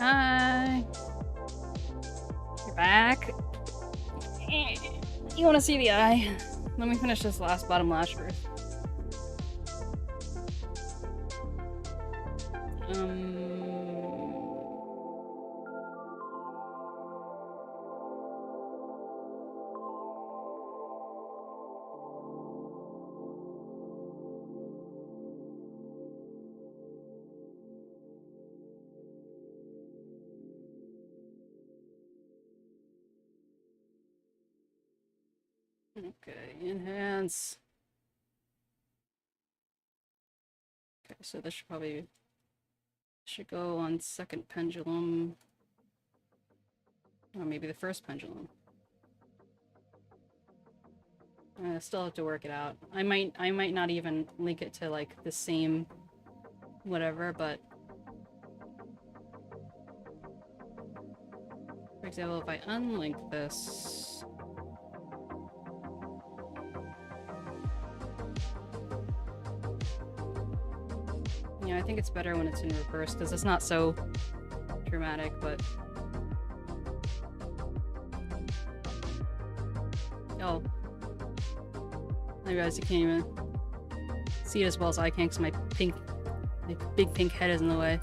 Hi. You're back. You want to see the eye? Let me finish this last bottom lash first. Okay, enhance. Okay, so this should go on second pendulum. Or maybe the first pendulum. I still have to work it out. I might not even link it to like the same whatever, but for example, if I unlink this, yeah, I think it's better when it's in reverse because it's not so dramatic, but oh, I realize you can't even see it as well as I can because my big pink head is in the way.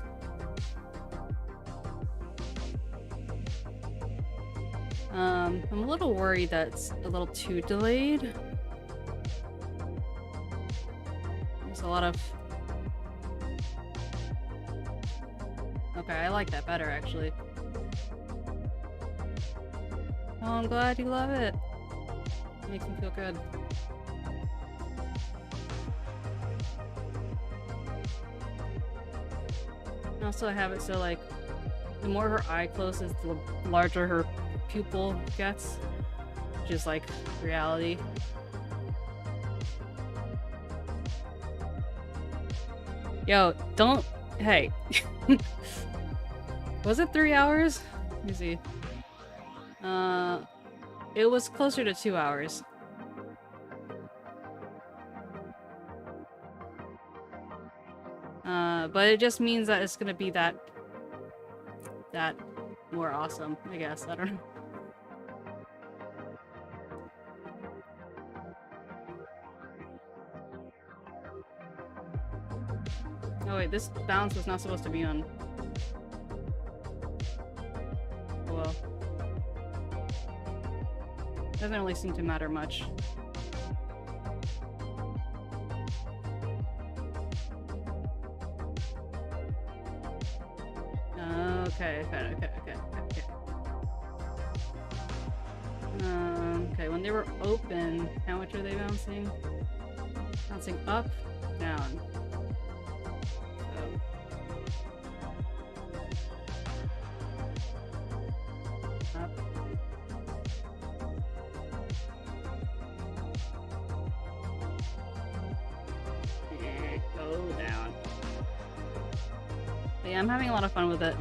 I'm a little worried that it's a little too delayed. There's a lot of... Okay, I like that better, actually. Oh, I'm glad you love it. Makes me feel good. And also I have it so, like, the more her eye closes, the larger her pupil gets, which is like reality. Yo, don't... Hey. Was it 3 hours? Let me see. It was closer to 2 hours. But it just means that it's gonna be that more awesome, I guess. I don't know. Oh wait, this bounce was not supposed to be on. Oh well. Doesn't really seem to matter much. Okay. Okay, when they were open, how much are they bouncing? Bouncing up, down. So. Up. Go down. But yeah, I'm having a lot of fun with it.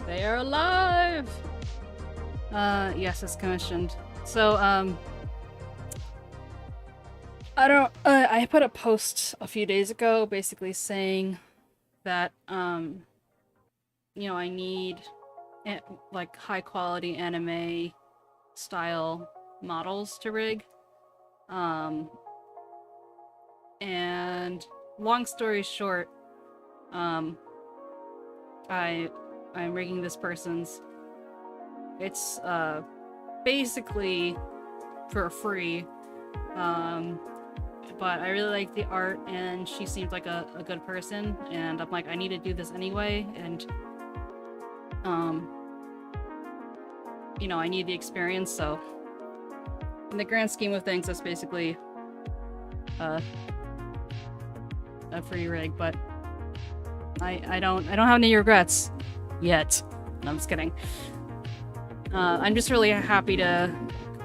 They are alive! Yes, it's commissioned. So, I put a post a few days ago basically saying that, you know, I need, like, high-quality anime style models to rig. And long story short, I'm rigging this person's. It's basically for free. but I really like the art, and she seems like a good person, and I'm like, I need to do this anyway, and you know, I need the experience, so in the grand scheme of things, that's basically a free rig, but I don't have any regrets yet. No, I'm just kidding. I'm just really happy to,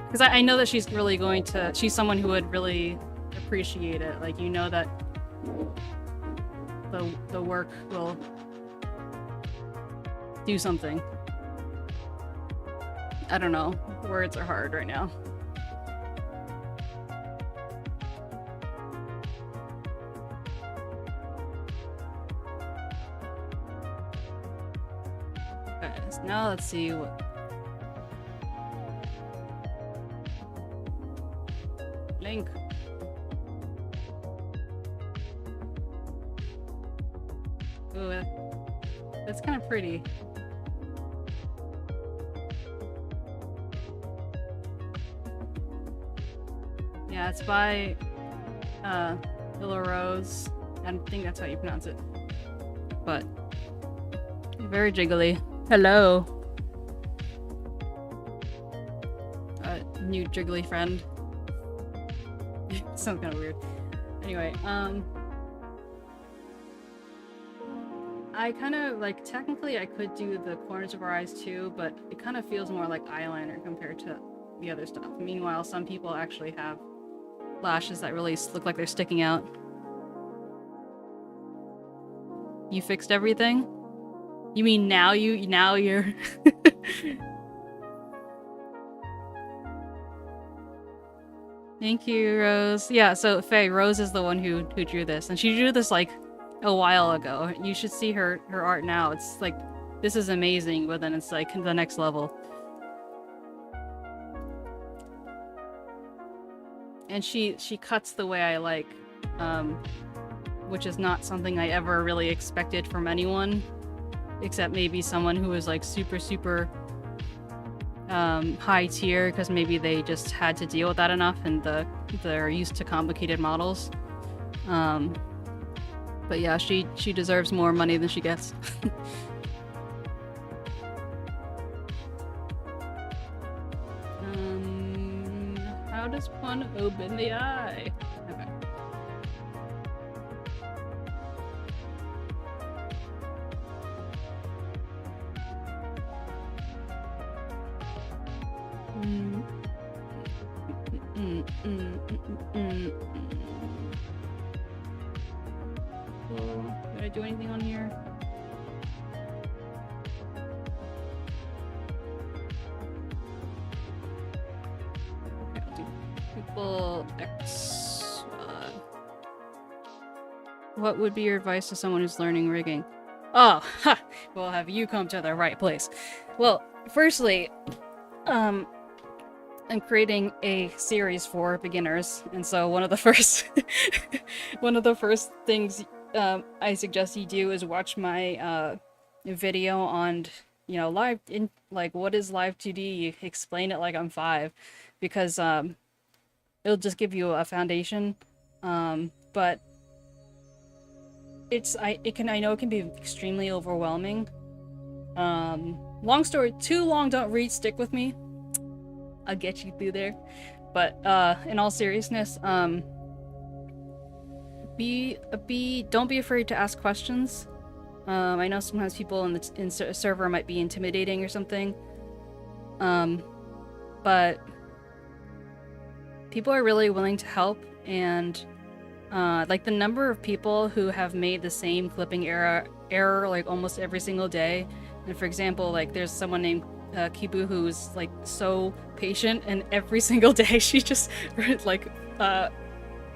because I know that she's really going to, she's someone who would really appreciate it. Like, you know that the work will do something. I don't know. Words are hard right now. Okay, so now let's see what... Link. Ooh, that's kind of pretty. Yeah, it's by Willow Rose. I think that's how you pronounce it. But very jiggly. Hello. New jiggly friend. Sounds kind of weird. Anyway, I kind of like, technically I could do the corners of her eyes too, but it kind of feels more like eyeliner compared to the other stuff. Meanwhile, some people actually have lashes that really look like they're sticking out. You fixed everything? You mean now you're Thank you, Rose. Yeah, so Faye, Rose is the one who drew this, and she drew this like a while ago. You should see her art now. It's like, this is amazing, but then it's like the next level. And she cuts the way I like, which is not something I ever really expected from anyone, except maybe someone who was like super high tier, because maybe they just had to deal with that enough and they're used to complicated models. But yeah, she deserves more money than she gets. How does one open the eye? Okay. Well, did I do anything on here? Okay, I'll do people X. What would be your advice to someone who's learning rigging? Oh, ha! Well, have you come to the right place? Well, firstly, I'm creating a series for beginners, and so one of the first things I suggest you do is watch my video on, you know, live in, like, what is live 2D? Explain it like I'm 5, because it'll just give you a foundation. But I know it can be extremely overwhelming. Long story too long, don't read, stick with me. I'll get you through there. But in all seriousness, don't be afraid to ask questions. I know sometimes people in the server might be intimidating or something. But people are really willing to help, and like the number of people who have made the same clipping error like almost every single day. And for example, like there's someone named Kibu who's like so patient, and every single day she just like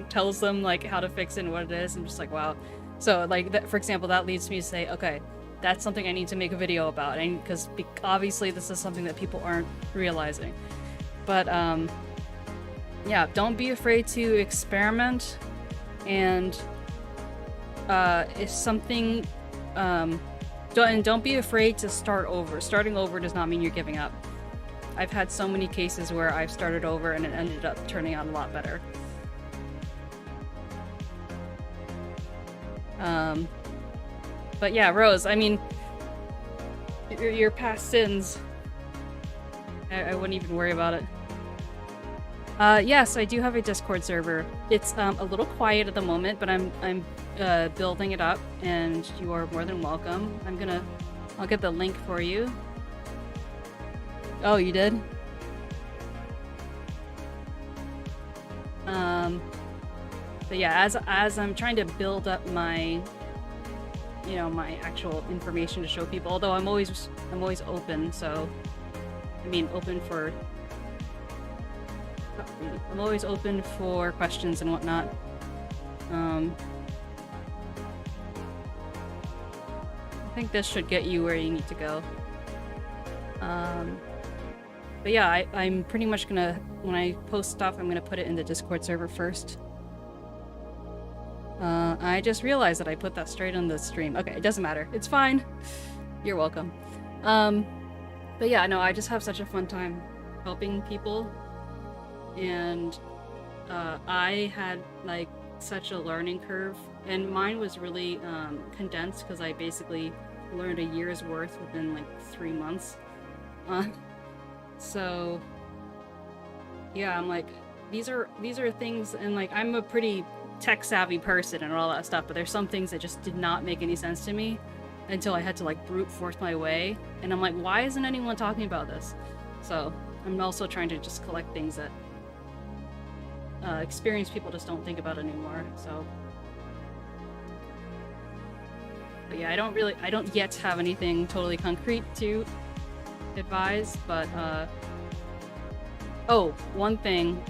tells them like how to fix it and what it is. I'm just like, wow. So like that, for example, that leads me to say, okay, that's something I need to make a video about, and because obviously this is something that people aren't realizing. But yeah, don't be afraid to experiment, and if something don't be afraid to start over. Starting over does not mean you're giving up. I've had so many cases where I've started over and it ended up turning out a lot better. But yeah, Rose, I mean, your past sins, I wouldn't even worry about it. Yes, I do have a Discord server. It's a little quiet at the moment, but I'm building it up, and you are more than welcome. I'll get the link for you. Oh, you did? But yeah, as I'm trying to build up my, you know, my actual information to show people, although I'm always open, so I mean open for I'm always open for questions and whatnot. I think this should get you where you need to go. But yeah, I'm pretty much gonna, when I post stuff, I'm gonna put it in the Discord server first. I just realized that I put that straight on the stream. Okay, it doesn't matter. It's fine. You're welcome. But yeah, no, I just have such a fun time helping people. And I had like such a learning curve, and mine was really condensed because I basically learned a year's worth within like 3 months. So yeah, I'm like, these are things, and like I'm a pretty tech savvy person and all that stuff, but there's some things that just did not make any sense to me until I had to like brute force my way, and I'm like, why isn't anyone talking about this? So I'm also trying to just collect things that experienced people just don't think about anymore. So but yeah, I don't yet have anything totally concrete to advise, but oh, one thing,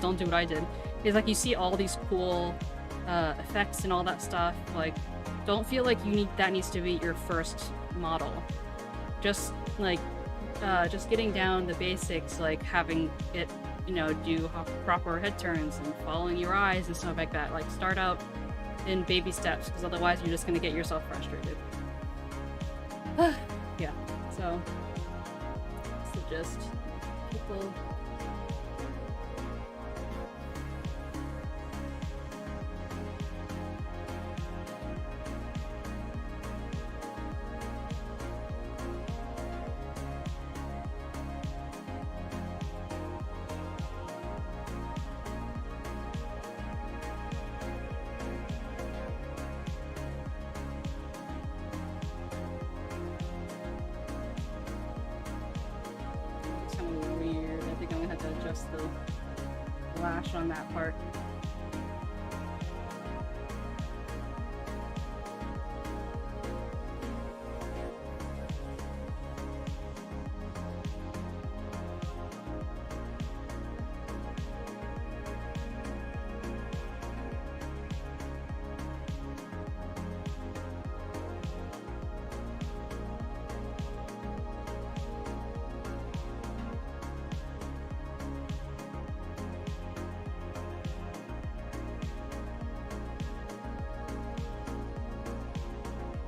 don't do what I did, is like you see all these cool effects and all that stuff, like don't feel like that needs to be your first model. Just like just getting down the basics, like having it, you know, do proper head turns and following your eyes and stuff like that. Like start out in baby steps, because otherwise you're just gonna get yourself frustrated. Yeah, so just people. The lash on that part.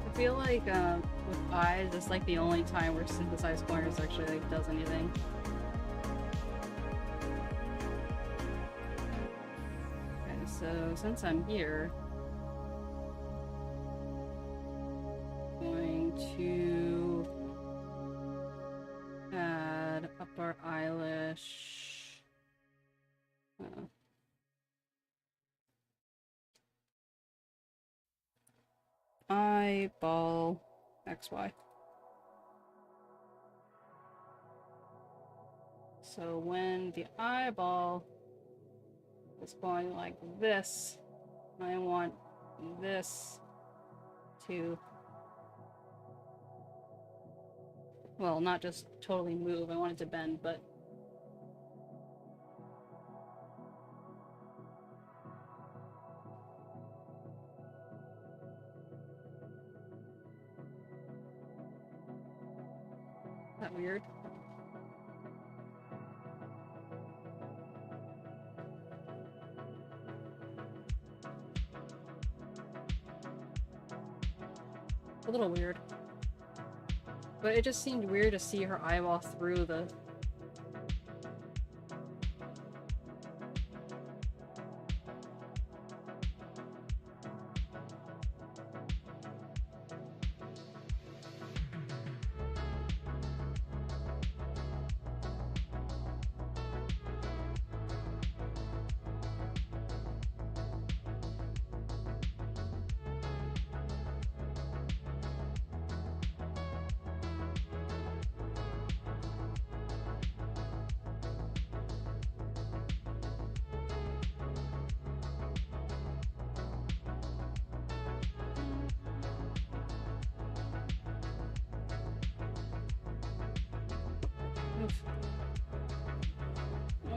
I feel like with eyes, it's like the only time where synthesized corners actually like does anything. Okay, so since I'm here, I'm going to add upper eyelash. Eyeball XY. So when the eyeball is going like this, I want this to, well, not just totally move, I want it to bend, but is that weird? A little weird. But it just seemed weird to see her eyeball through the...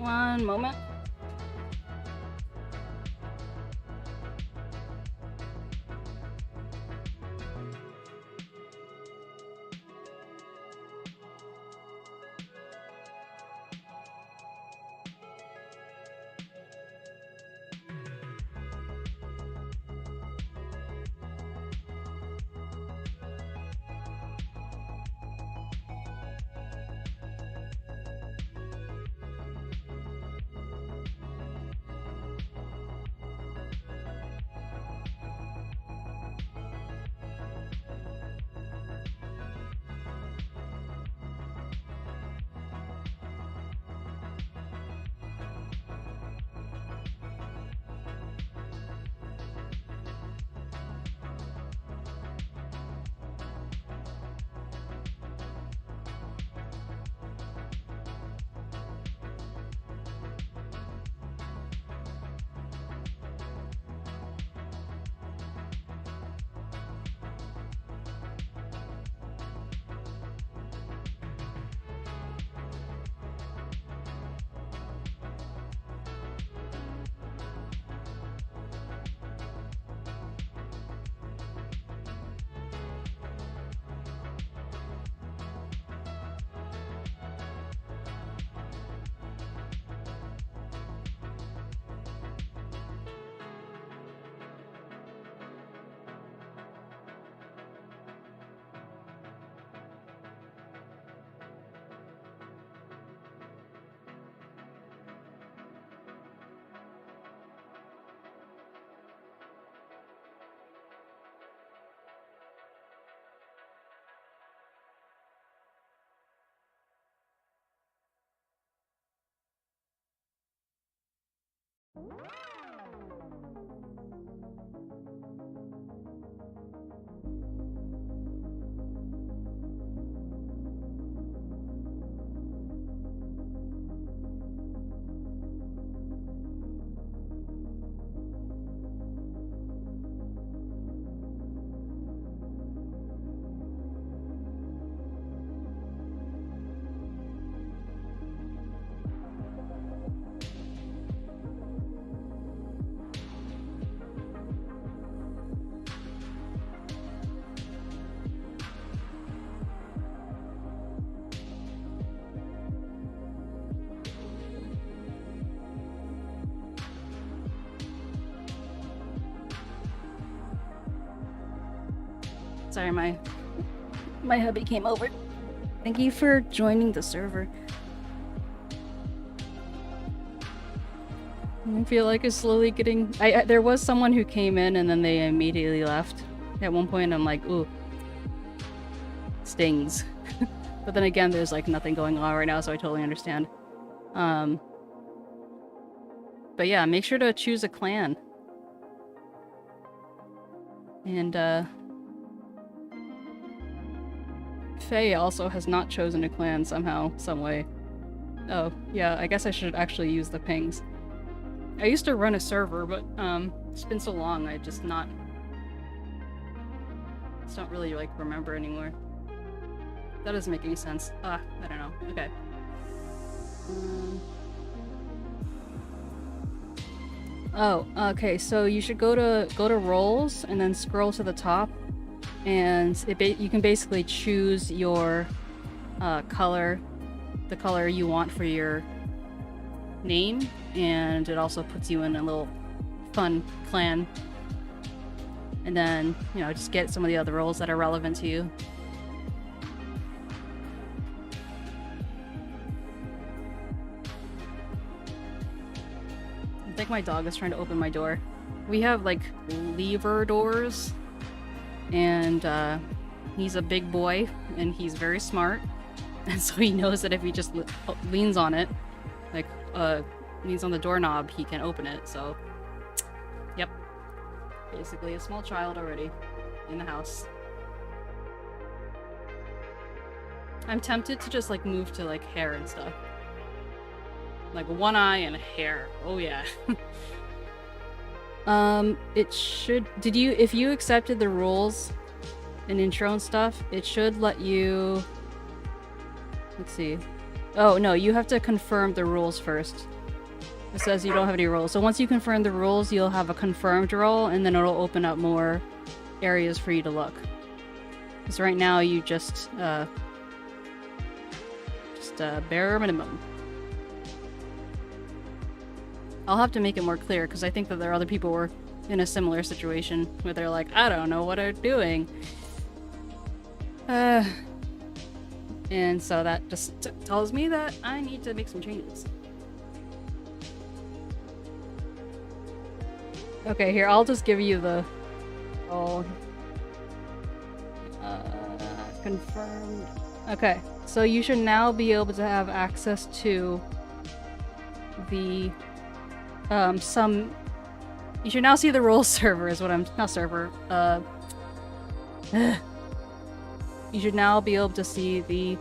One moment. Sorry, my hubby came over. Thank you for joining the server. I feel like it's slowly getting... there was someone who came in and then they immediately left. At one point I'm like, ooh. Stings. But then again, there's like nothing going on right now, so I totally understand. But yeah, make sure to choose a clan. And Faye also has not chosen a clan somehow, some way. Oh, yeah, I guess I should actually use the pings. I used to run a server, but it's been so long, I just don't really like remember anymore. That doesn't make any sense. I don't know. Okay. Oh, okay, so you should go to roles and then scroll to the top, and you can basically choose your color, the color you want for your name, and it also puts you in a little fun clan. And then, you know, just get some of the other roles that are relevant to you. I think my dog is trying to open my door. We have like lever doors, and he's a big boy and he's very smart, and so he knows that if he just leans on it, like leans on the doorknob, he can open it. So yep, basically a small child already in the house. I'm tempted to just like move to like hair and stuff. Like one eye and hair. Oh yeah. It should... if you accepted the rules and intro and stuff, it should let you... Let's see. Oh, no, you have to confirm the rules first. It says you don't have any roles. So once you confirm the rules, you'll have a confirmed role, and then it'll open up more areas for you to look. Because right now you just bare minimum. I'll have to make it more clear because I think that there are other people who are in a similar situation where they're like, I don't know what I'm doing. And so that just tells me that I need to make some changes. Okay, here, I'll just give you the... confirmed. Okay, so you should now be able to have access to the... You should now see the roles server is what I'm... Not server, You should now be able to see the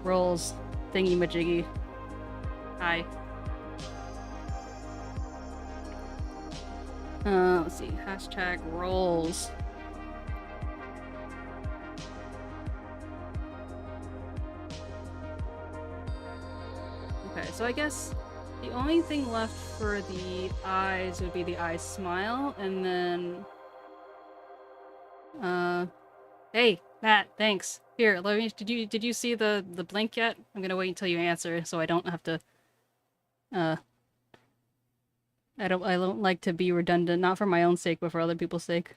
roles thingy-majiggy. Hi. Let's see. Hashtag roles. Okay, so I guess the only thing left for the eyes would be the eye smile, and then... Hey, Matt, thanks. Here, let me... Did you see the blink yet? I'm gonna wait until you answer, so I don't have to... I don't like to be redundant, not for my own sake, but for other people's sake.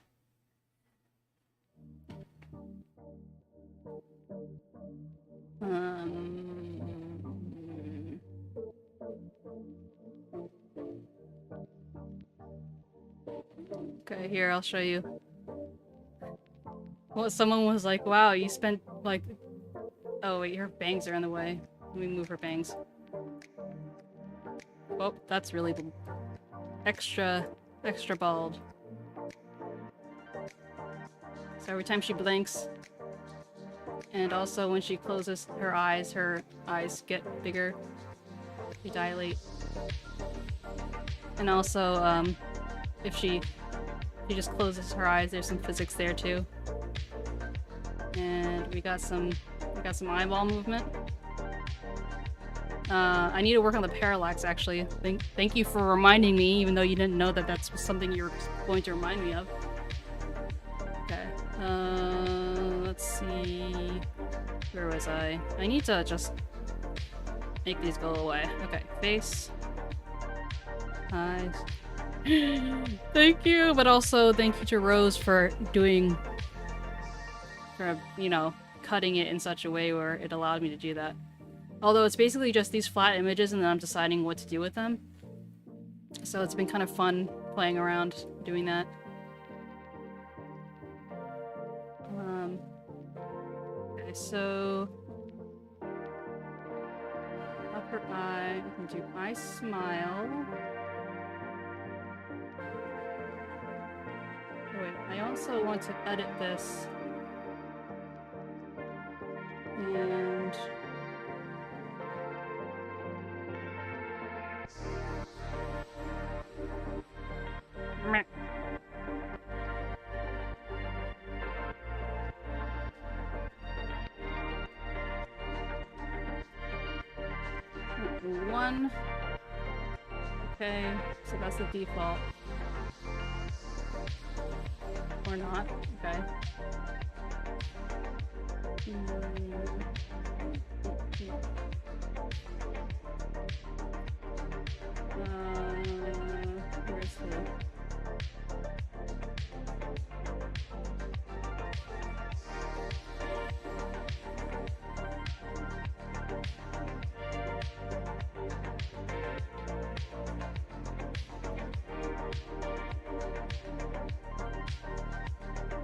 Okay, here, I'll show you. Well, someone was like, wow, you spent, like... Oh, wait, her bangs are in the way. Let me move her bangs. Oh, that's really extra bald. So every time she blinks, and also when she closes her eyes get bigger. They dilate. And also, if she just closes her eyes, there's some physics there too. And we got some eyeball movement. I need to work on the parallax, actually. Thank you for reminding me, even though you didn't know that that's something you were going to remind me of. Okay. Let's see... Where was I? I need to just make these go away. Okay, face. Eyes. Thank you! But also, thank you to Rose for doing... For, you know, cutting it in such a way where it allowed me to do that. Although it's basically just these flat images and then I'm deciding what to do with them. So it's been kind of fun playing around doing that. Okay, so... Upper eye, we can do eye smile. Oh, wait, I also want to edit this. And... One. Okay, so that's the default. Or not, okay. Where's the...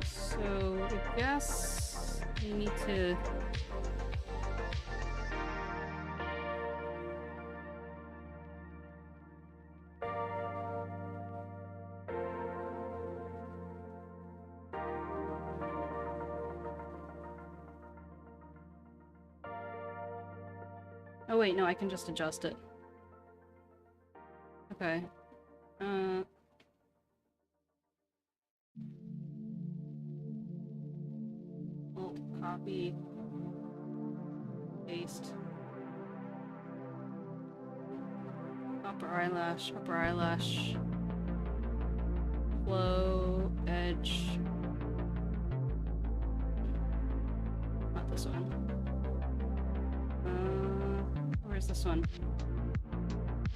So, I guess you need to... Oh wait, no, I can just adjust it. Okay. Alt, copy, paste, Upper eyelash. Flow, edge. Not this one. Where's this one?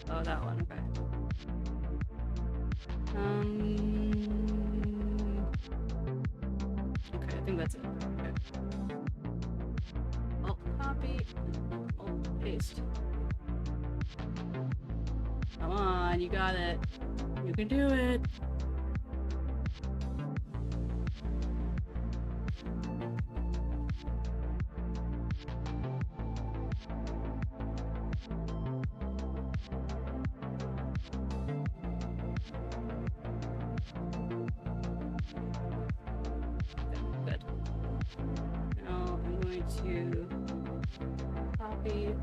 Oh, that one, okay. Okay, I think that's it. Okay. Alt copy, alt paste. Come on, you got it. You can do it. Good. Now I'm going to copy,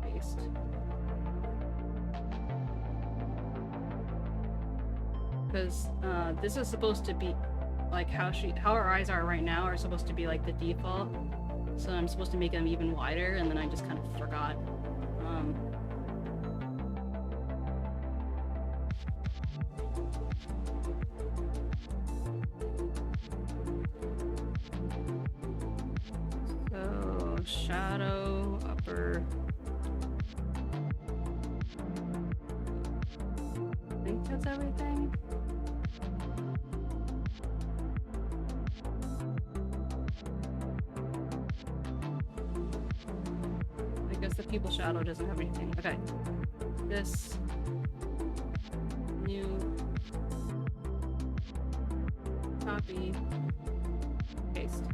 paste. Because this is supposed to be like how her eyes are right now are supposed to be like the default. So I'm supposed to make them even wider, and then I just kind of forgot. So shadow, upper. I think that's everything. I guess the pupil shadow doesn't have anything. Okay. This new copy, paste.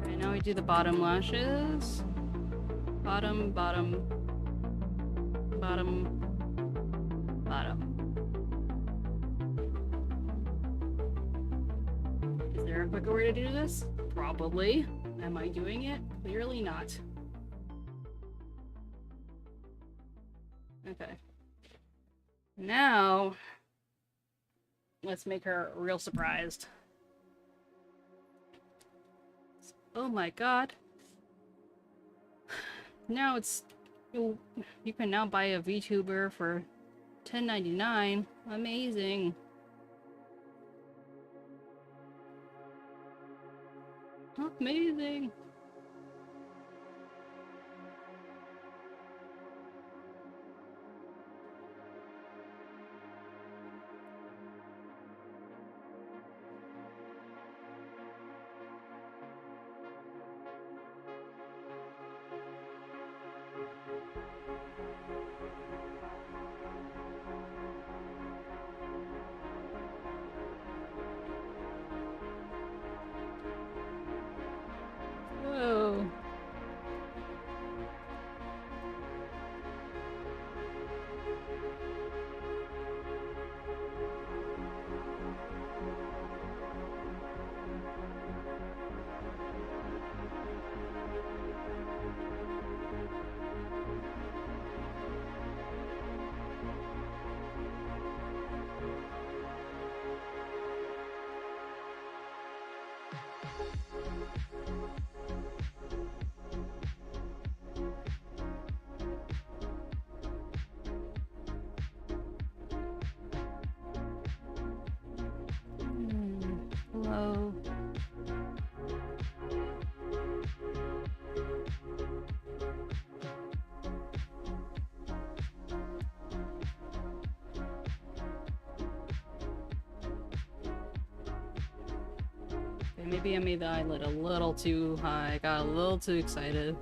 Okay, now we do the bottom lashes. Bottom, bottom, bottom, bottom. Is there a quicker way to do this? Probably. Am I doing it? Clearly not. Okay. Now, let's make her real surprised. Oh my god. Now it's... You can now buy a VTuber for $10.99. Amazing. Amazing. Whoa. Hello. Okay, maybe I made the eyelid a little too high. I got a little too excited.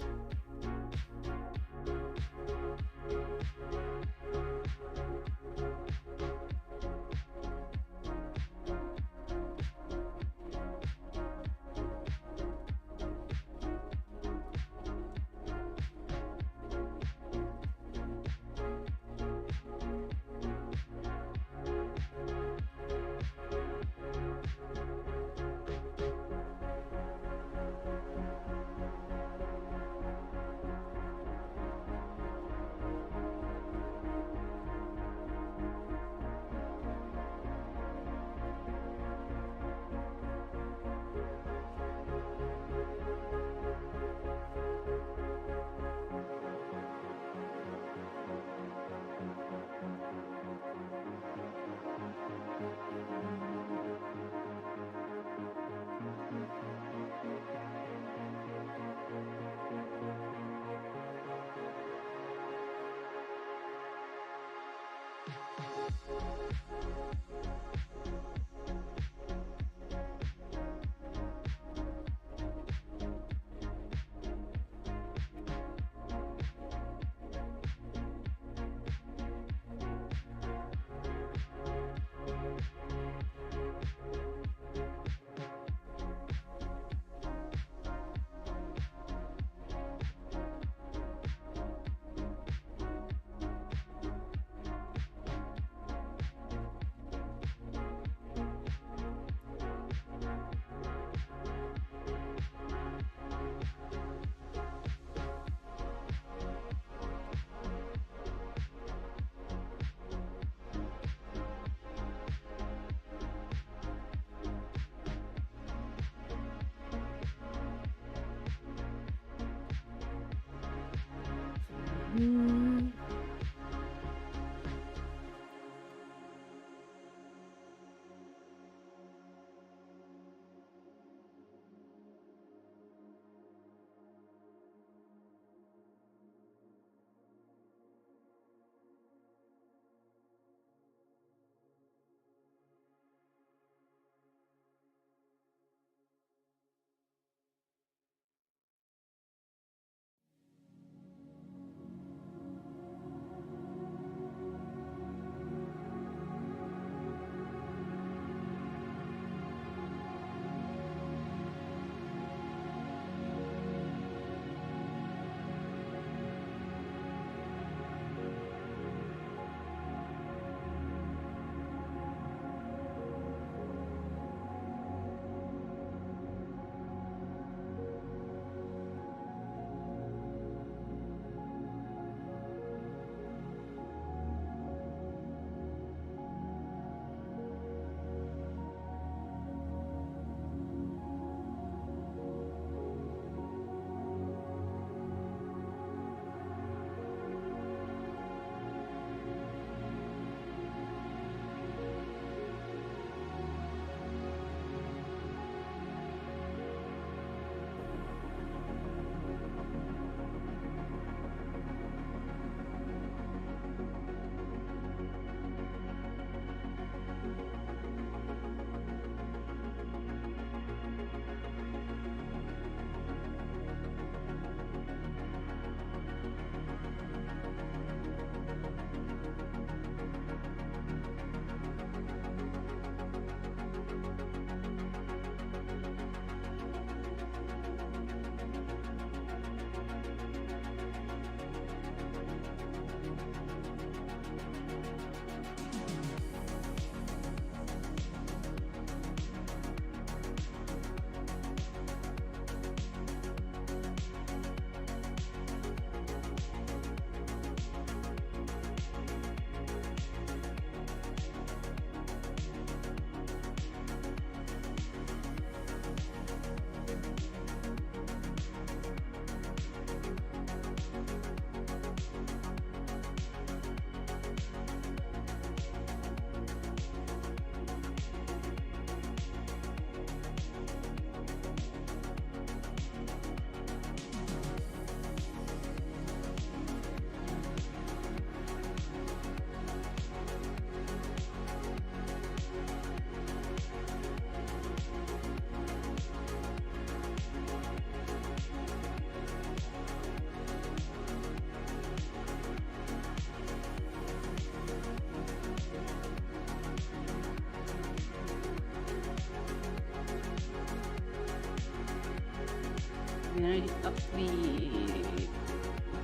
I'm gonna up the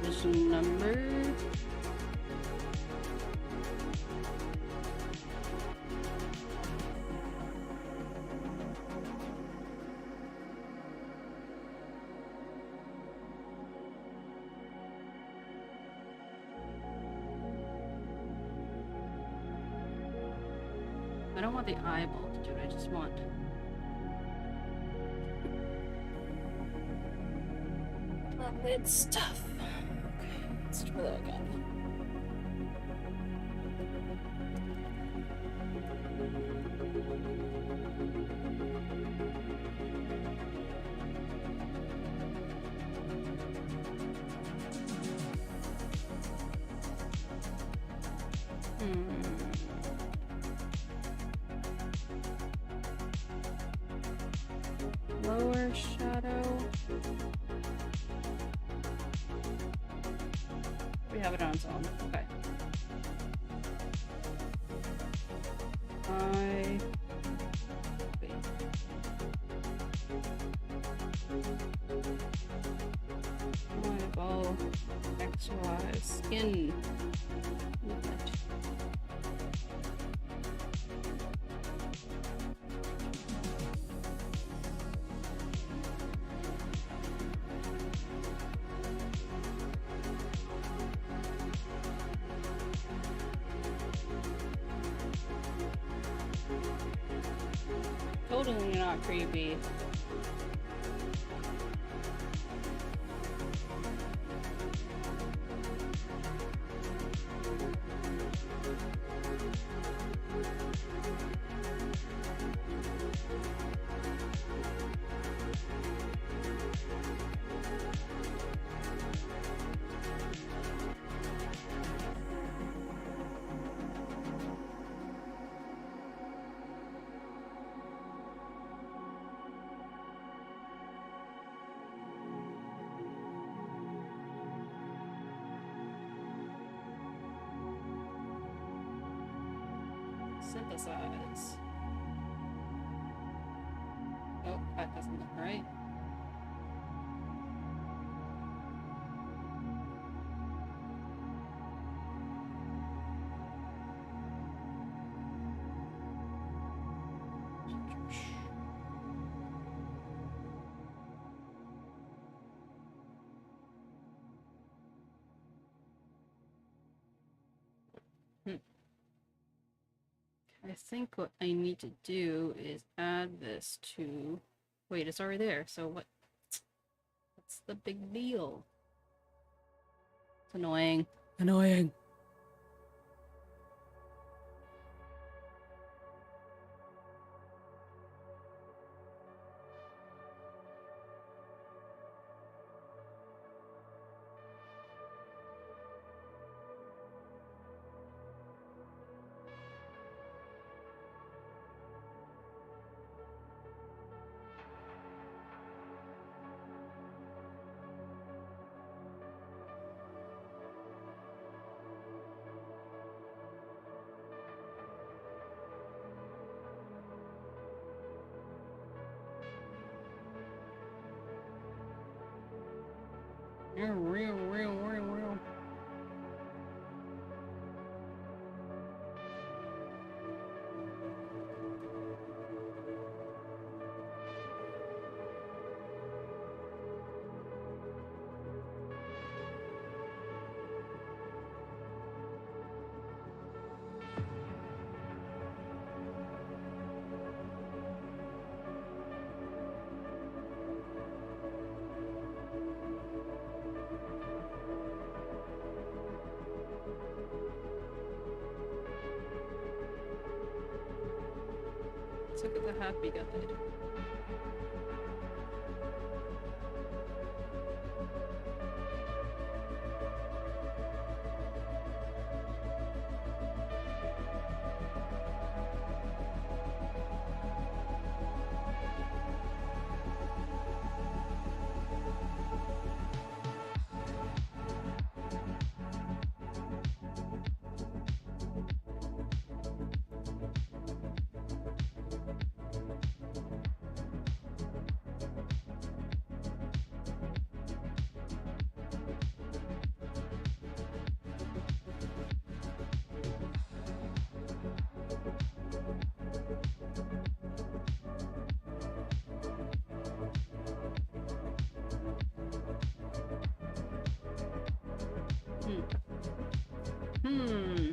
vision number. I don't want the eyeball to do it, I just want lid stuff. Okay, let's try that again. we have it on its own. Okay. Wait. Eyeball. XY. Skin. Movement. Totally not creepy. Synthesize. Oh, that doesn't look right. I think what I need to do is add this to... Wait, it's already there, so what? What's the big deal? It's annoying. Annoying. Real. Let's look at the happy guide. Hmm.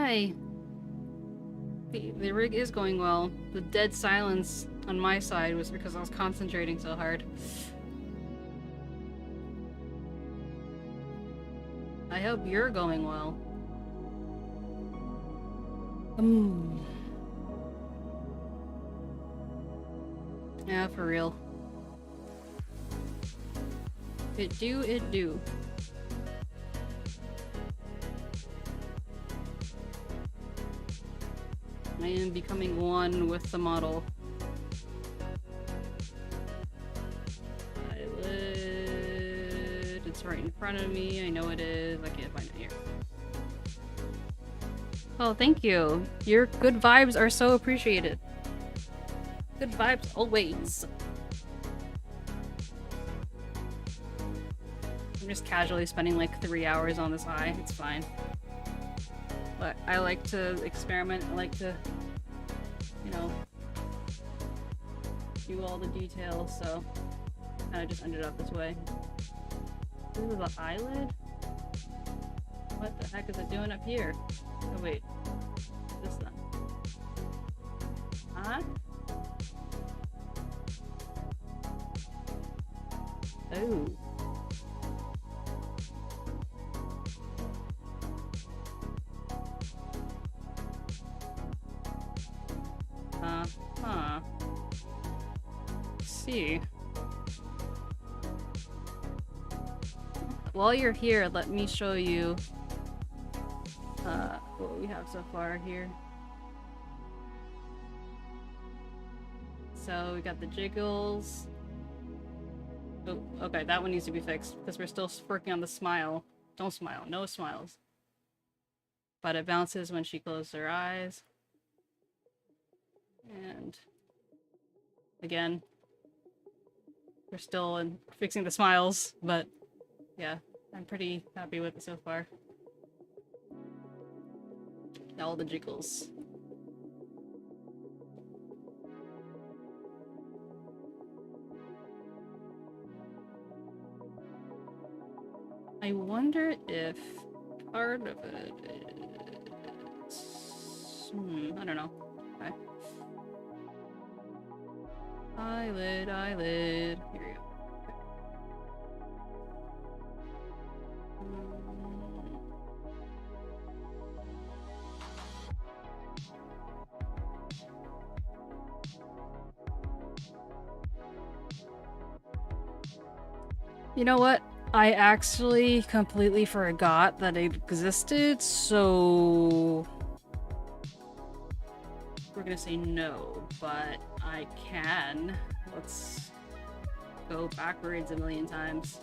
why. The rig is going well. The dead silence on my side was because I was concentrating so hard. I hope you're going well. Yeah, for real. It do. I am becoming one with the model. Eyelid. It's right in front of me. I know it is. I can't find it here. Oh, thank you. Your good vibes are so appreciated. Good vibes always. I'm just casually spending like 3 hours on this eye. It's fine. But I like to experiment. I like to, you know, do all the details, so I just ended up this way. This is the eyelid? What the heck is it doing up here? Oh wait. This then. Huh? Oh. Huh. See. While you're here, let me show you what we have so far here. So we got the jiggles. Oh, okay, that one needs to be fixed because we're still working on the smile. Don't smile, no smiles. But it bounces when she closes her eyes. And again, we're still fixing the smiles, but yeah, I'm pretty happy with it so far. All the jiggles. I wonder if part of it is... I don't know. Okay. Eyelid. Here we go. You know what? I actually completely forgot that it existed, so we're gonna say no, but I can. Let's go backwards a million times.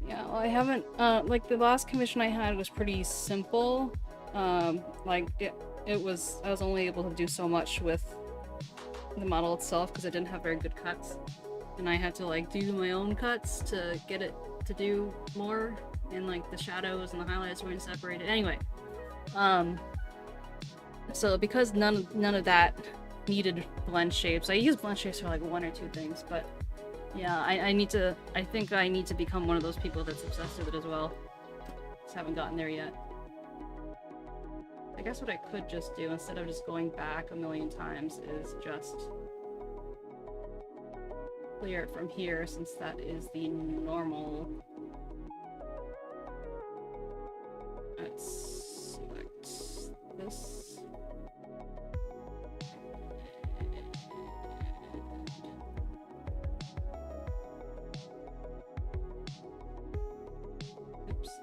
Yeah, well, I haven't, like the last commission I had was pretty simple. Like I was only able to do so much with the model itself because it didn't have very good cuts. And I had to like do my own cuts to get it to do more, and like the shadows and the highlights were separated. Anyway, so because none of that needed blend shapes, I used blend shapes for like 1 or 2 things, but yeah, I think I need to become one of those people that's obsessed with it as well. Just haven't gotten there yet. I guess what I could just do, instead of just going back a million times, is just clear it from here, since that is the normal. Let's select this. Oops.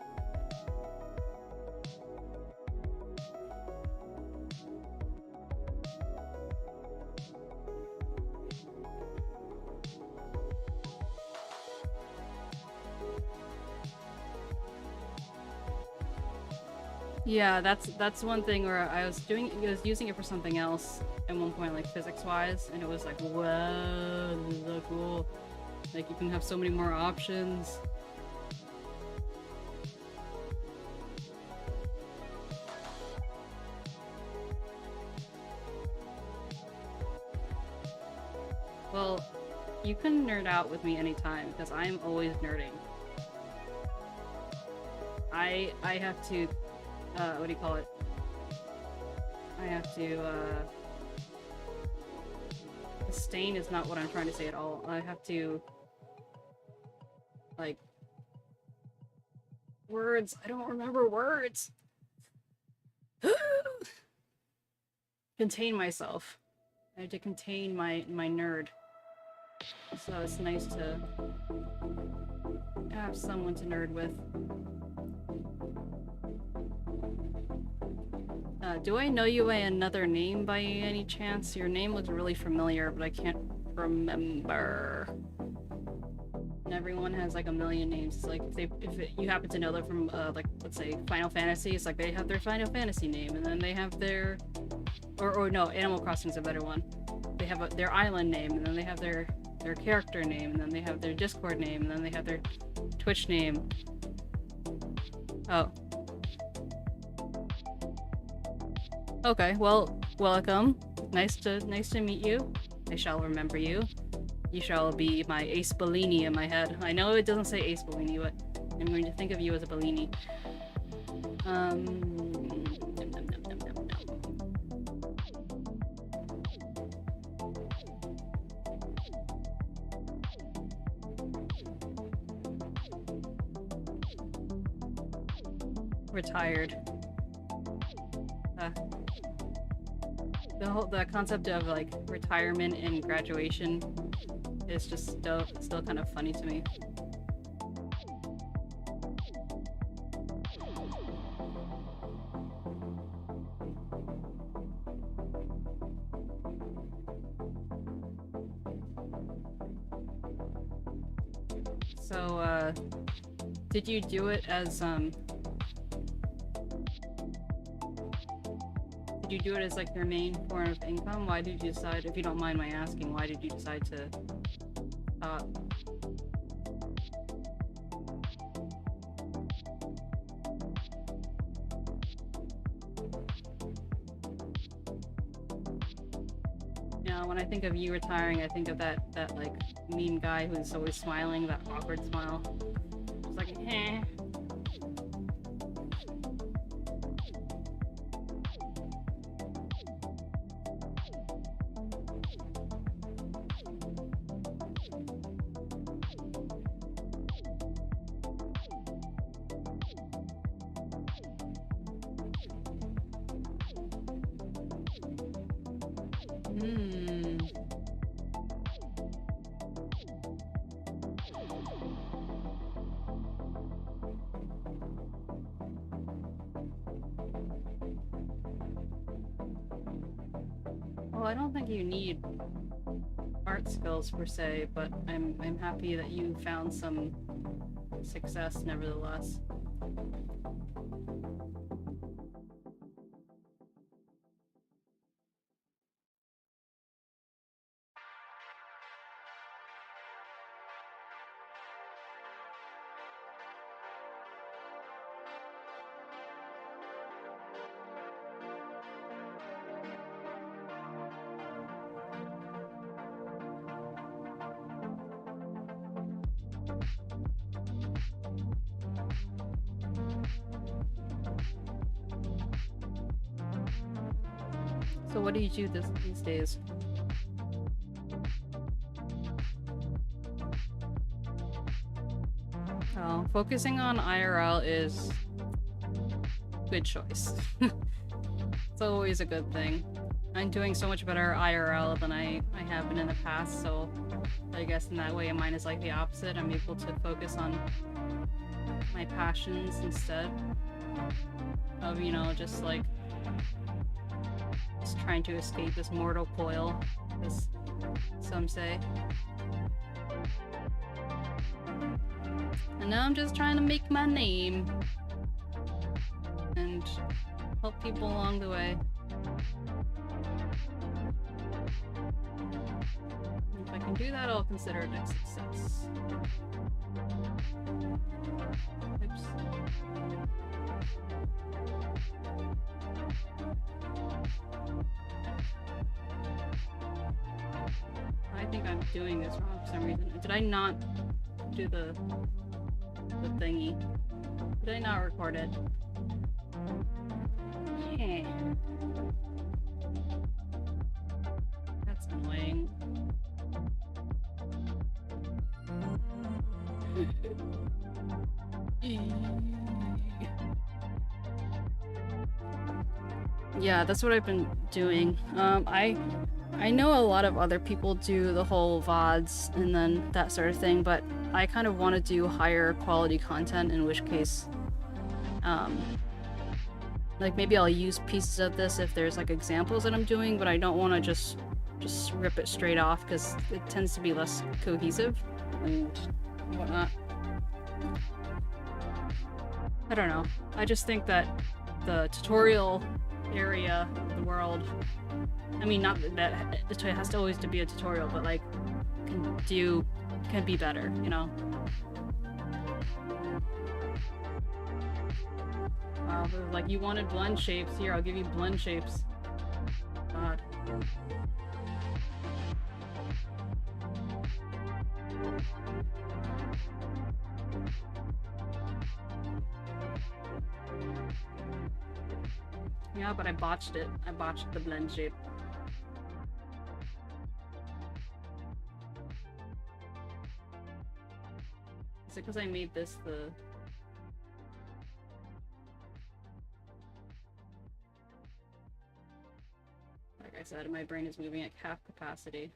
Yeah, that's one thing where I was using it for something else at one point, like physics-wise, and it was like, whoa, this is so cool. Like, you can have so many more options. Well, you can nerd out with me anytime, because I'm always nerding. I have to, what do you call it? I have to, sustain is not what I'm trying to say at all. I have to, like, words. I don't remember words. Contain myself. I have to contain my nerd. So it's nice to have someone to nerd with. Do I know you by another name by any chance? Your name looks really familiar, but I can't remember. And everyone has like a million names. It's like you happen to know them from like, let's say Final Fantasy, it's like they have their Final Fantasy name, and then they have their or no, Animal Crossing's a better one. They have their island name, and then they have their character name, and then they have their Discord name, and then they have their Twitch name. Oh. Okay, well, welcome. Nice to meet you. I shall remember you. You shall be my Ace Bellini in my head. I know it doesn't say Ace Bellini, but I'm going to think of you as a Bellini. Nom, nom, nom, nom, nom, nom. Retired. The concept of like retirement and graduation is just still kind of funny to me. So did you do it as did you do it as like your main form of income? Why did you decide, if you don't mind my asking, why did you decide to stop? Yeah, when I think of you retiring, I think of that like mean guy who's always smiling, that awkward smile. It's like, eh. Well, I don't think you need art skills per se, but I'm happy that you found some success nevertheless. So what do you do these days? Oh, focusing on IRL is a good choice. It's always a good thing. I'm doing so much better IRL than I have been in the past, so I guess in that way mine is like the opposite. I'm able to focus on my passions instead of, you know, just like trying to escape this mortal coil, as some say. And now I'm just trying to make my name and help people along the way. If I can do that, I'll consider it a success. Oops. I think I'm doing this wrong for some reason. Did I not do the thingy? Did I not record it? Yeah. That's annoying. Yeah, that's what I've been doing. I know a lot of other people do the whole VODs and then that sort of thing, but I kind of want to do higher quality content, in which case, like maybe I'll use pieces of this if there's like examples that I'm doing, but I don't want to just rip it straight off because it tends to be less cohesive and whatnot. I don't know. I just think that the tutorial area of the world, I mean, not that it has to always be a tutorial, but like can be better, you know? Wow, like you wanted blend shapes, here I'll give you blend shapes. God. Yeah, but I botched it. I botched the blend shape. Is it because I made this the... Like I said, my brain is moving at half capacity.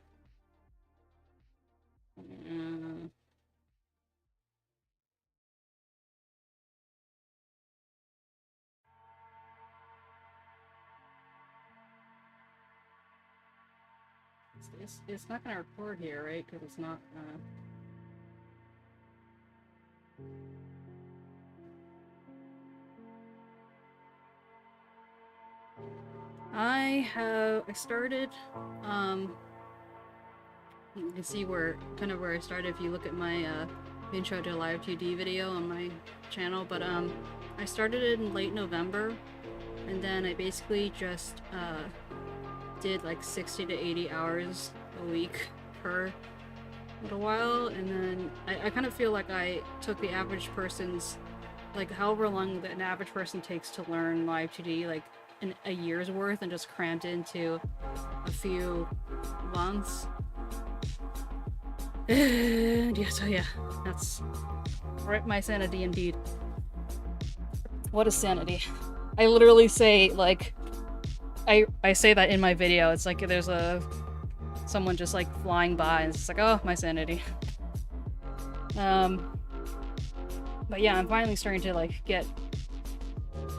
It's not gonna record here, right? Because it's not, I started, you can see where I started if you look at my, intro to live 2D video on my channel, but, I started it in late November, and then I basically just, did like 60 to 80 hours a week per little while, and then I kind of feel like I took the average person's, like however long an average person takes to learn live 2D, like a year's worth, and just crammed into a few months. And yeah, so yeah, that's right, my sanity indeed. What is sanity? I literally say, like, I say that in my video. It's like there's someone just like flying by and it's just like, oh, my sanity. But yeah, I'm finally starting to like get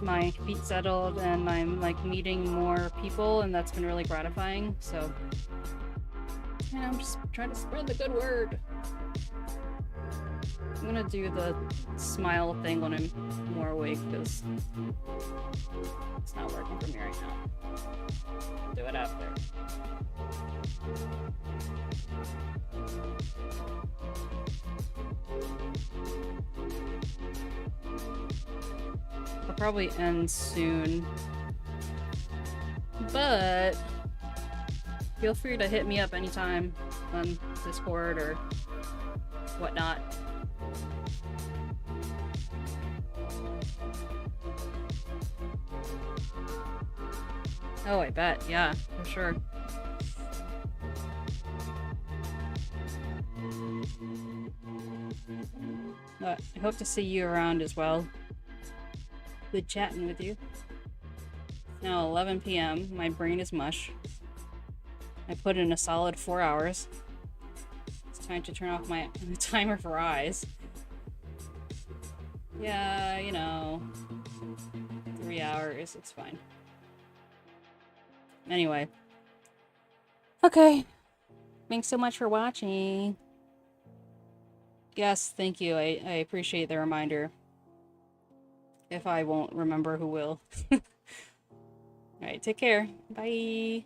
my feet settled, and I'm like meeting more people, and that's been really gratifying. So yeah, I'm just trying to spread the good word. I'm gonna do the smile thing when I'm more awake, because it's not working for me right now. I'll do it after. I'll probably end soon, but feel free to hit me up anytime on Discord or whatnot. Oh, I bet. Yeah, for sure. But I hope to see you around as well. Good chatting with you. It's now 11 p.m. My brain is mush. I put in a solid 4 hours. It's time to turn off my timer for eyes. Yeah, you know. 3 hours, it's fine. Anyway. Okay. Thanks so much for watching. Yes, thank you. I appreciate the reminder. If I won't remember, who will? Alright, take care. Bye.